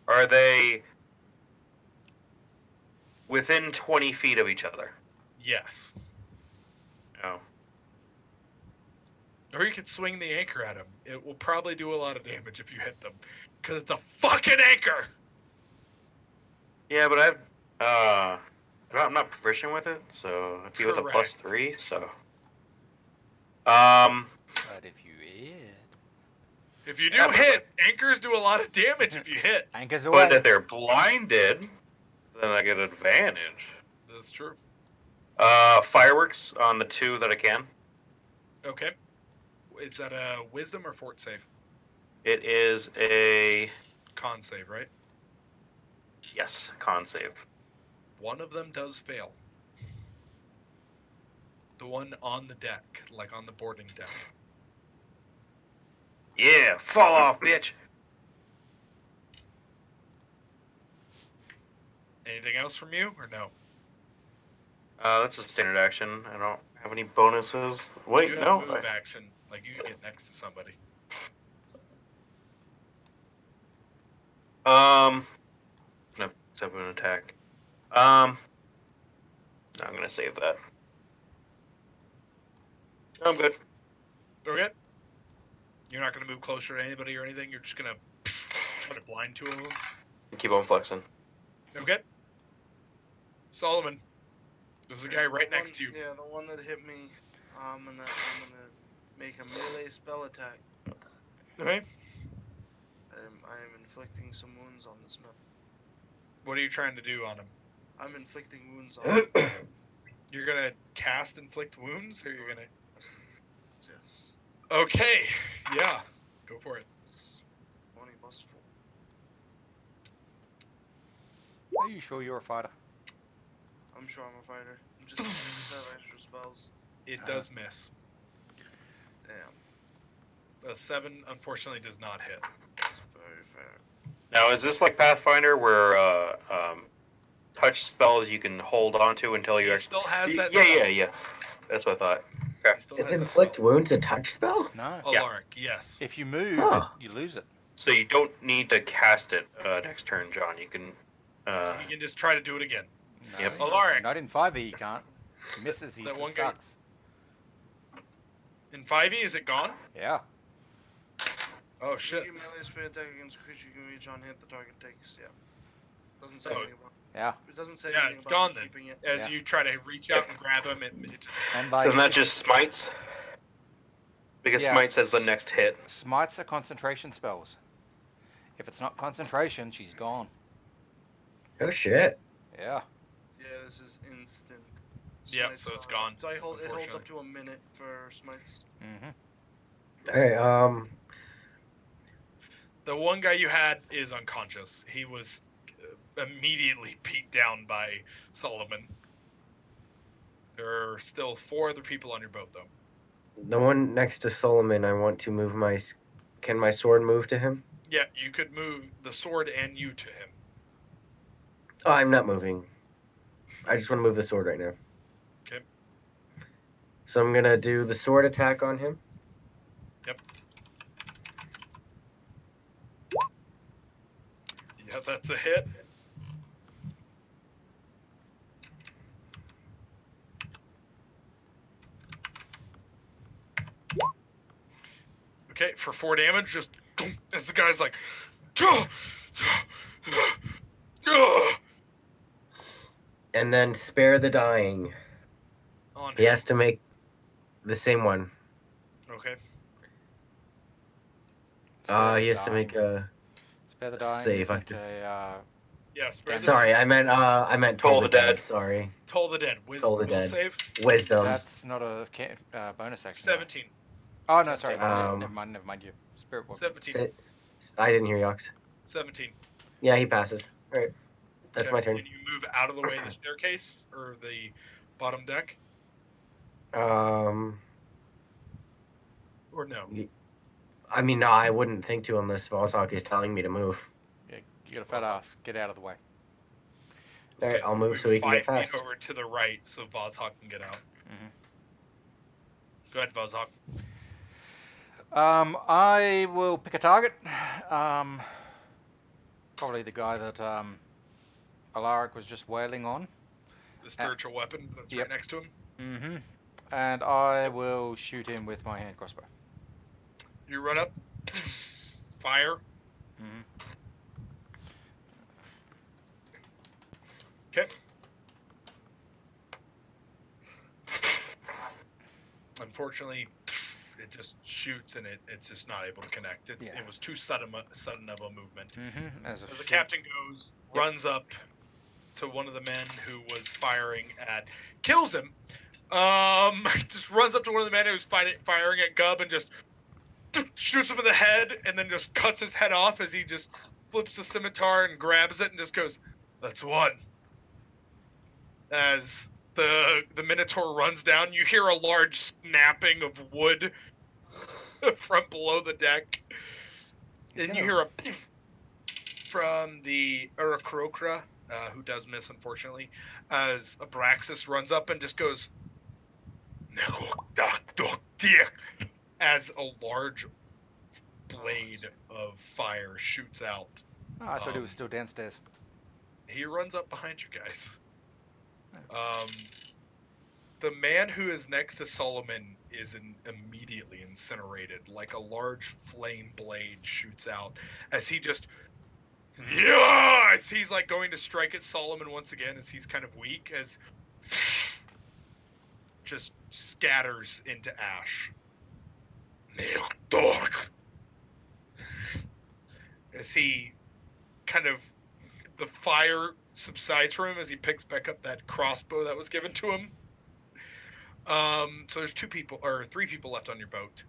Are they within 20 feet of each other? Yes. No. Or you could swing the anchor at him. It will probably do a lot of damage if you hit them. Because it's a fucking anchor! Yeah, but I'm not proficient with it, so it'd be with a Correct. +3, so. But if you hit, If you do Yeah, but hit, anchors do a lot of damage if you hit. anchors away. But if they're blinded, then I get advantage. That's true. Fireworks on the 2 that I can. Okay. Is that a wisdom or fort save? It is a Con save, right? yes, con save. One of them does fail. The one on the deck, like on the boarding deck. Yeah, fall off, bitch. Anything else from you, or no? That's a standard action. I don't have any bonuses. Wait, You have no. a move action. Like, you can get next to somebody. No, except an attack. No, I'm gonna save that. I'm good. Okay. You're not going to move closer to anybody or anything? You're just going to try to blind 2 of them? Keep on flexing. Okay. Solomon. There's a guy right The next to you. one- Yeah, the one that hit me. I'm gonna make a melee spell attack. Okay. I am inflicting some wounds on this man. What are you trying to do on him? I'm inflicting wounds on him. You're going to cast Inflict Wounds, or you're going to... Yes. Okay. Yeah. Go for it. It's 20 plus 4. Are you sure you're a fighter? I'm sure I'm a fighter. I'm just have extra spells. It does miss. Damn. A 7, unfortunately, does not hit. That's very fair. Now, is this like Pathfinder, where touch spells you can hold on to until you He actually? still has that Yeah, spell. yeah. That's what I thought. He still Is has that inflict spell. wounds a touch spell? No. Yeah. Alaric, yes. If you move, Huh. you lose it. So you don't need to cast it next turn, John. You can. You can just try to do it again. No, Yep. Alaric. Not in 5e, you can't. He misses, he That one guy- sucks. In 5e, is it gone? Yeah. Oh, shit. You melee spell attack against a creature you can reach on hit. The target takes. Yeah. Doesn't say Oh. anything about. Yeah. It doesn't say Yeah, anything it's about gone me then. keeping it. As Yeah. you try to reach out and grab him, it just... And by Doesn't that just smites? Because Yeah. smite says the next hit. smites are concentration spells. If it's not concentration, she's gone. Oh shit. Yeah. Yeah, this is instant. Yeah, Smites so it's are- gone, So it holds up unfortunately. to a minute for smites. Mm-hmm. Alright, The one guy you had is unconscious. He was immediately beat down by Solomon. There are still 4 other people on your boat, though. the one next to Solomon, I want to move my. Can my sword move to him? Yeah, you could move the sword and you to him. Oh, I'm not moving. I just want to move the sword right now. Okay. So I'm gonna do the sword attack on him. Yeah, that's a hit. Okay, for 4 damage, just as the guy's like, And then spare the dying. on He him. has to make the same one. Okay. He has to make a. Spare the dying. save, I isn't Yeah, spare the Sorry, I meant Toll Toll the the Dead. Dead. Sorry, Toll the Dead. Toll the Will Dead. save. Wisdom. that's not a bonus action. though. 17. Oh no, sorry. Um, never mind. You spirit weapon. 17. Sit- I didn't hear Yox. 17. Yeah, he passes. All right, that's Okay, my turn. Can you move out of the way of the staircase or the bottom deck? Um, Or no? I mean, no, I wouldn't think to unless Volzok is telling me to move. Yeah, you got a fat ass. Get out of the way. All right, I'll move so he can 5 get past. feet over to the right so Vozhok can get out. Mhm. Go ahead, Vozhok. I will pick a target. Probably the guy that Alaric was just wailing on. The spiritual weapon that's yep. right next to him. Mm-hmm. And I will shoot him with my hand crossbow. You run up, fire. Hmm. Okay. Unfortunately, it just shoots and it's just not able to connect. It Yeah. was too sudden of a movement. Mm-hmm. As As the captain goes, runs up to one of the men who was firing at, kills him. Just runs up to one of the men who's firing at Gubb and just shoots him in the head, and then just cuts his head off as he just flips the scimitar and grabs it and just goes, "That's one." As the Minotaur runs down, you hear a large snapping of wood from below the deck, and you hear a poof from the Urukrokra, who does miss, unfortunately, as Abraxas runs up and just goes, as a large blade of fire shoots out. Oh, I thought he was still downstairs. He runs up behind you guys. The man who is next to Solomon is immediately incinerated, like a large flame blade shoots out as he just, as he's like going to strike at Solomon once again, as he's kind of weak, as just scatters into ash. As he kind of, the fire subsides from him as he picks back up that crossbow that was given to him. So there's three people left on your boat.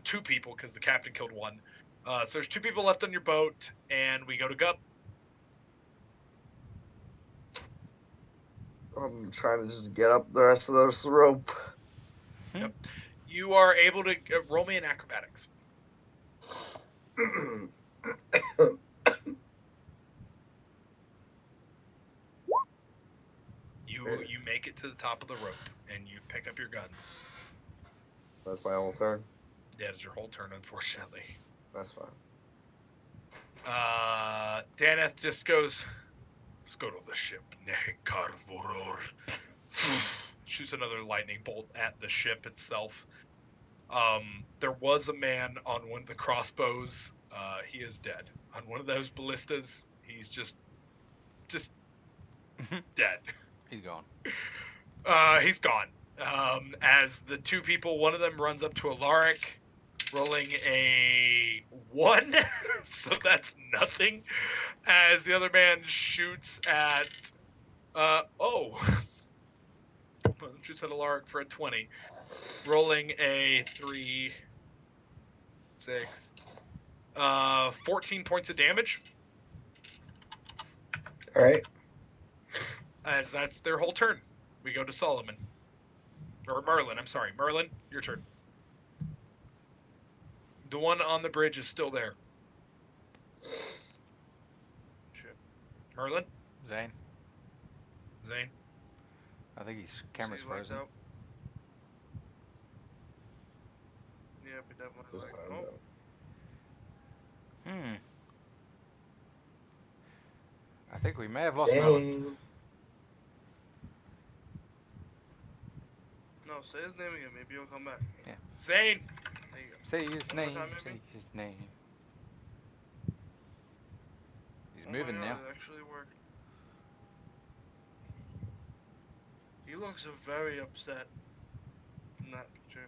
2 people because the captain killed one. So there's 2 people left on your boat, and we go to Gup. I'm trying to just get up the rest of this rope. Yep. You are able to roll me in acrobatics. You make it to the top of the rope, and you pick up your gun. That's my whole turn. That is your whole turn, unfortunately. That's fine. Daneth just goes, "Let's go to the ship. Nekarvoror." Shoots another lightning bolt at the ship itself. There was a man on one of the crossbows. He is dead. On one of those ballistas, he's just dead. He's gone. He's gone. As the 2 people, one of them runs up to Alaric, rolling a 1, so that's nothing. As the other man shoots at, shoots at Alaric for a 20, rolling a 3, 6, 14 points of damage. All right. As that's their whole turn. We go to Solomon. Or Merlin, I'm sorry. Merlin, your turn. The one on the bridge is still there. Shit. Merlin? Zane. Zane? I think his camera's So you lagged frozen. out. Yeah, we definitely This lagged. time, Oh, no. I think we may have lost Merlin. Dang. no, say his name again. Maybe he'll come back. Zane! There you go. Say his One more name. time, Say maybe? his name. He's Oh moving my now. God, it actually worked. He looks very upset in that picture.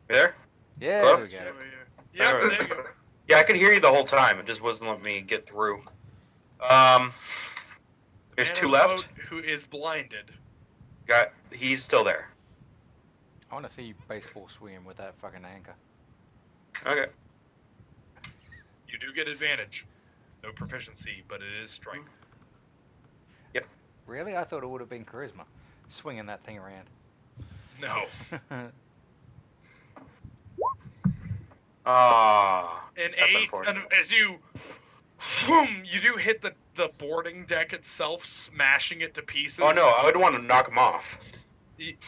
There? Yeah, Hello? there we go. Over here. Yeah, Alright. there you go. Yeah, I could hear you the whole time. It just wasn't letting me get through. There's Man 2 on the left. boat who is blinded. He's still there. I want to see you baseball swing with that fucking anchor. Okay. You do get advantage. No proficiency, but it is strength. Really? I thought it would have been charisma. Swinging that thing around. No. Ah. An That's 8, unfortunate. and as you do hit the boarding deck itself, smashing it to pieces. Oh no, I would want to knock him off.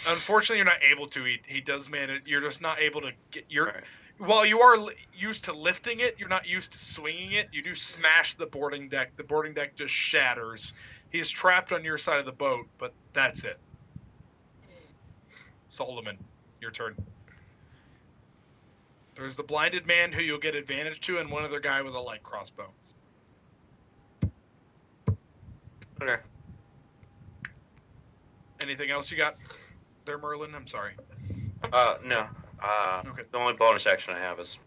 Unfortunately, you're not able to. He does manage. You're just not able to get your. Right. While you are used to lifting it, you're not used to swinging it. You do smash the boarding deck. The boarding deck just shatters. He's trapped on your side of the boat, but that's it. Solomon, your turn. There's the blinded man who you'll get advantage to, and one other guy with a light crossbow. Okay. Anything else you got there, Merlin? I'm sorry. No. Okay. The only bonus action I have is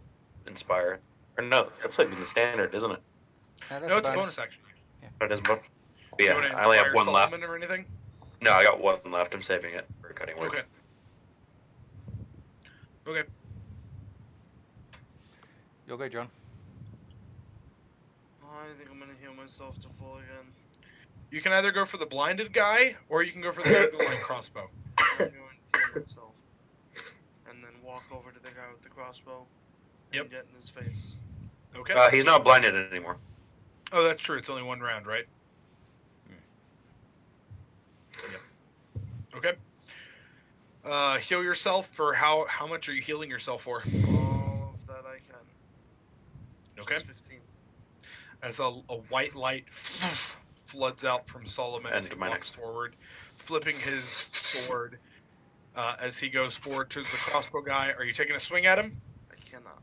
Inspire. Or no, that's like in the standard, isn't it? No, it's a bonus action. It is bonus. You Yeah, wanna I only have inspire one left. Solomon or anything? No, I got one left. I'm saving it for cutting words. Okay. Okay. You'll go, John. I think I'm gonna heal myself to full again. You can either go for the blinded guy, or you can go for the guy with the light crossbow. I'm going to heal myself. And then walk over to the guy with the crossbow. And Yep. get in his face. Okay. He's not blinded anymore. Oh, that's true. It's only one round, right? Yep. Okay. Heal yourself for how much are you healing yourself for? All of that I can. Okay. Just 15. As a white light floods out from Solomon as he And my walks next. forward, flipping his sword as he goes forward to the crossbow guy. Are you taking a swing at him? I cannot.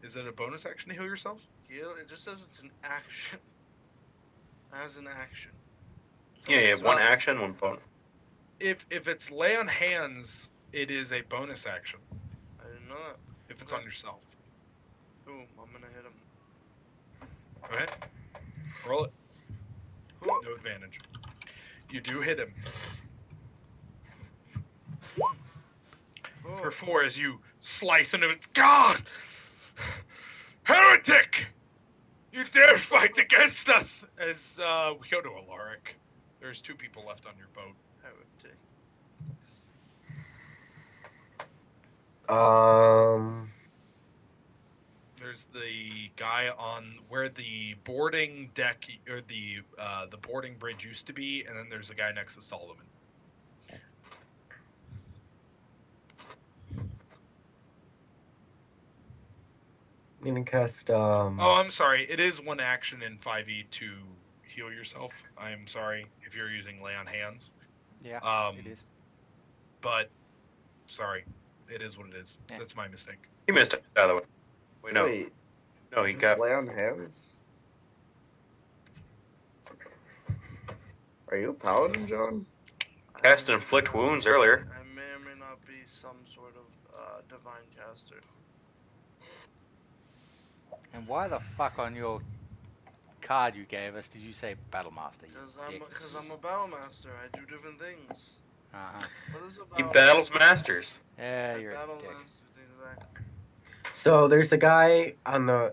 Is it a bonus action to heal yourself? Heal? It just says it's an action. As an action. Yeah, you have one Well- action, one bonus. If it's lay on hands, it is a bonus action. I didn't know that. If it's on yourself. Boom, I'm gonna hit him. Go ahead. Roll it. Ooh. No advantage. You do hit him. Oh, For 4 as you slice into it. God! Heretic! You dare fight against us! As we go to Alaric. There's 2 people left on your boat. heretic. There's the guy on where the boarding deck or the boarding bridge used to be, and then there's the guy next to Solomon. I'm gonna cast Oh, I'm sorry. It is one action in 5e to heal yourself. I'm sorry if you're using lay on hands. Yeah, it is. But sorry, it is what it is. Yeah. That's my mistake. He missed it, by the way. Wait, no. Wait, No, he got. lay on hands? Are you a paladin, John? Cast and inflict wounds earlier. I may or may not be some sort of divine caster. And why the fuck on your card you gave us did you say Battle Master? You Because I'm a battle master. I do different things. Uh-huh. What is a He battle battles masters. Yeah, I you're a battle dick. master, exactly. So there's a guy on the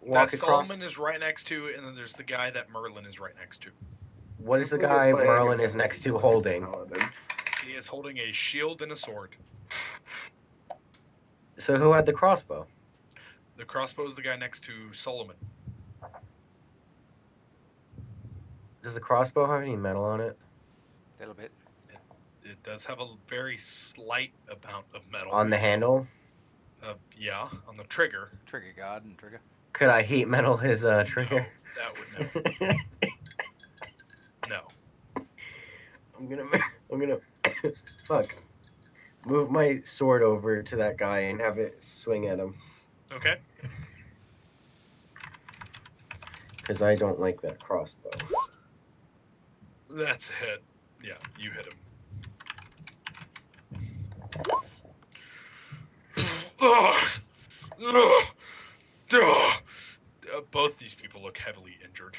walk That across. Solomon is right next to, and then there's the guy that Merlin is right next to. What is the We're guy playing Merlin a is next to holding? paladin. He is holding a shield and a sword. So who had the crossbow? The crossbow is the guy next to Solomon. Does the crossbow have any metal on it? A little bit. It does have a very slight amount of metal. On the handle? Yeah, on the trigger. Trigger guard and trigger. Could I heat metal his trigger? That would no. No. I'm gonna fuck. Move my sword over to that guy and have it swing at him. Okay. Because I don't like that crossbow. That's a hit. Yeah, you hit him. Ugh. Ugh. Ugh. Both these people look heavily injured.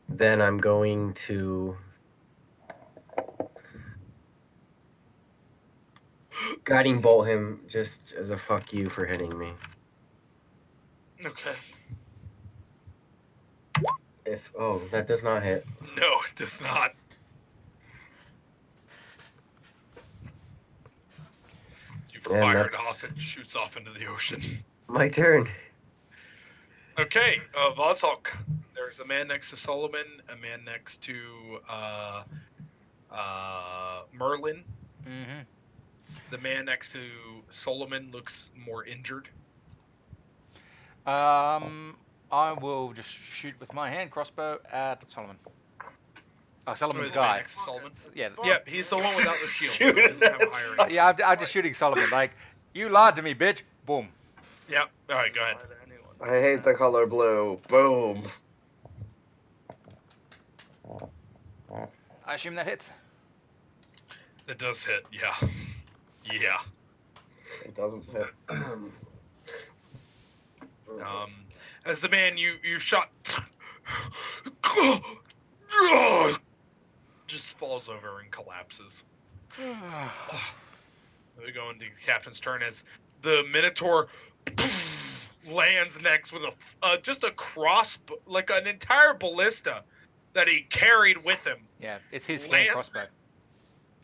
Then I'm going to guiding bolt him just as a fuck you for hitting me. Okay. If that does not hit. No, it does not. You And fire it that's- off, it shoots off into the ocean. My turn. Okay, Vozhok. There's a man next to Solomon, a man next to Merlin. Mm-hmm. The man next to Solomon looks more injured. I will just shoot with my hand crossbow at Solomon. Oh, Solomon's The man guy. next to Solomon. Yeah, Yeah, he's the one without the shield. Shoot He doesn't have a it. higher yeah, I'm just shooting Solomon. Like, You lied to me, bitch. Boom. Yep. All right, go ahead. Lie to anyone. I hate the color blue. Boom. I assume that hits. That does hit. Yeah. Yeah. It doesn't hit. As the man you shot just falls over and collapses. We go into the captain's turn as the Minotaur lands next with just a like an entire ballista that he carried with him, Yeah, it's his hand Lands crossbow.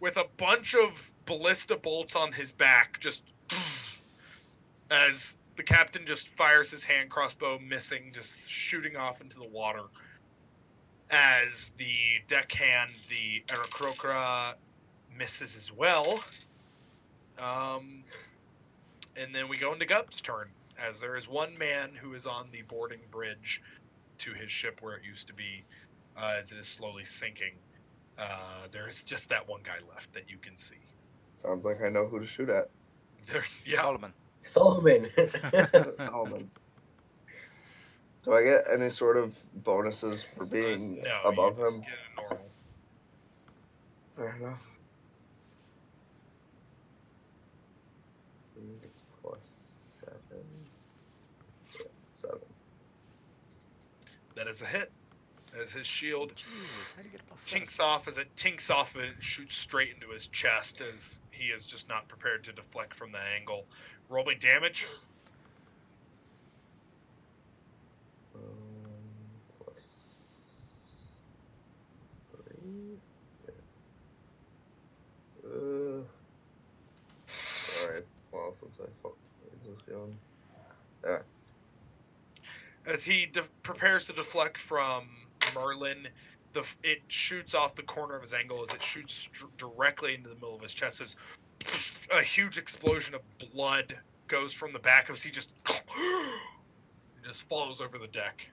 with a bunch of ballista bolts on his back, just as the captain just fires his hand crossbow, missing, just shooting off into the water. As the deckhand, the Aarakocra, misses as well. And then we go into Gub's turn, as there is one man who is on the boarding bridge to his ship where it used to be, as it is slowly sinking. There is just that one guy left that you can see. Sounds like I know who to shoot at. There's Solomon. Solomon. Solomon. Do I get any sort of bonuses for being no, above you just him? get a normal. Fair enough. It's +7. Yeah, 7. That is a hit. As his shield Jesus, how'd you get a +7? tinks off, as it tinks off and it shoots straight into his chest, as he is just not prepared to deflect from the angle. Roll me damage. +3. Alright, well, since I thought it was young. Yeah. As he prepares to deflect from Merlin, it shoots off the corner of his angle as it shoots directly into the middle of his chest. As a huge explosion of blood goes from the back of his, he just falls over the deck,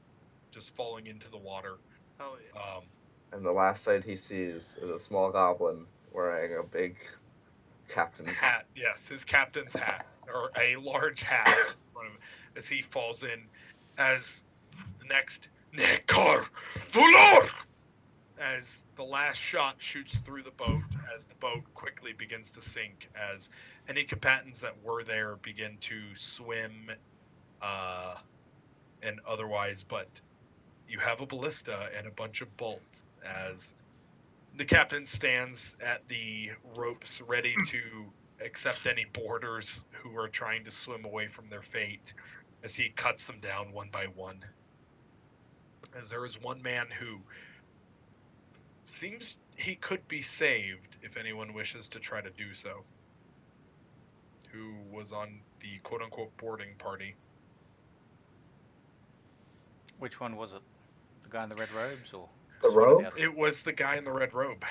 just falling into the water. Hell yeah. And the last sight he sees is a small goblin wearing a big captain's Hat, yes, his captain's hat, or a large hat in front of him, as he falls in. As the next Nekar Vulor, as the last shot shoots through the boat, as the boat quickly begins to sink, as any combatants that were there begin to swim and otherwise, but you have a ballista and a bunch of bolts, as the captain stands at the ropes ready to accept any boarders who are trying to swim away from their fate, as he cuts them down one by one. As there is one man who seems he could be saved if anyone wishes to try to do so, who was on the quote-unquote boarding party. Which one was it? The guy in the red robes, or The just one of robe? others? It was the guy in the red robe.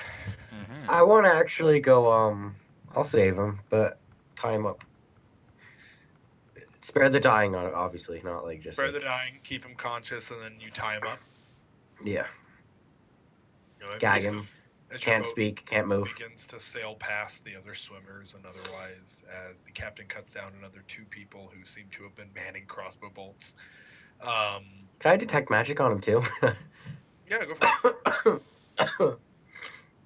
Mhm. I want to actually go. I'll save him, but tie him up. Spare the dying on it, obviously, not like just. Spare like- the dying, keep him conscious, and then you tie him up. Yeah, You know, gag as- him. as your Can't boat speak, can't move. begins to sail past the other swimmers and otherwise, as the captain cuts down another 2 people who seem to have been manning crossbow bolts. Can I detect magic on him too? Yeah, go for it.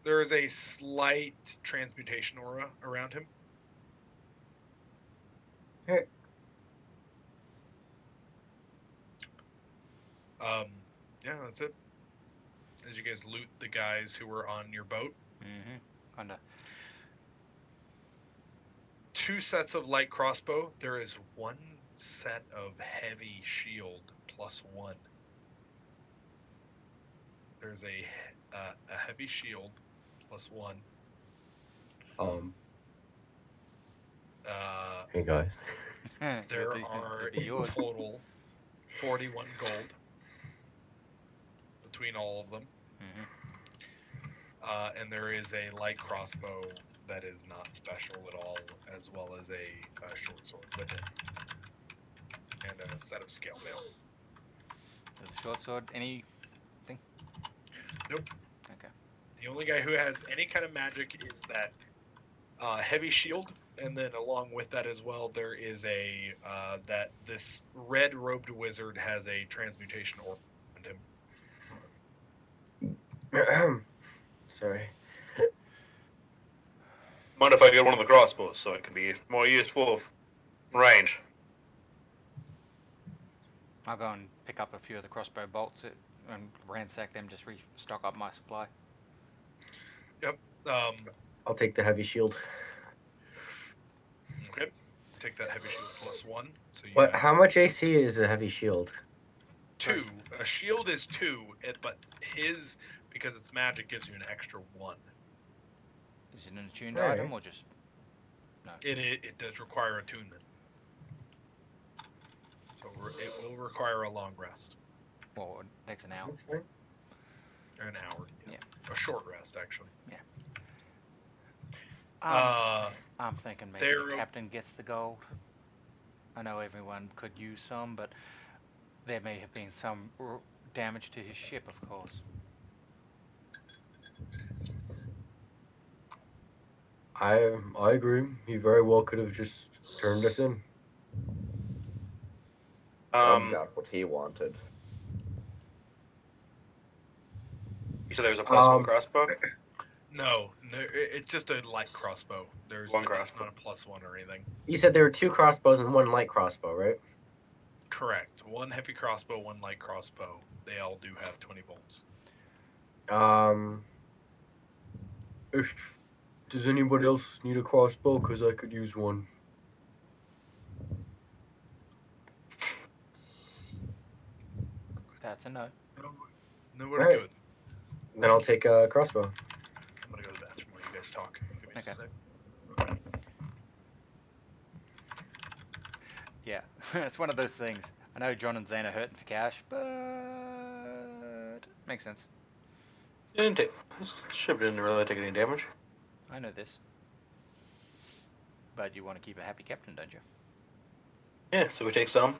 There is a slight transmutation aura around him. Okay. Yeah, that's it. As you guys loot the guys who were on your boat. Mhm. Kinda. 2 sets of light crossbow. There is 1 set of heavy shield +1. There's a heavy shield +1. Hey guys. There It'd are be in yours. total 41 gold between all of them. Mhm. And there is a light crossbow that is not special at all, as well as a short sword with it. And a set of scale mail. Is the short sword anything? Nope. Okay. The only guy who has any kind of magic is that heavy shield And then along with that as well, there is a that this red-robed wizard has a transmutation orb around him. Sorry. Mind if I get one of the crossbows so it can be more useful of range? I'll go and pick up a few of the crossbow bolts and ransack them, just restock up my supply. I'll take the heavy shield. Okay, take that heavy shield +1. So you What? have How much AC is a heavy shield? 2. A shield is 2, but his, because it's magic, gives you an extra 1. Is it an attuned Alright. item or just? No. It does require attunement. So it will require a long rest. Well, it takes an hour. That's fine. Or an hour. Yeah. A short rest, actually. I'm thinking maybe there- the captain gets the gold. I know everyone could use some, but there may have been some damage to his ship, of course. I agree. He very well could have just turned us in. Got what he wanted. You said there's a +1 Um, crossbow? No, it's just a light crossbow. There's One it's crossbow. not a +1 or anything. You said there were 2 crossbows and 1 light crossbow, right? Correct. 1 heavy crossbow, 1 light crossbow. They all do have 20 bolts. Does anybody else need a crossbow? Because I could use one. That's a no. No, we're Alright. good. Then I'll take a crossbow. I'm gonna go to the bathroom while you guys talk. Give me just a Okay. sec. Yeah, it's one of those things. I know John and Zane are hurting for cash, but makes sense. This ship didn't really take any damage. I know this. But you want to keep a happy captain, don't you? Yeah, so we take some.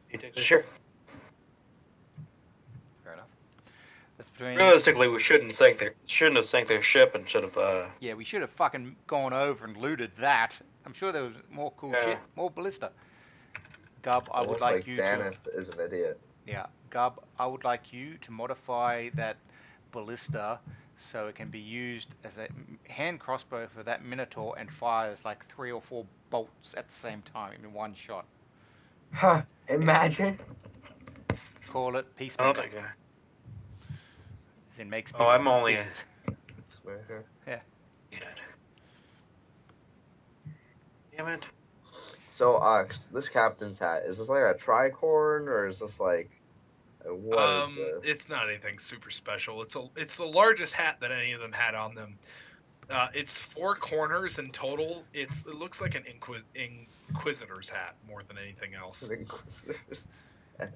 He takes a share. Fair enough. That's between. Realistically, we shouldn't have sank their ship and should have. Yeah, we should have fucking gone over and looted that. I'm sure there was more cool Yeah. shit, more ballista. Gub, I would Almost like you to. Daneth is an idiot. Yeah, Gub, I would like you to modify that ballista so it can be used as a hand crossbow for that Minotaur and fires like 3 or 4 bolts at the same time in one shot. Huh. Imagine. Call it I don't peacemaker. think. As in makes Oh, people I'm only- pieces. Swear here. Yeah. Damn it. So, Ox, this captain's hat, is this like a tricorn or is this like what is this? It's not anything super special. It's the largest hat that any of them had on them. It's 4 corners in total. It looks like an inquisitor's hat more than anything else. Inquisitors. I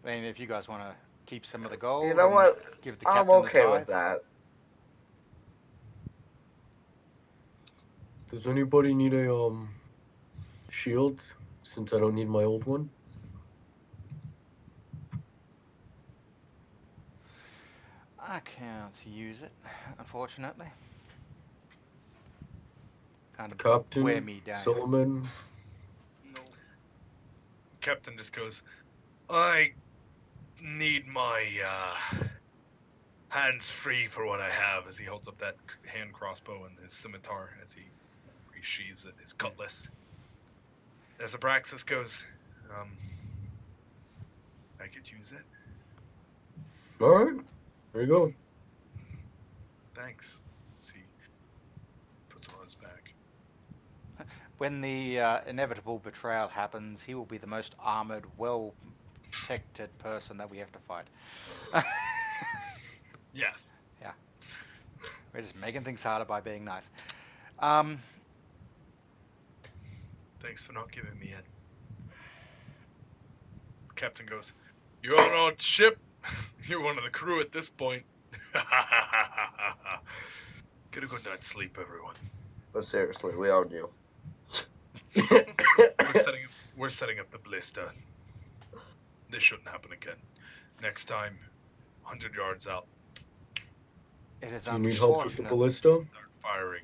mean, if you guys want to keep some of the gold, You know and what? give the I'm captain okay the with tithe. that. Does anybody need a shield? Since I don't need my old one. I can't use it, unfortunately. Kind of Captain wear me down. Solomon. No. Captain just goes, I need my hands free for what I have, as he holds up that hand crossbow and his scimitar as he resheathes it, his cutlass. As Abraxas goes, I could use it. Alright. There you go. Thanks. As he puts it on his back. When the inevitable betrayal happens, he will be the most armored, well-protected person that we have to fight. Yes. We're just making things harder by being nice. Thanks for not giving me it. The captain goes, you're on our ship. You're one of the crew at this point. Get a good night's sleep, everyone. But seriously, we own you. We're setting up the ballista. This shouldn't happen again. Next time, 100 yards out, It is Do you need help with the unfortunate. ballista? Start firing.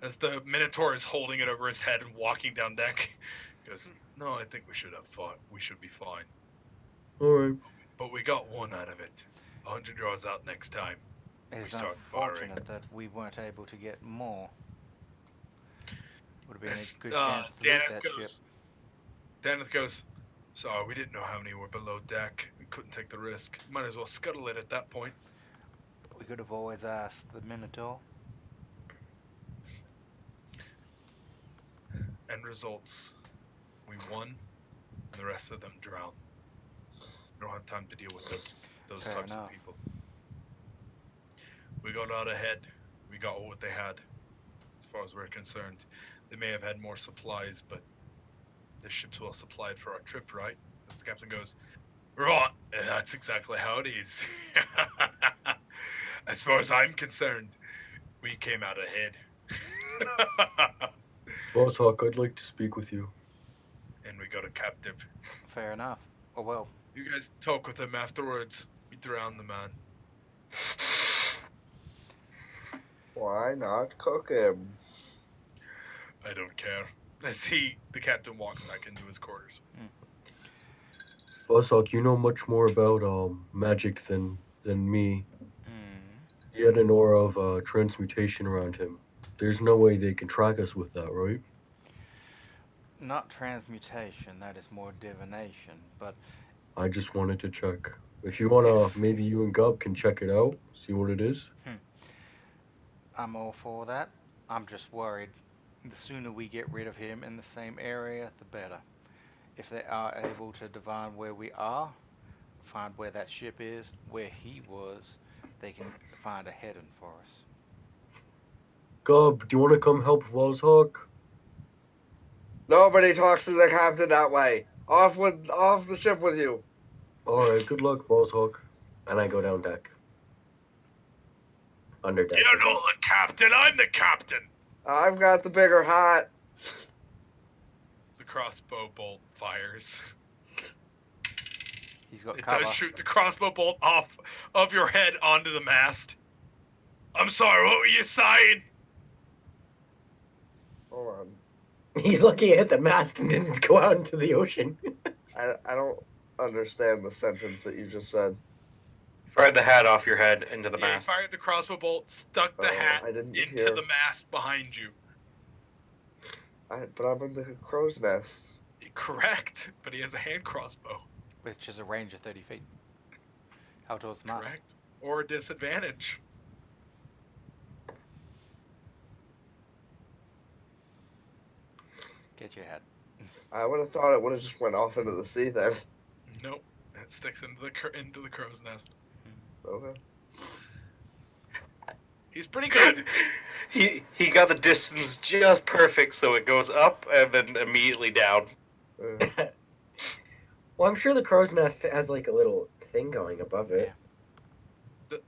As the Minotaur is holding it over his head and walking down deck, he goes, "No, I think we should have fought. We should be fine. Alright. But we got one out of it. 100 draws out next time." It We is start firing. unfortunate that we weren't able to get more. Would have been a As, good chance to loot that ship. Daneth goes, "Sorry, we didn't know how many were below deck. We couldn't take the risk. Might as well scuttle it at that point." We could have always asked the Minotaur. End results, we won, and the rest of them drowned. We don't have time to deal with those Fair types enough. of people. We got out ahead. We got what they had, as far as we're concerned. They may have had more supplies, but the ship's well supplied for our trip, right? As the captain goes, "Right, that's exactly how it is." As far as I'm concerned, we came out ahead. Boss Hawk, I'd like to speak with you. And we got a captive. Fair enough. Oh well. You guys talk with him afterwards. We drowned the man. Why not cook him? I don't care. As the captain walks back into his quarters. Boss Hawk, you know much more about magic than me. Hmm. He had an aura of transmutation around him. There's no way they can track us with that, right? Not transmutation, that is more divination, but I just wanted to check. If you wanna, maybe you and Gub can check it out, see what it is. I'm all for that. I'm just worried. The sooner we get rid of him in the same area, the better. If they are able to divine where we are, find where that ship is, where he was, they can find a heading for us. Gub, do you wanna come help Boss Hawk? Nobody talks to the captain that way. Off the ship with you. Alright, good luck, Boss Hawk. And I go down deck. Under deck. You're not the captain, I'm the captain! I've got the bigger hat. The crossbow bolt fires. He's got It cover. does shoot the crossbow bolt off of your head onto the mast. I'm sorry, what were you saying? Hold on. He's lucky it hit the mast and didn't go out into the ocean. I don't understand the sentence that you just said. Fired the hat off your head into the Yeah, mast. he fired the crossbow bolt, stuck the hat I didn't into hear. the mast behind you. But I'm in the crow's nest. Correct, but he has a hand crossbow. Which is a range of 30 feet. Out towards the mast. Correct. Or a disadvantage. Get your head. I would have thought it would have just went off into the sea then. Nope. It sticks into the crow's nest. Okay. He's pretty good. He got the distance just perfect, so it goes up and then immediately down. Well, I'm sure the crow's nest has like a little thing going above it.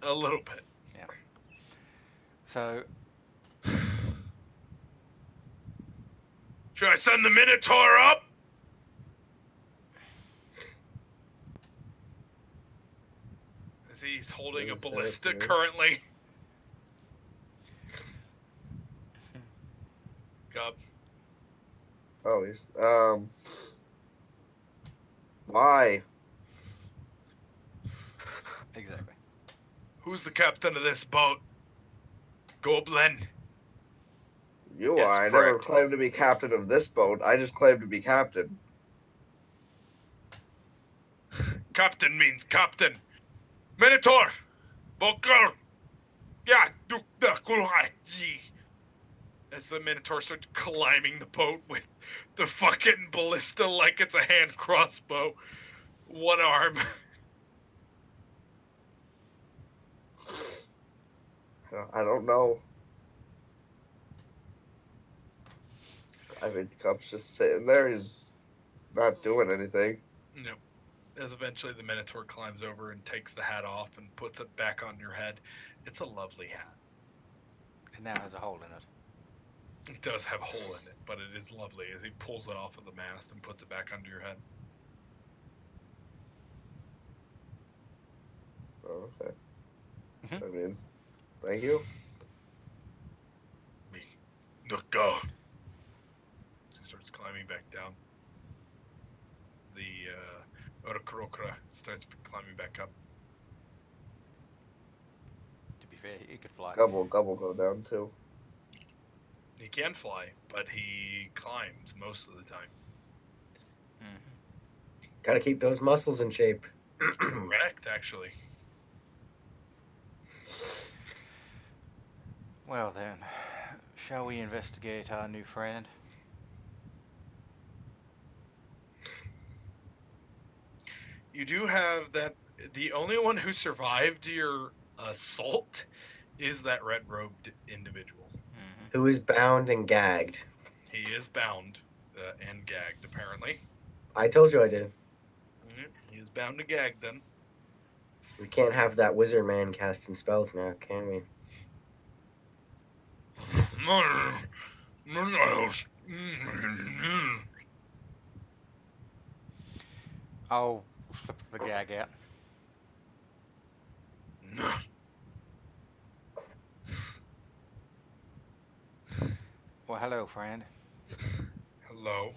A little bit. So, Should I send the Minotaur up? As he's holding a Yes, ballista okay. currently. Gub. Oh, he's why? exactly. Who's the captain of this boat? Goblin. You Yes, are. I never correct. claimed to be captain of this boat. I just claimed to be captain. Captain means captain. Minotaur! Boker! Yeah, as the Minotaur starts climbing the boat with the fucking ballista like it's a hand crossbow. One arm. I don't know. I mean, Cup's just sitting there. He's not doing anything. No. As eventually the Minotaur climbs over and takes the hat off and puts it back on your head. It's a lovely hat. It now has a hole in it. It does have a hole in it, but it is lovely as he pulls it off of the mast and puts it back under your head. Oh, okay. Mhm. I mean, Thank you. Me. Look, go. He starts climbing back down. The Orokrokra starts climbing back up. To be fair, he could fly. Gub will go down too. He can fly, but he climbs most of the time. Mhm. Gotta keep those muscles in shape. Correct, actually. Well then, shall we investigate our new friend? You do have that. The only one who survived your assault is that red-robed individual. Mhm. Who is bound and gagged. He is bound and gagged, apparently. I told you I did. He is bound and gagged, then. We can't have that wizard man casting spells now, can we? I'll flip the gag out. Well, hello, friend. Hello.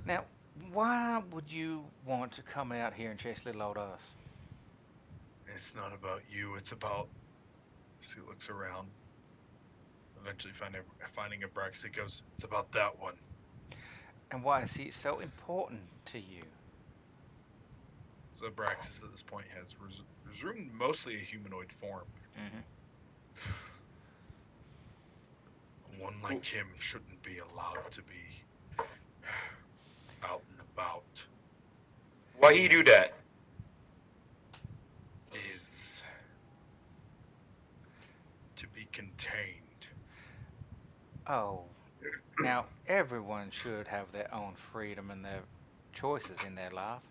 Now, why would you want to come out here and chase little old us? It's not about you. It's about. So he looks around. Eventually, finding a Brax, he goes, "It's about that one." And why is he so important to you? So Braxis at this point has resumed mostly a humanoid form. Mhm. One like him shouldn't be allowed to be out and about. Why you do that? Is to be contained. Oh, now everyone should have their own freedom and their choices in their life.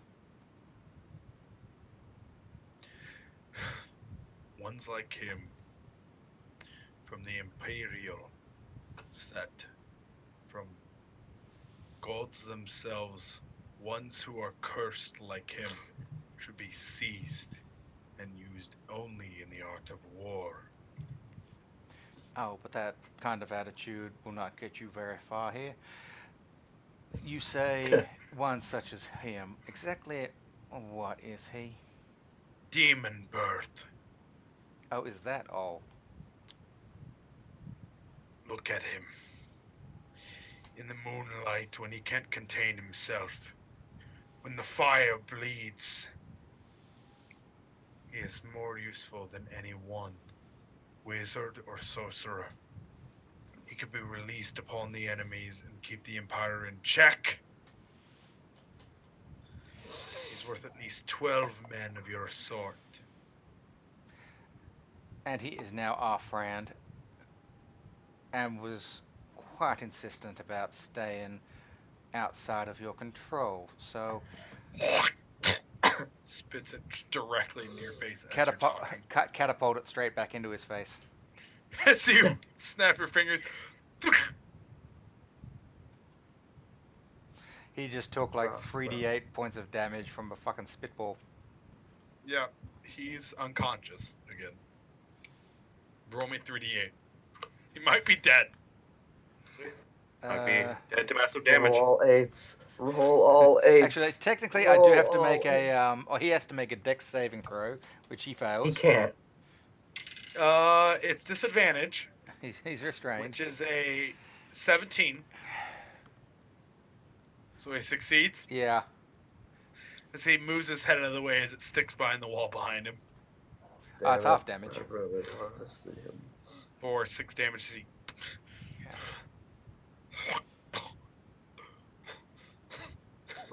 Ones like him from the Imperial set, from gods themselves, ones who are cursed like him, should be seized and used only in the art of war. Oh, but that kind of attitude will not get you very far here. You say one such as him. Exactly what is he? Demon birth. Oh, is that all? Look at him. In the moonlight, when he can't contain himself, when the fire bleeds, he is more useful than any one, wizard or sorcerer. He could be released upon the enemies and keep the Empire in check. He's worth at least 12 men of your sort. And he is now our friend and was quite insistent about staying outside of your control. So Spits it directly in your face as you're talking. catapult it straight back into his face. As you snap your fingers. He just took like Oh, 3d8 points of damage from a fucking spitball. Yeah, he's unconscious again. Roll me 3d8. He might be dead. Might be Uh, dead to massive damage. Roll all eights. Roll all eights. Actually, technically, I do have to Roll make all a or he has to make a dex saving throw, which he fails. He can't. It's disadvantage, He's restrained. which is a 17. So he succeeds. Yeah. As he moves his head out of the way as it sticks behind the wall behind him Damn it's it. half damage. I really want to see him. for 6 damage. As he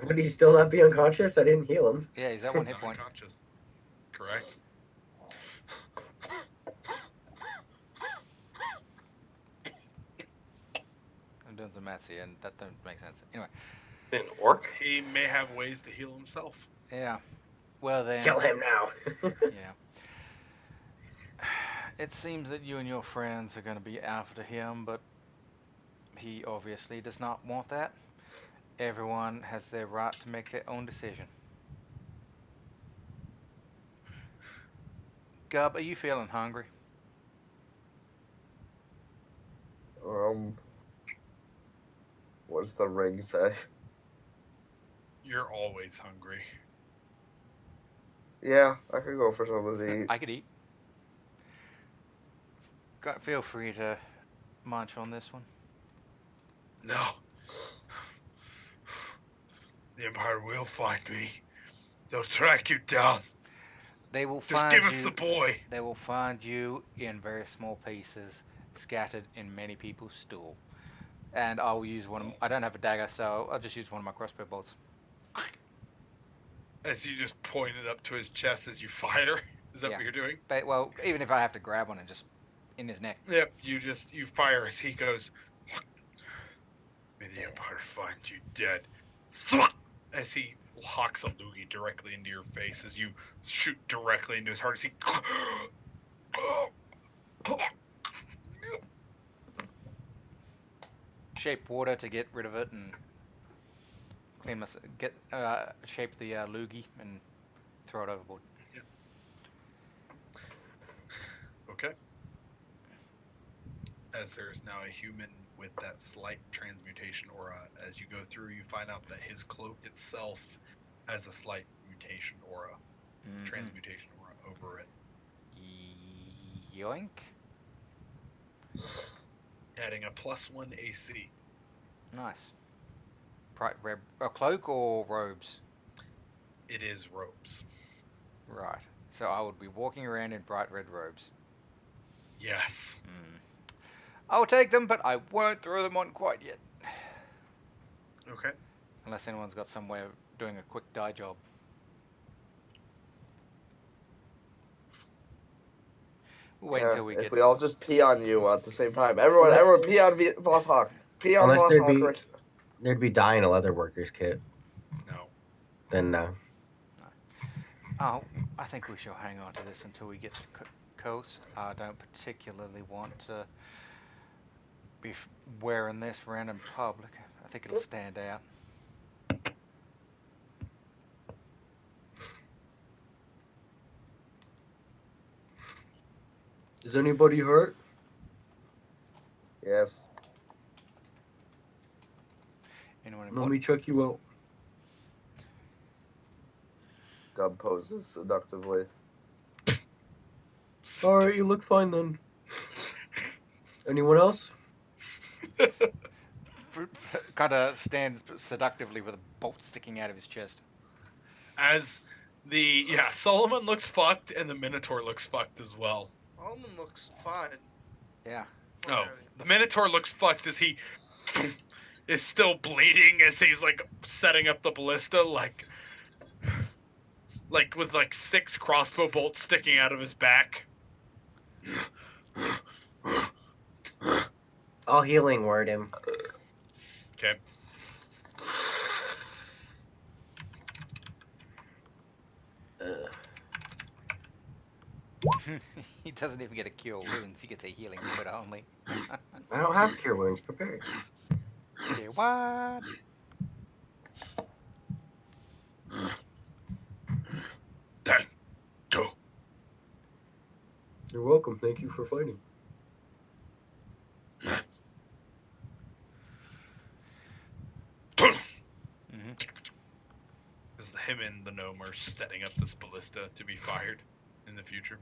Would he still not be unconscious? I didn't heal him. Yeah, he's at 1 hit point. unconscious. Correct. I'm doing some maths here, and that doesn't make sense. Anyway, An orc? He may have ways to heal himself. yeah. Well then. Kill him now. Yeah. It seems that you and your friends are going to be after him, but he obviously does not want that. Everyone has their right to make their own decision. Gub, are you feeling hungry? What does the ring say? You're always hungry. Yeah, I could go for something to eat. I could eat. Feel free to munch on this one. No. The Empire will find me. They'll track you down. They will Just find give you. us the boy. They will find you in very small pieces, scattered in many people's stool. And I'll use one. I don't have a dagger, so I'll just use one of my crossbow bolts. As you just point it up to his chest as you fire. Is that Yeah. what you're doing? But, well, even if I have to grab one and just in his neck. Yep. You fire as he goes. May the Yeah. Empire find you dead. As he hawks a loogie directly into your face as you shoot directly into his heart as he Shape water to get rid of it and clean shape the loogie and throw it overboard. Okay. As there's now a human with that slight transmutation aura, as you go through, you find out that his cloak itself has a slight mutation aura, transmutation aura over it, Yoink. adding a +1 AC. Nice. Bright red. A cloak or robes? It is robes. Right. So I would be walking around in bright red robes. Yes. I'll take them, but I won't throw them on quite yet. Okay. Unless anyone's got some way of doing a quick dye job. Wait Yeah, until we if get. we all just pee on you at the same time. Everyone pee on Boss Hawk. Pee on Unless Boss there'd Hawk. be- Right. There'd be dye in a leather worker's kit. No. Then no. Oh, I think we shall hang on to this until we get to coast. I don't particularly want to be wearing this around in public. I think it'll stand out. Is anybody hurt? Yes. Anyone Let important? me check you out. Gub poses seductively. Alright, you look fine then. Anyone else? Kind of stands seductively with a bolt sticking out of his chest. As Solomon looks fucked and the Minotaur looks fucked as well. Almond looks fine. Yeah. Oh, the Minotaur looks fucked as he is still bleeding as he's like setting up the ballista, like with like 6 crossbow bolts sticking out of his back. I'll healing word him. Okay. He doesn't even get a cure wounds, he gets a healing word only. I don't have cure wounds prepared. Okay, what? Dang. Go. You're welcome. Thank you for fighting. As him and the gnome are setting up this ballista to be fired in the future.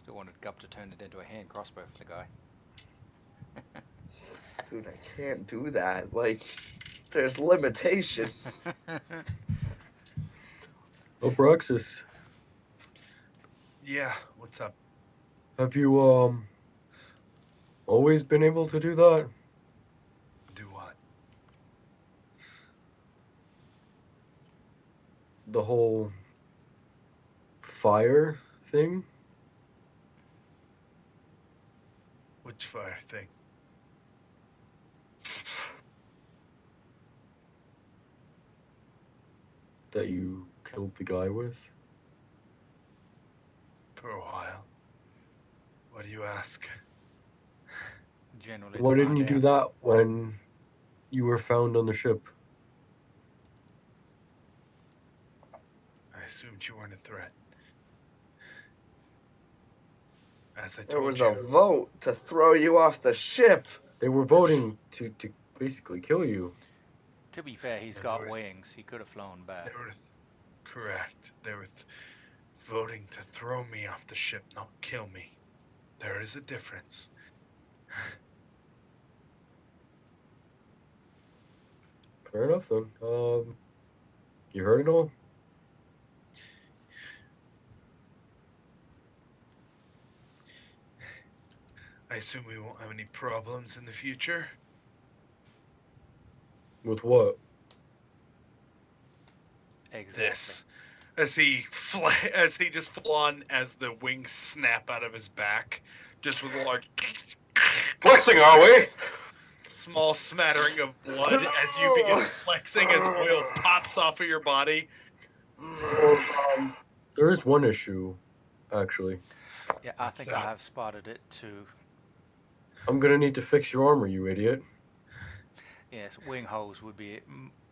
Still wanted Gup to turn it into a hand crossbow for the guy. Dude, I can't do that. Like, there's limitations. Abraxas, Yeah, what's up? have you always been able to do that? Do what? The whole fire thing? Which fire thing? That you killed the guy with? For a while. What do you ask? Generally. Why to didn't you find do out. that when you were found on the ship? I assumed you weren't a threat. As I There told was you, a vote to throw you off the ship. They were voting to basically kill you. To be fair, he's Yeah, got there was- wings. He could have flown back. they were correct. They were voting to throw me off the ship, not kill me. There is a difference. Fair enough then. You heard it all. I assume we won't have any problems in the future. With what? Exactly. This, as he just full on as the wings snap out of his back, just with a large Flexing, are we? small smattering of blood as you begin flexing as oil pops off of your body. Well, there is one issue, actually. Yeah, I What's think that? I have spotted it too. I'm gonna need to fix your armor, you idiot. Yes, wing hose would be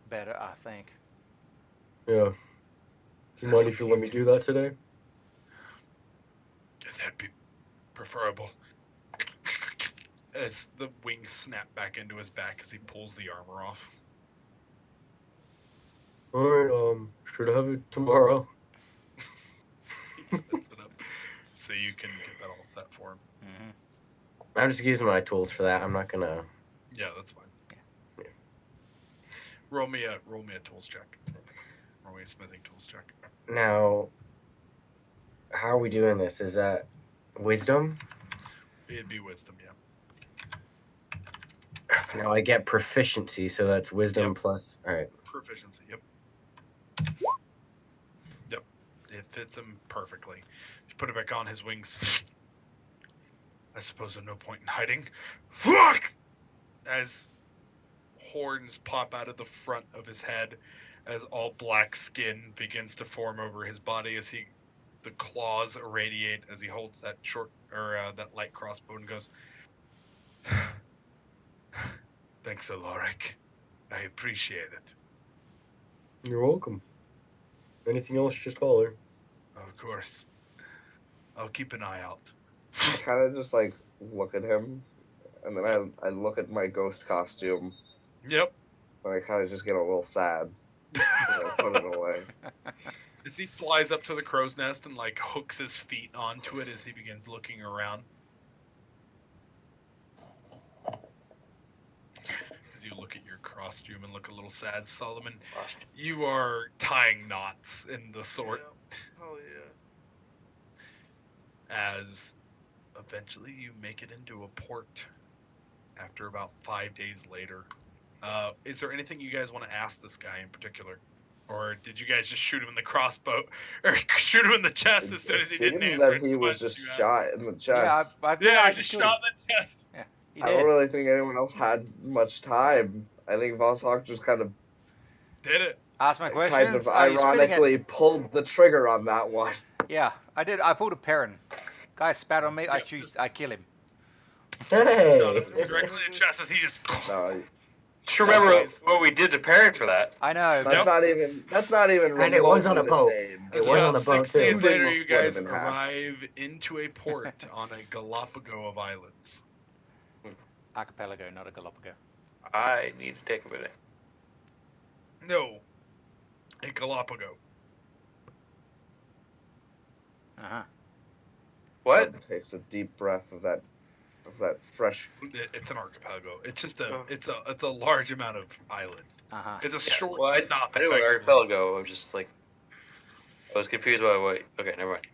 better, I think. Yeah. Is You that mind if you something let me do that today? That'd be preferable. As the wings snap back into his back as he pulls the armor off. Alright, should have it tomorrow. He sets it up so you can get that all set for him. Hmm. I'm just using my tools for that. I'm not gonna. Yeah, that's fine. Yeah. Roll me a tools check. Roll me a smithing tools check. Now, how are we doing this? Is that wisdom? It'd be wisdom, yeah. Now I get proficiency, so that's wisdom Yep. plus. Alright. Proficiency, yep. Yep. It fits him perfectly. You put it back on, his wings. I suppose there's no point in hiding. As horns pop out of the front of his head, as all black skin begins to form over his body, as the claws irradiate as he holds that that light crossbow and goes, "Thanks, Alaric. I appreciate it. You're welcome. Anything else, just holler. Of course. I'll keep an eye out." I kind of just like look at him, and then I look at my ghost costume, Yep. and I kind of just get a little sad. And I put it away. As he flies up to the crow's nest and like hooks his feet onto it as he begins looking around. As you look at your costume and look a little sad, Solomon, you are tying knots in the sword Yeah. Hell yeah. as eventually you make it into a port after about 5 days later. Is there anything you guys want to ask this guy in particular? Or did you guys just shoot him in the crossbow? Or shoot him in the chest as soon as he didn't seems answer that he any was questions just you asked? shot in the chest. Yeah, I've been Yeah, eyes just too. shot in the chest. He I did. don't really think anyone else had much time. I think Voshok just kind of Did it. Ask my questions. Are you spitting it? ironically pulled the trigger on that one. Yeah, I did. I pulled a Perrin. Guy spat on me. I Yep, shoot. just- I kill him. Shot Hey! him directly in the chest as he just. No, Just remember what we did to Perrin for that. I know. that's Yep. not even. That's not even. And it was on a remotely the boat. same. It was on About a boat, 6 too. days Who later, didn't you split guys him in half? arrive into a port on a Galapagos of islands. Archipelago, not a Galapagos. I need to take a minute. No, a Galapagos. Uh huh. What? Gub takes a deep breath of that fresh. It's an archipelago. It's just Oh. it's a large amount of islands. Uh huh. It's a Yeah, short well, I stop. knew an effectively. archipelago. I'm just like, I was confused by what. Okay, never mind.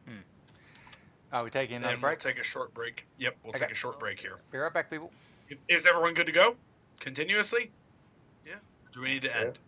Are we taking another And we'll break? take a short break. Yep, we'll Okay. take a short break here. Be right back, people. Is everyone good to go? Continuously? Yeah. Or do we need to Yeah. end?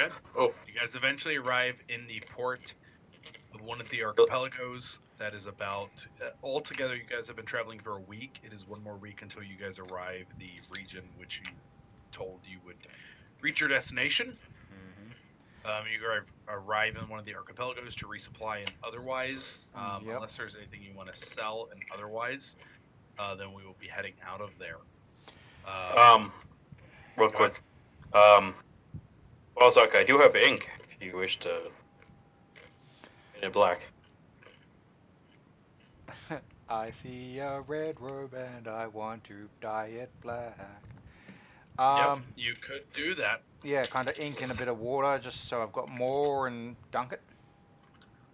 Okay. Oh, You guys eventually arrive in the port of one of the archipelagos. That is about altogether. You guys have been traveling for a week. It is one more week until you guys arrive the region which you told you would reach your destination. You arrive in one of the archipelagos to resupply and otherwise. Yep. Unless there's anything you want to sell and otherwise, then we will be heading out of there. real Go ahead. quick. Balzac, I do have ink if you wish to paint it black. I see a red robe and I want to dye it black. Yep, you could do that. Yeah, kind of ink in a bit of water just so I've got more and dunk it.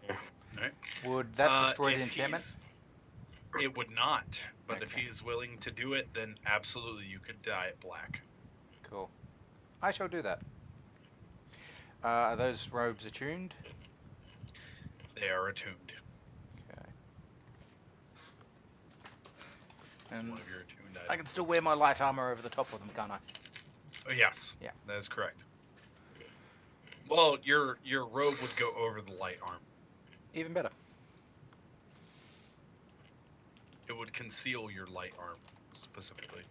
Yeah. Alright. Would that destroy the If enchantment? It would not, but if Okay. he's willing to do it, then absolutely you could dye it black. Cool. I shall do that. Are those robes attuned? They are attuned. Okay. It's And one of your attuned I items. can still wear my light armor over the top of them, can't I? Oh, yes. Yeah. That is correct. Well, your robe would go over the light arm. Even better. It would conceal your light arm specifically.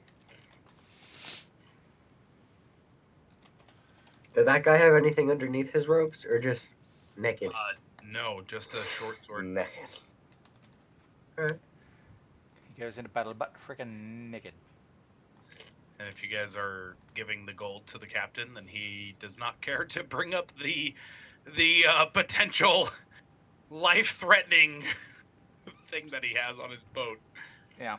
Did that guy have anything underneath his robes, or just naked? No, just a short sword. Naked. He goes into battle butt freaking naked. And if you guys are giving the gold to the captain, then he does not care to bring up the potential life-threatening thing that he has on his boat. Yeah.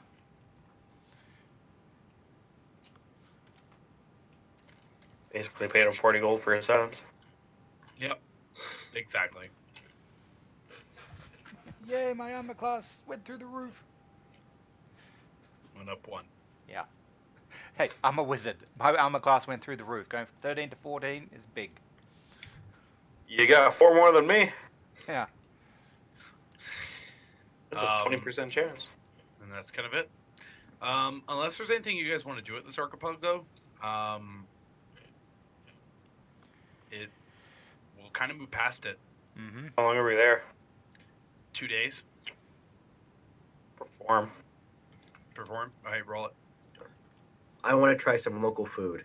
Basically paid him 40 gold for his silence. Yep, exactly. Yay, my armor class went through the roof. Went up one. Hey, I'm a wizard. My armor class went through the roof. Going from 13 to 14 is big. You got 4 more than me. Yeah. That's a 20% chance. And that's kind of it. Unless there's anything you guys want to do at this archipelago, we'll kind of move past it. Mm-hmm. How long are we there? 2 days. Perform. Perform. All right, roll it. I want to try some local food.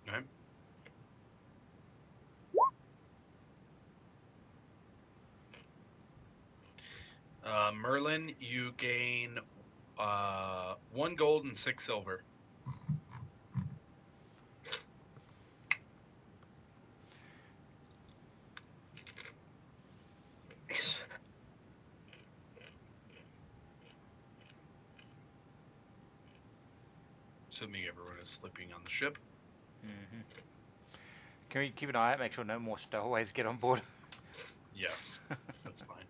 Okay. Merlin, you gain 1 gold and 6 silver. Nice. Assuming everyone is sleeping on the ship. Mm-hmm. Can we keep an eye out, make sure no more stowaways get on board? Yes, that's fine.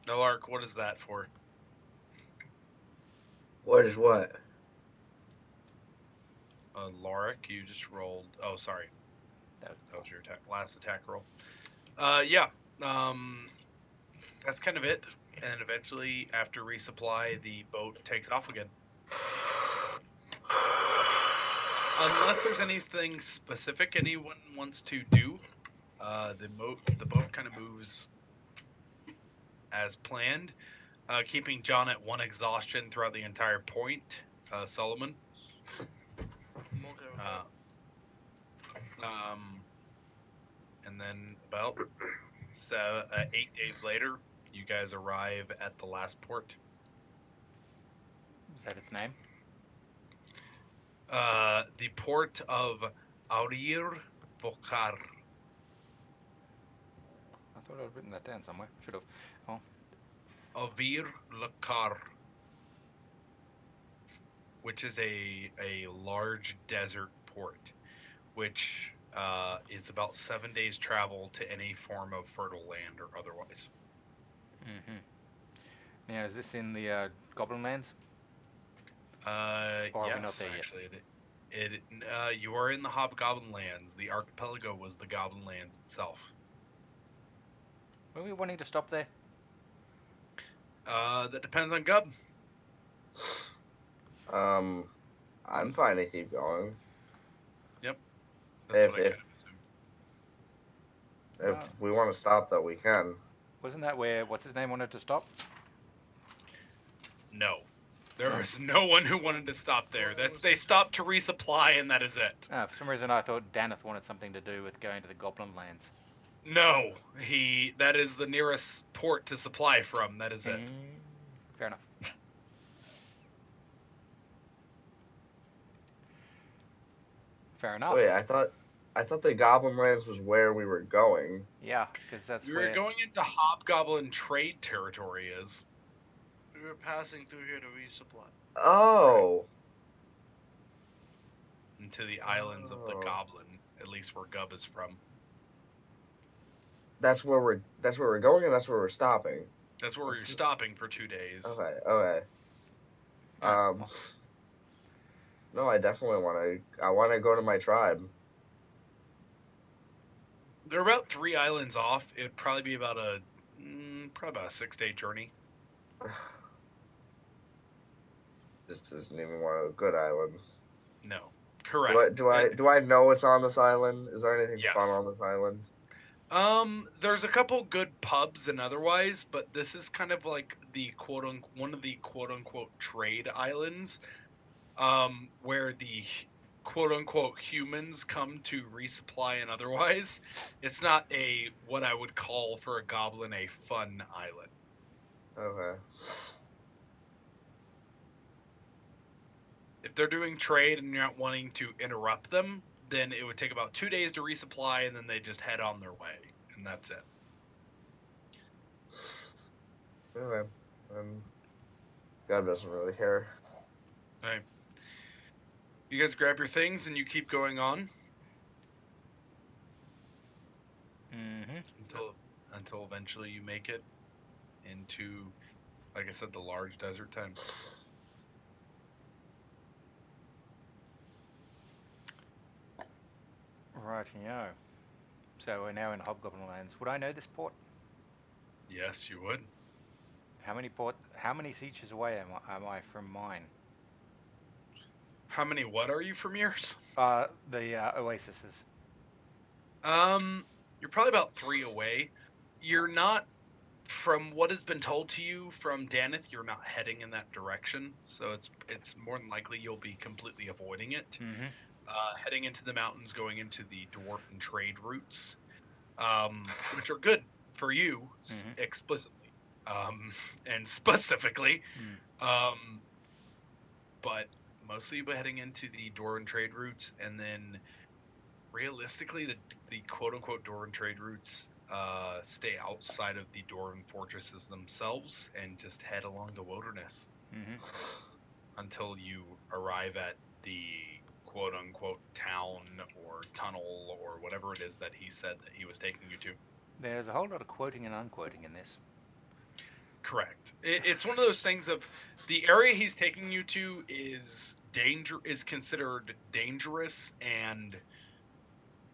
Nelark, what is that for? What is what? Lorik, you just rolled. Oh, sorry. That That was your last attack roll. Yeah. That's kind of it. And eventually, after resupply, the boat takes off again. Unless there's anything specific anyone wants to do, the boat kind of moves as planned, keeping John at 1 exhaustion throughout the entire point. Solomon. I'm okay with that. And then about 8 days later, you guys arrive at the last port. is that its name? The port of Aurir Vokar. I thought I'd written that down somewhere. Should have. Avir Lakar, which is a large desert port, which is about 7 days travel to any form of fertile land or otherwise. Mm-hmm. Now, is this in the Goblin Lands? Or are we not Yes, there yet? actually, you are in the Hobgoblin Lands. The archipelago was the Goblin Lands itself. Were we wanting to stop there? That depends on Gub. I'm fine to keep going. That's If what I kind of assumed. if Well, we want to stop, though, we can. wasn't that where what's his name wanted to stop? No. There was no one who wanted to stop there. They stopped to resupply, and that is it. For some reason, I thought Daneth wanted something to do with going to the Goblin Lands. No, that is the nearest port to supply from. That is it. Fair enough. Fair enough. Wait, I thought the Goblin Lands was where we were going. Yeah, because that's We where. were going into Hobgoblin trade territory is. We were passing through here to resupply. Oh. Into the islands of the Oh. Goblin, at least where Gub is from. That's where we're going, and that's where we're stopping. That's where you're stopping for 2 days. Okay. Alright, well, No, I definitely want to go to my tribe. They're about 3 islands off. It'd probably be about a 6-day journey. This isn't even one of the good islands. No, correct. Do I know what's on this island? Is there anything Yes. fun on this island? There's a couple good pubs and otherwise, but this is kind of like one of the quote unquote trade islands, where the quote unquote humans come to resupply and otherwise. It's not what I would call for a goblin a fun island. Okay. If they're doing trade and you're not wanting to interrupt them, then it would take about 2 days to resupply, and then they just head on their way, and that's it. Okay. God doesn't really care. Right. You guys grab your things and you keep going on until eventually you make it into, like I said, the large desert tent. Rightio. So we're now in Hobgoblin Lands. Would I know this port? Yes, you would. How many sieges away am I from mine? How many what are you from yours? The oases. You're probably about 3 away. You're not, from what has been told to you from Daneth, you're not heading in that direction. So it's more than likely you'll be completely avoiding it. Mm-hmm. Heading into the mountains, going into the Dwarven trade routes, which are good for you explicitly and specifically. But mostly you'll be heading into the Dwarven trade routes, and then realistically, the quote-unquote Dwarven trade routes stay outside of the Dwarven fortresses themselves and just head along the wilderness until you arrive at the quote-unquote town or tunnel or whatever it is that he said that he was taking you to. There's a whole lot of quoting and unquoting in this. Correct. It's one of those things of the area he's taking you to is considered dangerous and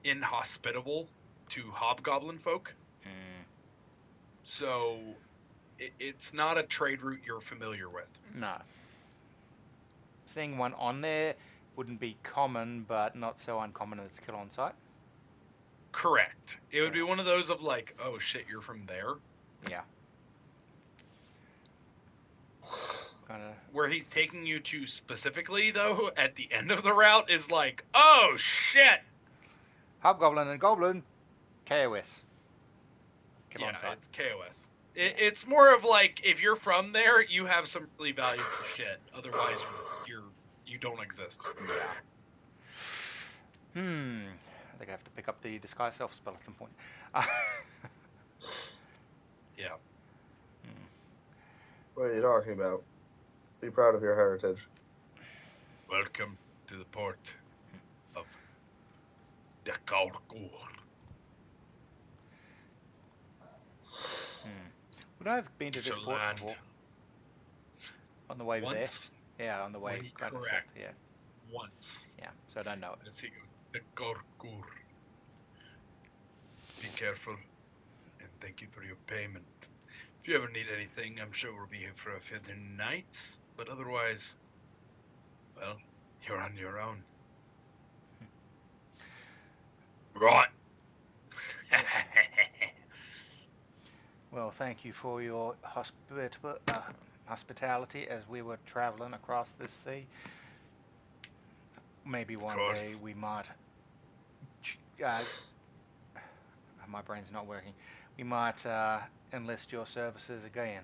inhospitable to hobgoblin folk. So it's not a trade route you're familiar with. No. Seeing one on there wouldn't be common, but not so uncommon that it's kill on sight. Correct. It would be one of those of like, oh shit, you're from there. Yeah. Kinda. Where he's taking you to specifically, though, at the end of the route is like, oh shit! Hobgoblin and Goblin, KOS. Kill on Yeah, sight. it's KOS. It's more of like, if you're from there, you have some really valuable shit. Otherwise, you don't exist. Yeah. I think I have to pick up the disguise self spell at some point. Yeah. What are you talking about? Be proud of your heritage. Welcome to the port of Dakargur. Would I have been to this port Land. before? On the way Once. there? Yeah, on the way. Kind of Correct. yeah. Once. Yeah, so I don't know it. Let's see. Dakargur. Be careful, and thank you for your payment. If you ever need anything, I'm sure we'll be here for a few nights. But otherwise, Well, you're on your own. Right. Well, thank you for your hospitality as we were traveling across this sea. Maybe one day course. we might. Uh, my brain's not working. We might enlist your services again.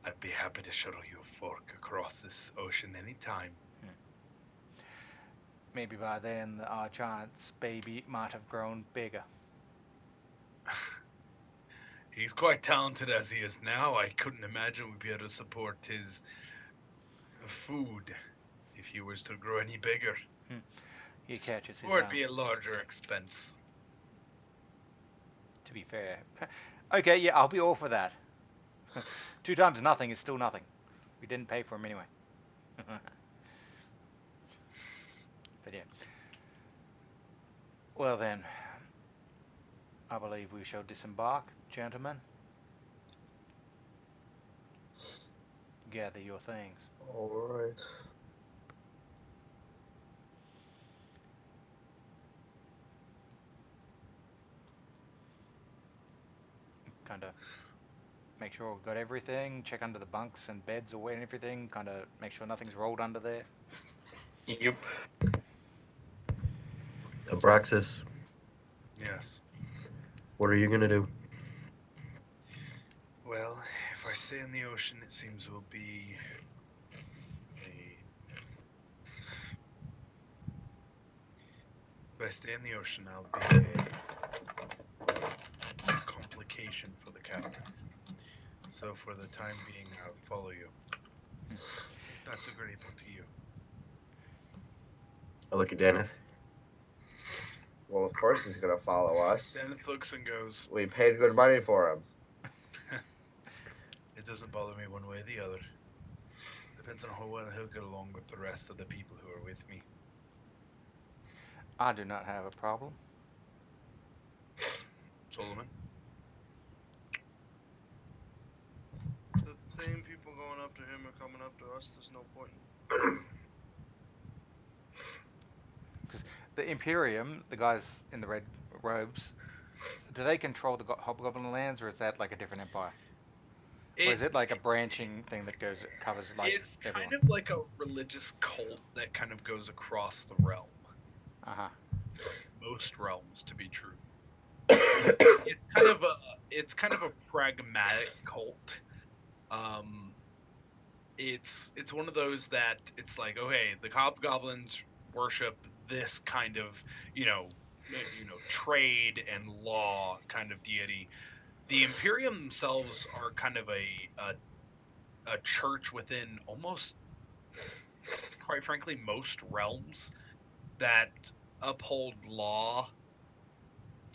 I'd be happy to shuttle you a fork across this ocean anytime. Maybe by then our giant's baby might have grown bigger. He's quite talented as he is now. I couldn't imagine we'd be able to support his food if he was to grow any bigger. He catches his Or it'd own, be a larger expense. to be fair. Okay, yeah, I'll be all for that. 2 times nothing is still nothing. We didn't pay for him anyway. But yeah. Well then, I believe we shall disembark, gentlemen. Gather your things. Alright. Kind of make sure we've got everything. Check under the bunks and beds or and everything. Kind of make sure nothing's rolled under there. Yep. Abraxas, Yes. what are you gonna do? Well, if I stay in the ocean, it seems will be If I stay in the ocean, I'll be a complication for the captain. So for the time being, I'll follow you. If that's agreeable to you. I look at Deneth. Well, of course he's gonna follow us. Deneth looks and goes, We paid good money for him. it doesn't bother me one way or the other. Depends on how well he'll get along with the rest of the people who are with me. I do not have a problem. Solomon? The same people going after him are coming after us. There's no point. The Imperium, the guys in the red robes, do they control the Hobgoblin lands, or is that like a different empire? Or is it like a branching thing that covers like It's everyone? kind of like a religious cult that kind of goes across the realm. Uh-huh. Most realms, to be true. It's kind of a pragmatic cult. It's one of those that it's like, okay, the hobgoblins worship this kind of trade and law kind of deity. The Imperium themselves are kind of a church within almost, quite frankly, most realms that uphold law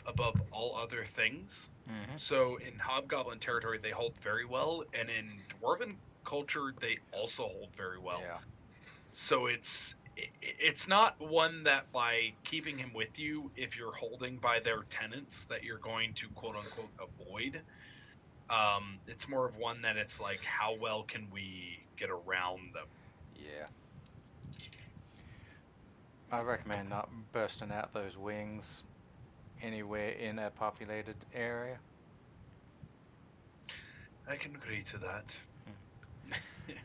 above all other things. Mm-hmm. So in Hobgoblin territory, they hold very well, and in Dwarven culture, they also hold very well. Yeah. So it's not one that by keeping him with you, if you're holding by their tenets, that you're going to quote unquote avoid. It's more of one that it's like, how well can we get around them? Yeah. I recommend not bursting out those wings anywhere in a populated area. I can agree to that.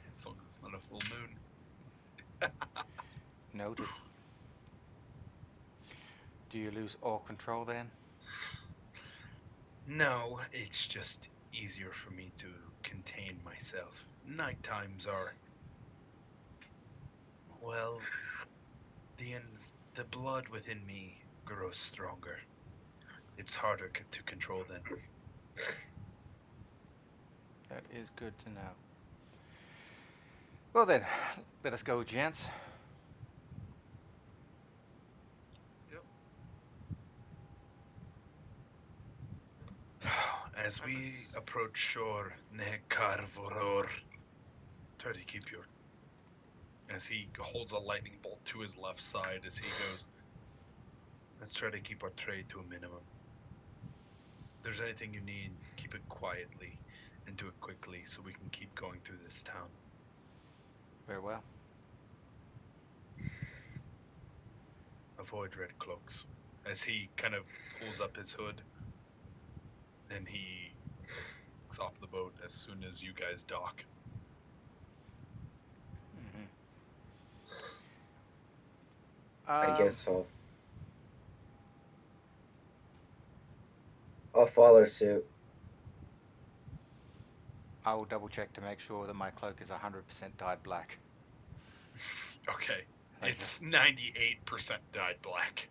As long as it's not a full moon. Noted. Do you lose all control then? No, it's just easier for me to contain myself. Night times are, well, the blood within me grows stronger. It's harder to control then. That is good to know. Well then, let us go, gents. As we approach shore, Nekarvoror, try to keep your. As he holds a lightning bolt to his left side, as he goes, let's try to keep our trade to a minimum. If there's anything you need, keep it quietly and do it quickly so we can keep going through this town. Very well. avoid red cloaks. As he kind of pulls up his hood, and he looks off the boat as soon as you guys dock. Mhm. I guess so. I'll follow suit. I will double check to make sure that my cloak is 100% dyed black. Okay. Like It's 98% dyed black.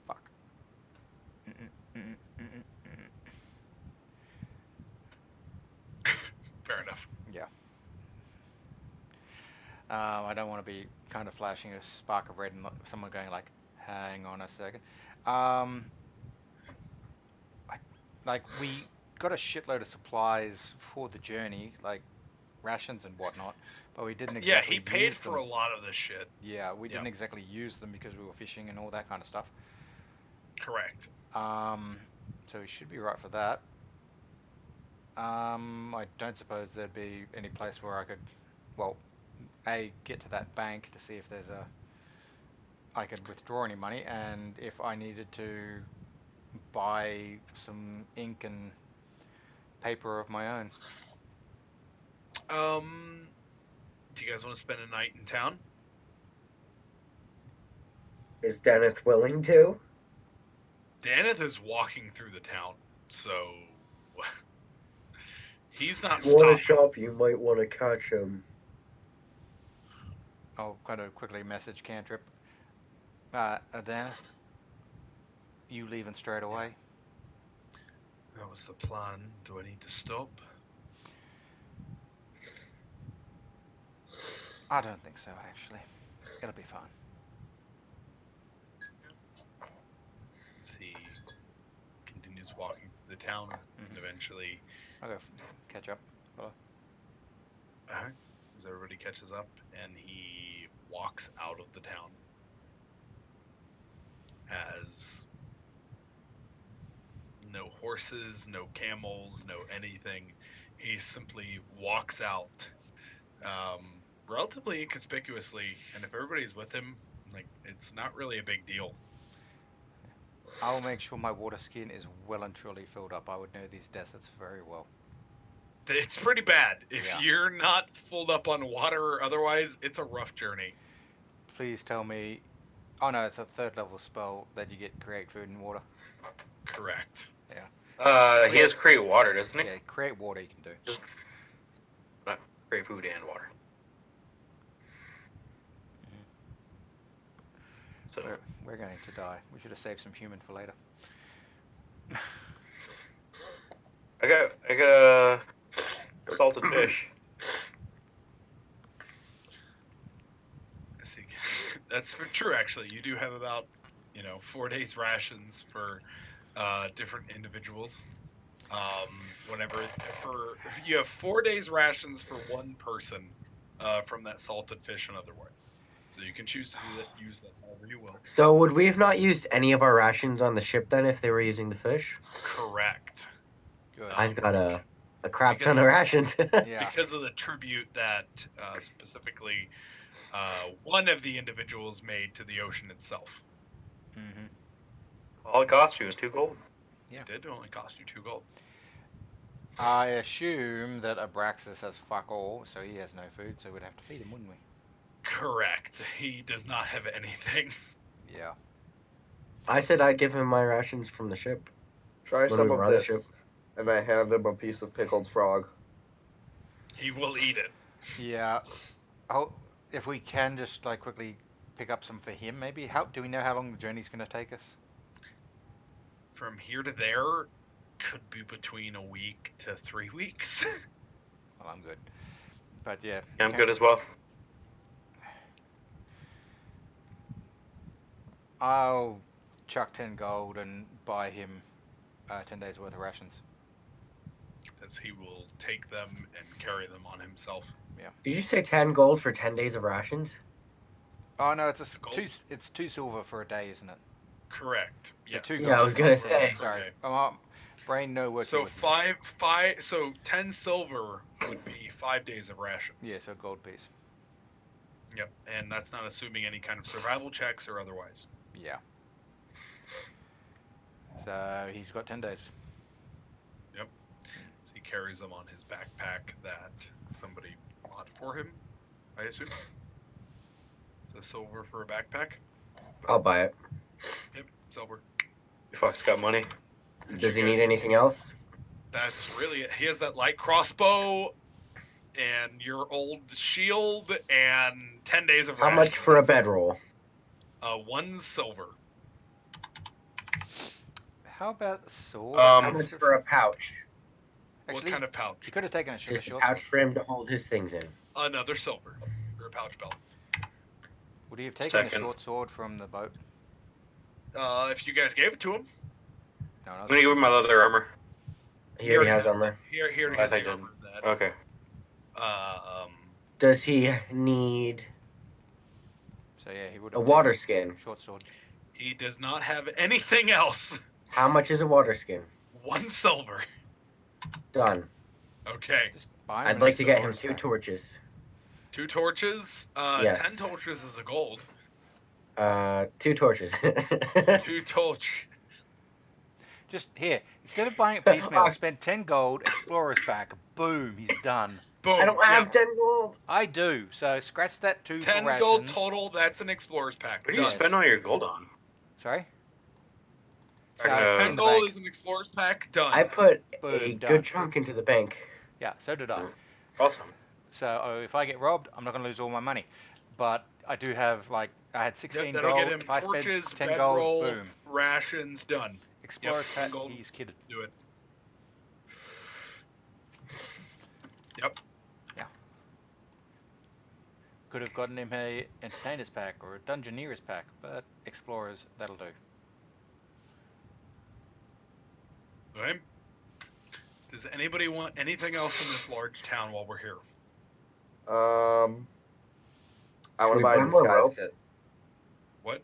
Fuck. Mm-mm, mm-mm, mm-mm, mm-mm. Fair enough. Yeah. I don't want to be kind of flashing a spark of red and someone going like, hang on a second. Like, we got a shitload of supplies for the journey, like rations and whatnot, but we didn't Yeah, exactly he paid use for them. a lot of this shit. Yeah, we Yeah. didn't exactly use them because we were fishing and all that kind of stuff. Correct. So we should be right for that. I don't suppose there'd be any place where I could, well, get to that bank to see if I could withdraw any money, and if I needed to buy some ink and paper of my own. Do you guys want to spend a night in town? Is Deneth willing to? Daneth is walking through the town, so he's not If you want to stopping. shop, you might want to catch him. I'll kind of quickly message Cantrip. Dennis, you leaving straight away? That was the plan. Do I need to stop? I don't think so, actually. It'll be fine. As he continues walking through the town, and eventually, I'll go catch up. as everybody catches up, and he walks out of the town. As no horses, no camels, no anything. He simply walks out, relatively inconspicuously, and if everybody's with him, like, it's not really a big deal. I'll make sure my water skin is well and truly filled up. I would know these deserts very well. It's pretty bad. If Yeah. you're not filled up on water or otherwise, it's a rough journey. Please tell me... Oh no, it's a 3rd level spell that you get create food and water. Correct. He has create water, doesn't he? Yeah, create water you can do. Just create food and water. So We're going to die. We should have saved some human for later. I got salted fish. See, that's true. Actually, you do have about 4 days rations for different individuals. If you have 4 days rations for one person from that salted fish and otherwise. So you can choose to use that however you will. So would we have not used any of our rations on the ship then if they were using the fish? Correct. Good. I've got a crap ton of rations. Yeah. Because of the tribute that specifically one of the individuals made to the ocean itself. Mm-hmm. All it cost you was 2 gold. Yeah. It did only cost you 2 gold. I assume that Abraxas has fuck all, so he has no food, so we'd have to feed him, wouldn't we? Correct. He does not have anything. Yeah. I said I'd give him my rations from the ship. Try When some we of were on the this. ship. And I hand him a piece of pickled frog. He will eat it. Yeah. Oh, if we can just like quickly pick up some for him, maybe. Do we know how long the journey's going to take us? From here to there could be between a week to 3 weeks. Well, I'm good. But yeah. Yeah, I'm good as well. I'll chuck 10 gold and buy him 10 days worth of rations. As he will take them and carry them on himself. Did you say 10 gold for 10 days of rations? Oh no, it's Gold? it's 2 silver for a day, isn't it? Correct. So Yes. 2 Yeah, I was gonna say. Sorry. Okay. Brain no working So with me. so 10 silver would be 5 days of rations. Yeah, so a gold piece. Yep. And that's not assuming any kind of survival checks or otherwise. Yeah. So he's got 10 days. So he carries them on his backpack that somebody bought for him, I assume. It's a silver for a backpack. I'll buy it. Yep, silver. You fuck's got money. Does he You need guys- anything else? That's really it. He has that light crossbow and your old shield and 10 days of How much rations. for a bedroll? 1 silver. How about the sword? How much for a pouch? What Actually, kind of pouch? you could have taken a Just a short pouch sword. for him to hold his things in. Another silver for a pouch belt. Would he have taken Second. a short sword from the boat? If you guys gave it to him, No, I'm gonna give him my leather armor. He already has armor. He already I has think the I armor. That. Okay. Does he need So yeah, he would a have water taken skin? short sword. He does not have anything else. How much is a water skin? 1 silver. Done. Okay. Just buy him I'd a like to get silver him 2 stack. torches. 2 torches. Yes. 10 torches is a gold. 2 torches. 2 torch. Just here, instead of buying it piecemeal, Oh. spend 10 gold, explorer's pack. Boom, he's done. Boom. I don't have 10 gold. I do, so scratch that 2 for 10 rations. gold total. That's an explorer's pack. What do you Yes. spend all your gold on? Sorry? Uh, in 10 the gold bank. is an explorer's pack. Done. I put a Boom, done. good chunk into the bank. Yeah, so did I. Awesome. So if I get robbed, I'm not going to lose all my money. But I do have, like, I had 16 Yep, that'll gold. get him If I spend torches, 10 bedroll, gold, boom. rations. Done. Explorer's Yep, pack, 10 gold. he's kidded. Do it. Yep. Could have gotten him a entertainer's pack or a dungeoneer's pack, but explorers, that'll do. Okay. Does anybody want anything else in this large town while we're here? I Should want we to buy a buy more disguise rope? kit. What?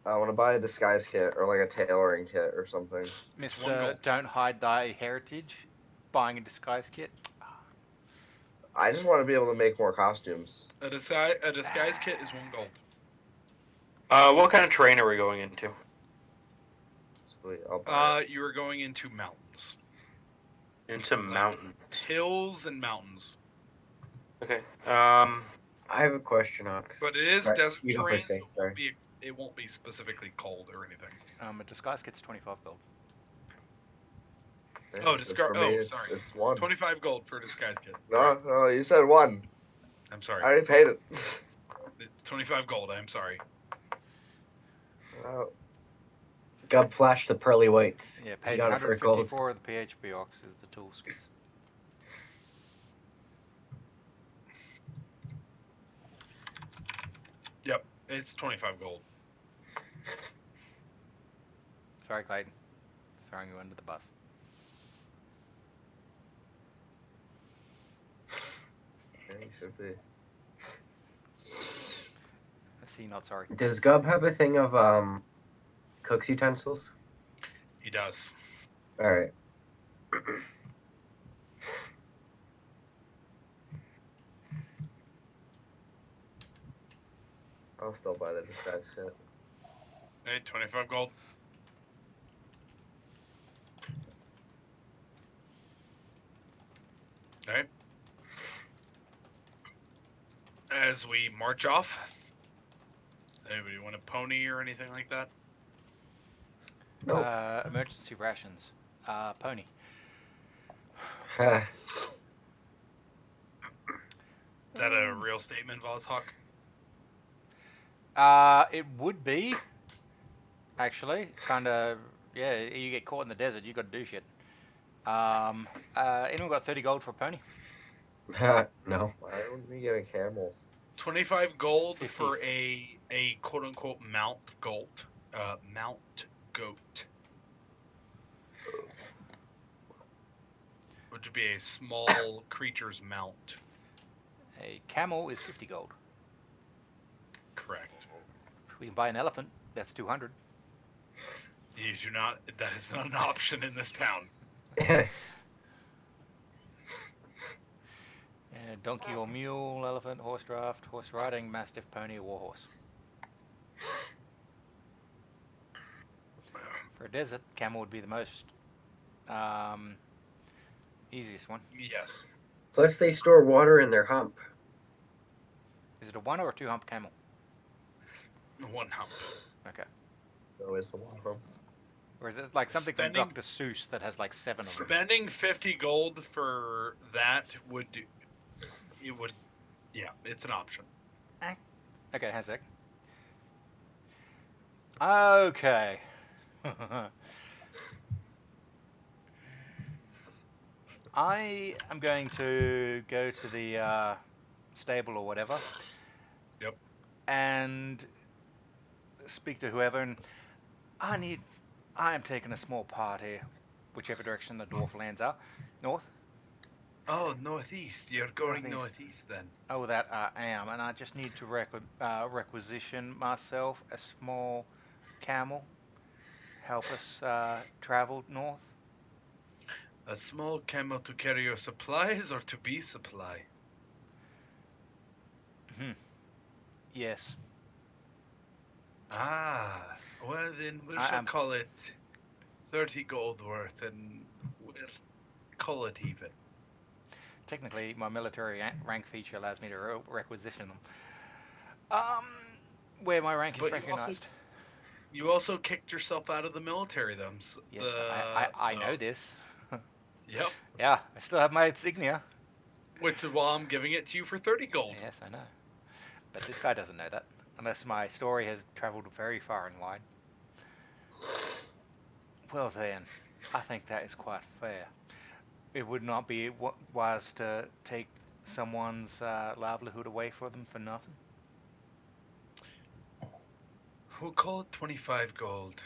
I want to buy a disguise kit or like a tailoring kit or something. One Mr. gold. Don't Hide Thy Heritage, buying a disguise kit. I just want to be able to make more costumes. A disguise kit is 1 gold. What kind of terrain are we going into? Sweet, I'll buy it. You are going into mountains, Into mountains. hills, and mountains. Okay. I have a question, Ox. But it is Right, desert you go terrain. first, So Dave, sorry. it won't be specifically cold or anything. A disguise kit's 25 gold. Yeah, Oh, so discard- for me, oh, it's, sorry. It's 1. 25 gold for a disguise kit. No, you said 1. I'm I sorry. already paid it. It's 25 gold. I'm sorry. Gub flashed the pearly whites. Yeah, He page got it for gold. 154 of the PHP Ox is the tools kits. Yep, it's 25 gold. Sorry, Clayton. Throwing you under the bus. Yeah, you should be. I see, not sorry. Does Gub have a thing of cook's utensils? He does. All right. I'll still buy the disguise kit. Hey, 25 gold. Alright. As we march off, anybody want a pony or anything like that? Nope. Emergency rations. Pony. Is that a real statement, Vozhawk? It would be. Actually, kind of. Yeah, you get caught in the desert, you got to do shit. Anyone got 30 gold for a pony? No. Why wouldn't we get a camel? 25 gold 50. for a quote-unquote mount goat. Mount goat. Which would be a small creature's mount. A camel is 50 gold. Correct. We can buy an elephant. That's 200. You do not. That is not an option in this town. Donkey or mule, elephant, horse draft, horse riding, mastiff, pony, or warhorse. For a desert, camel would be the most easiest one. Yes. Plus, they store water in their hump. Is it a 1 or a 2 hump camel? One hump. Okay. Always the one hump. Or is it like something Spending- from Dr. Seuss that has like 7 of them? Spending 50 gold for that would do. It would. Yeah, it's an option. Okay, hang a sec. Okay. I am going to go to the stable or whatever. Yep. And speak to whoever, and I am taking a small part here, whichever direction the dwarf lands are. North? Oh, northeast. You're going Northeast. northeast then. Oh, that I am, and I just need to requisition myself a small camel. Help us travel north. A small camel to carry your supplies or to be supply? Yes. Ah, well then we I shall am- call it 30 gold worth and we'll call it even. Technically, my military rank feature allows me to requisition them. Where my rank is But you also- recognized. You also kicked yourself out of the military, though. Yes, I know this. Yep. Yeah, I still have my insignia. Which is why I'm giving it to you for 30 gold. Yes, I know. But this guy doesn't know that, unless my story has traveled very far and wide. Well then, I think that is quite fair. It would not be wise to take someone's livelihood away from them for nothing. We'll call it 25 gold.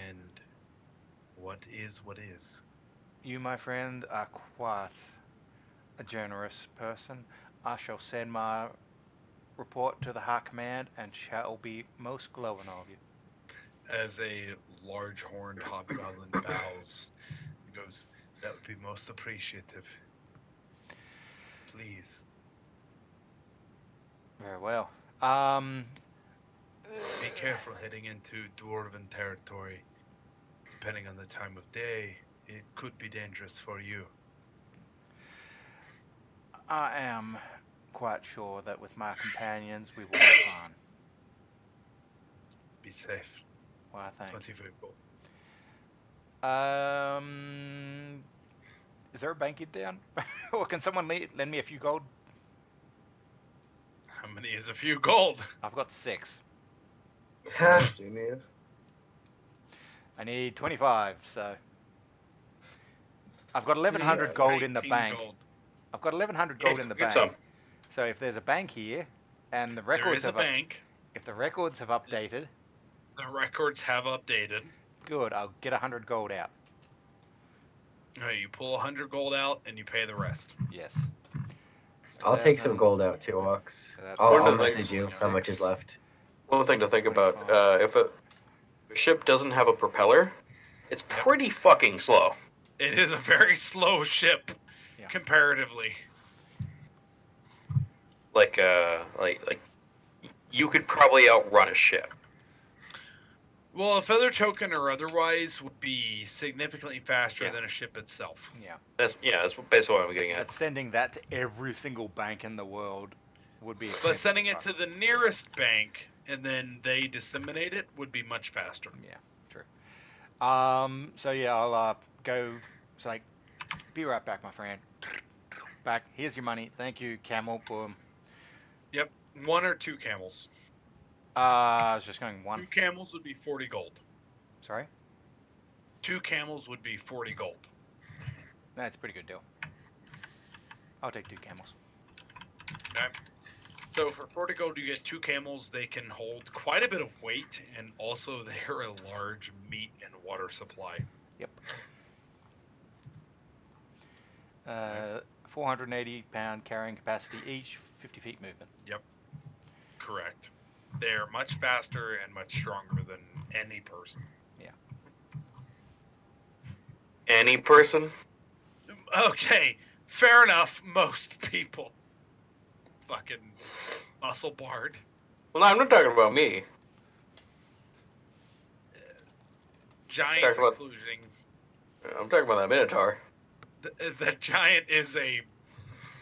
And what is what is? You, my friend, are quite a generous person. I shall send my report to the High Command and shall be most glowing of you. As a large horned hobgoblin bows and goes, that would be most appreciative. Please. Very well. Be careful heading into dwarven territory. Depending on the time of day, it could be dangerous for you. I am quite sure that with my companions we will be fine. Be safe. Well, thank 25 gold. you. Is there a bank in town? Or can someone lend me a few gold? How many is a few gold? I've got 6. How much do you need? I need 25, so I've got 1,100 gold in the 19 bank. gold. I've got 1,100 gold in the Get bank. some. So if there's a bank here, and the There records is a have bank. if the records have updated, The records have updated. good. I'll get 100 gold out. You pull 100 gold out and you pay the rest. Yes. I'll take some gold out too, Ox. That's- I'll One of the message you how much is left. One thing to think about: if a ship doesn't have a propeller, it's pretty fucking slow. It is a very slow ship, Yeah. comparatively. Like you could probably outrun a ship. Well, a feather token or otherwise would be significantly faster Yeah. than a ship itself. Yeah. That's basically what I'm getting at. But sending that to every single bank in the world would be But expensive sending as it to fuck. the nearest bank and then they disseminate it would be much faster. Yeah, true. So yeah, I'll go. It's like, be right back, my friend. Back. Here's your money. Thank you, camel. Boom. Yep, 1 or 2 camels. I was just going 2 1. camels would be 40 gold. Sorry. 2 camels would be 40 gold. That's a pretty good deal. I'll take 2 camels. Okay. So for 40 gold, you get 2 camels. They can hold quite a bit of weight, and also they're a large meat and water supply. Yep. 480-pound carrying capacity each, 50 feet movement. Correct. They're much faster and much stronger than any person. Any person? Okay, fair enough. Most people. Fucking muscle bard. Well, no, I'm not talking about me. giant, Talk about- including I'm talking about that Minotaur. the giant is a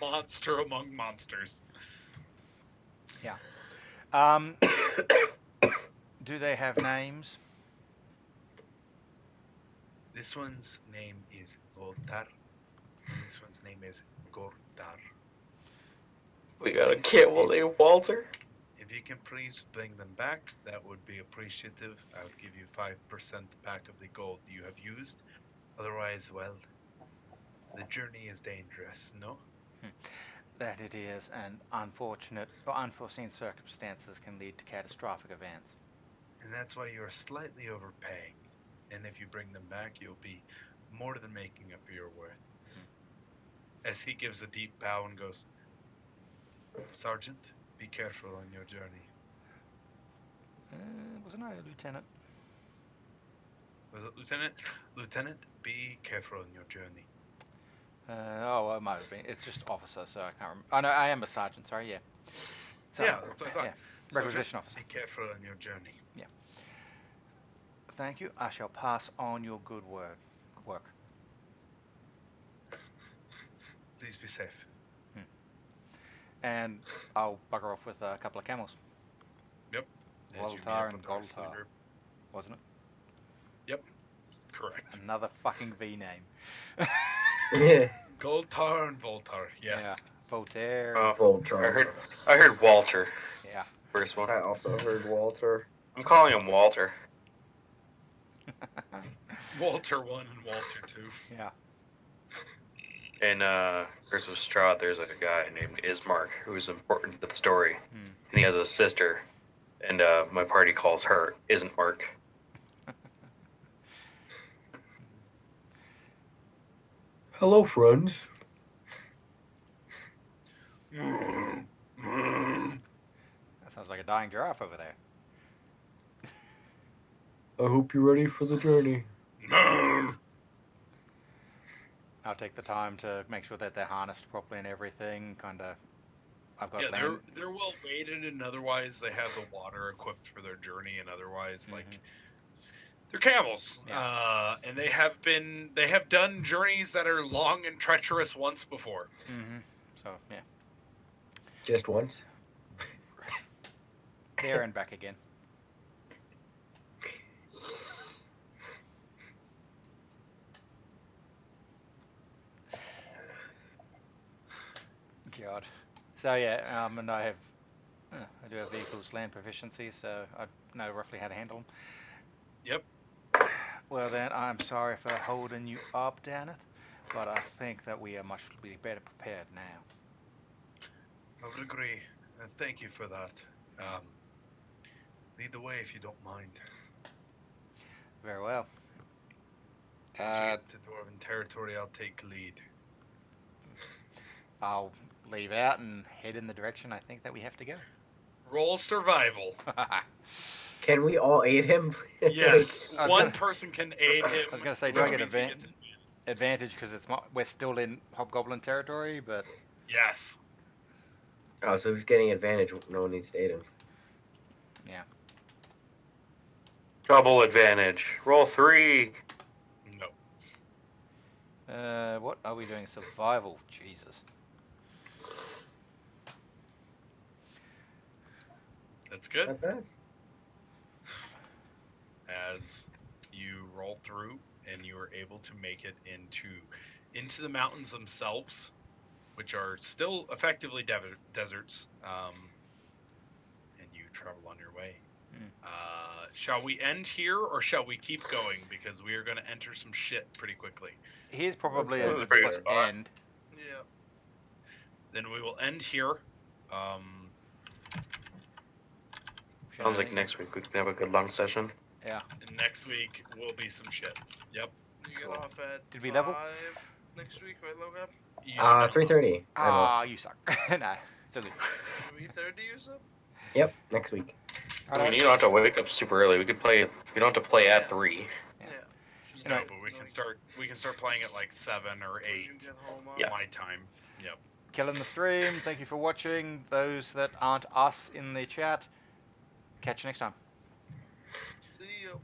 monster among monsters. Um, do they have names? This one's name is Voltar. And this one's name is Gortar. We got a camel named Walter. If you can please bring them back, that would be appreciative. I would give you 5% back of the gold you have used. Otherwise, well, the journey is dangerous, no? That it is, and unfortunate or unforeseen circumstances can lead to catastrophic events. And that's why you're slightly overpaying. And if you bring them back, you'll be more than making up for your worth. As he gives a deep bow and goes, Sergeant, be careful on your journey. Wasn't I a lieutenant? Was it Lieutenant? Lieutenant, be careful on your journey. Oh, it might have been. It's just officer, so I can't remember. Oh no, I am a sergeant. Sorry, yeah. So, Yeah, that's what I thought. Yeah, Sergeant, requisition officer. Be careful on your journey. Thank you. I shall pass on your good work. Please be safe. And I'll bugger off with a couple of camels, As you meet Voltar up and with the rest of the Goltar. group. wasn't Correct. it? Another fucking V name. Goltar and Voltar. Yes. Yeah. Voltaire. Oh, Voltron. I heard Walter. Yeah. First one. I also heard Walter. I'm calling him Walter. Walter 1 and Walter 2. Yeah. In Curse of Strahd, there's a guy named Ismark who's important to the story. Hmm. And he has a sister, and my party calls her Isn't Mark. Hello, friends. That sounds like a dying giraffe over there. I hope you're ready for the journey. I'll take the time to make sure that they're harnessed properly and everything. Kinda. I've got Yeah, land. they're well weighted, and otherwise they have the water equipped for their journey, and otherwise like they're camels. And they have done journeys that are long and treacherous once before. Mm-hmm. So yeah, Just once. there and back again. God. So yeah, and I do have vehicles land proficiency, so I know roughly how to handle them. Yep. Well then, I'm sorry for holding you up, Daneth, but I think that we are much better prepared now. I would agree. And thank you for that. Lead the way if you don't mind. Very well. As you get to Dwarven territory, I'll take lead. I'll leave out and head in the direction I think that we have to go. Roll survival. Can we all aid him? Yes, I was one gonna- person can aid him. I was gonna say, do I which get means he gets advantage because we're still in Hobgoblin territory, but Yes. Oh, so he's getting advantage. No one needs to aid him. Double advantage. Roll 3. No. what are we doing? Survival. Jesus. That's good. Not bad. As you roll through and you are able to make it into the mountains themselves, which are still effectively deserts, and you travel on your way. Shall we end here or shall we keep going? Because we are going to enter some shit pretty quickly. Here's probably That a sounds good pretty spot to spot. end. Yeah. Then we will end here. Sounds like next week we can have a good long session. Yeah. And next week will be some shit. Yep. You get off at Did we level? 5 next week, right, Logan? You don't know. 3:30. Ah, you suck. Nah, it's only. 3:30 or so? Yep, next week. I mean, you don't have to wake up super early. We could play. You don't have to play at 3. Yeah. Just No, like- but we can like, start. We can start playing at like 7 or when you 8. get home on. Yeah. My time. Yep. Killing the stream. Thank you for watching. Those that aren't us in the chat, catch you next time. See you.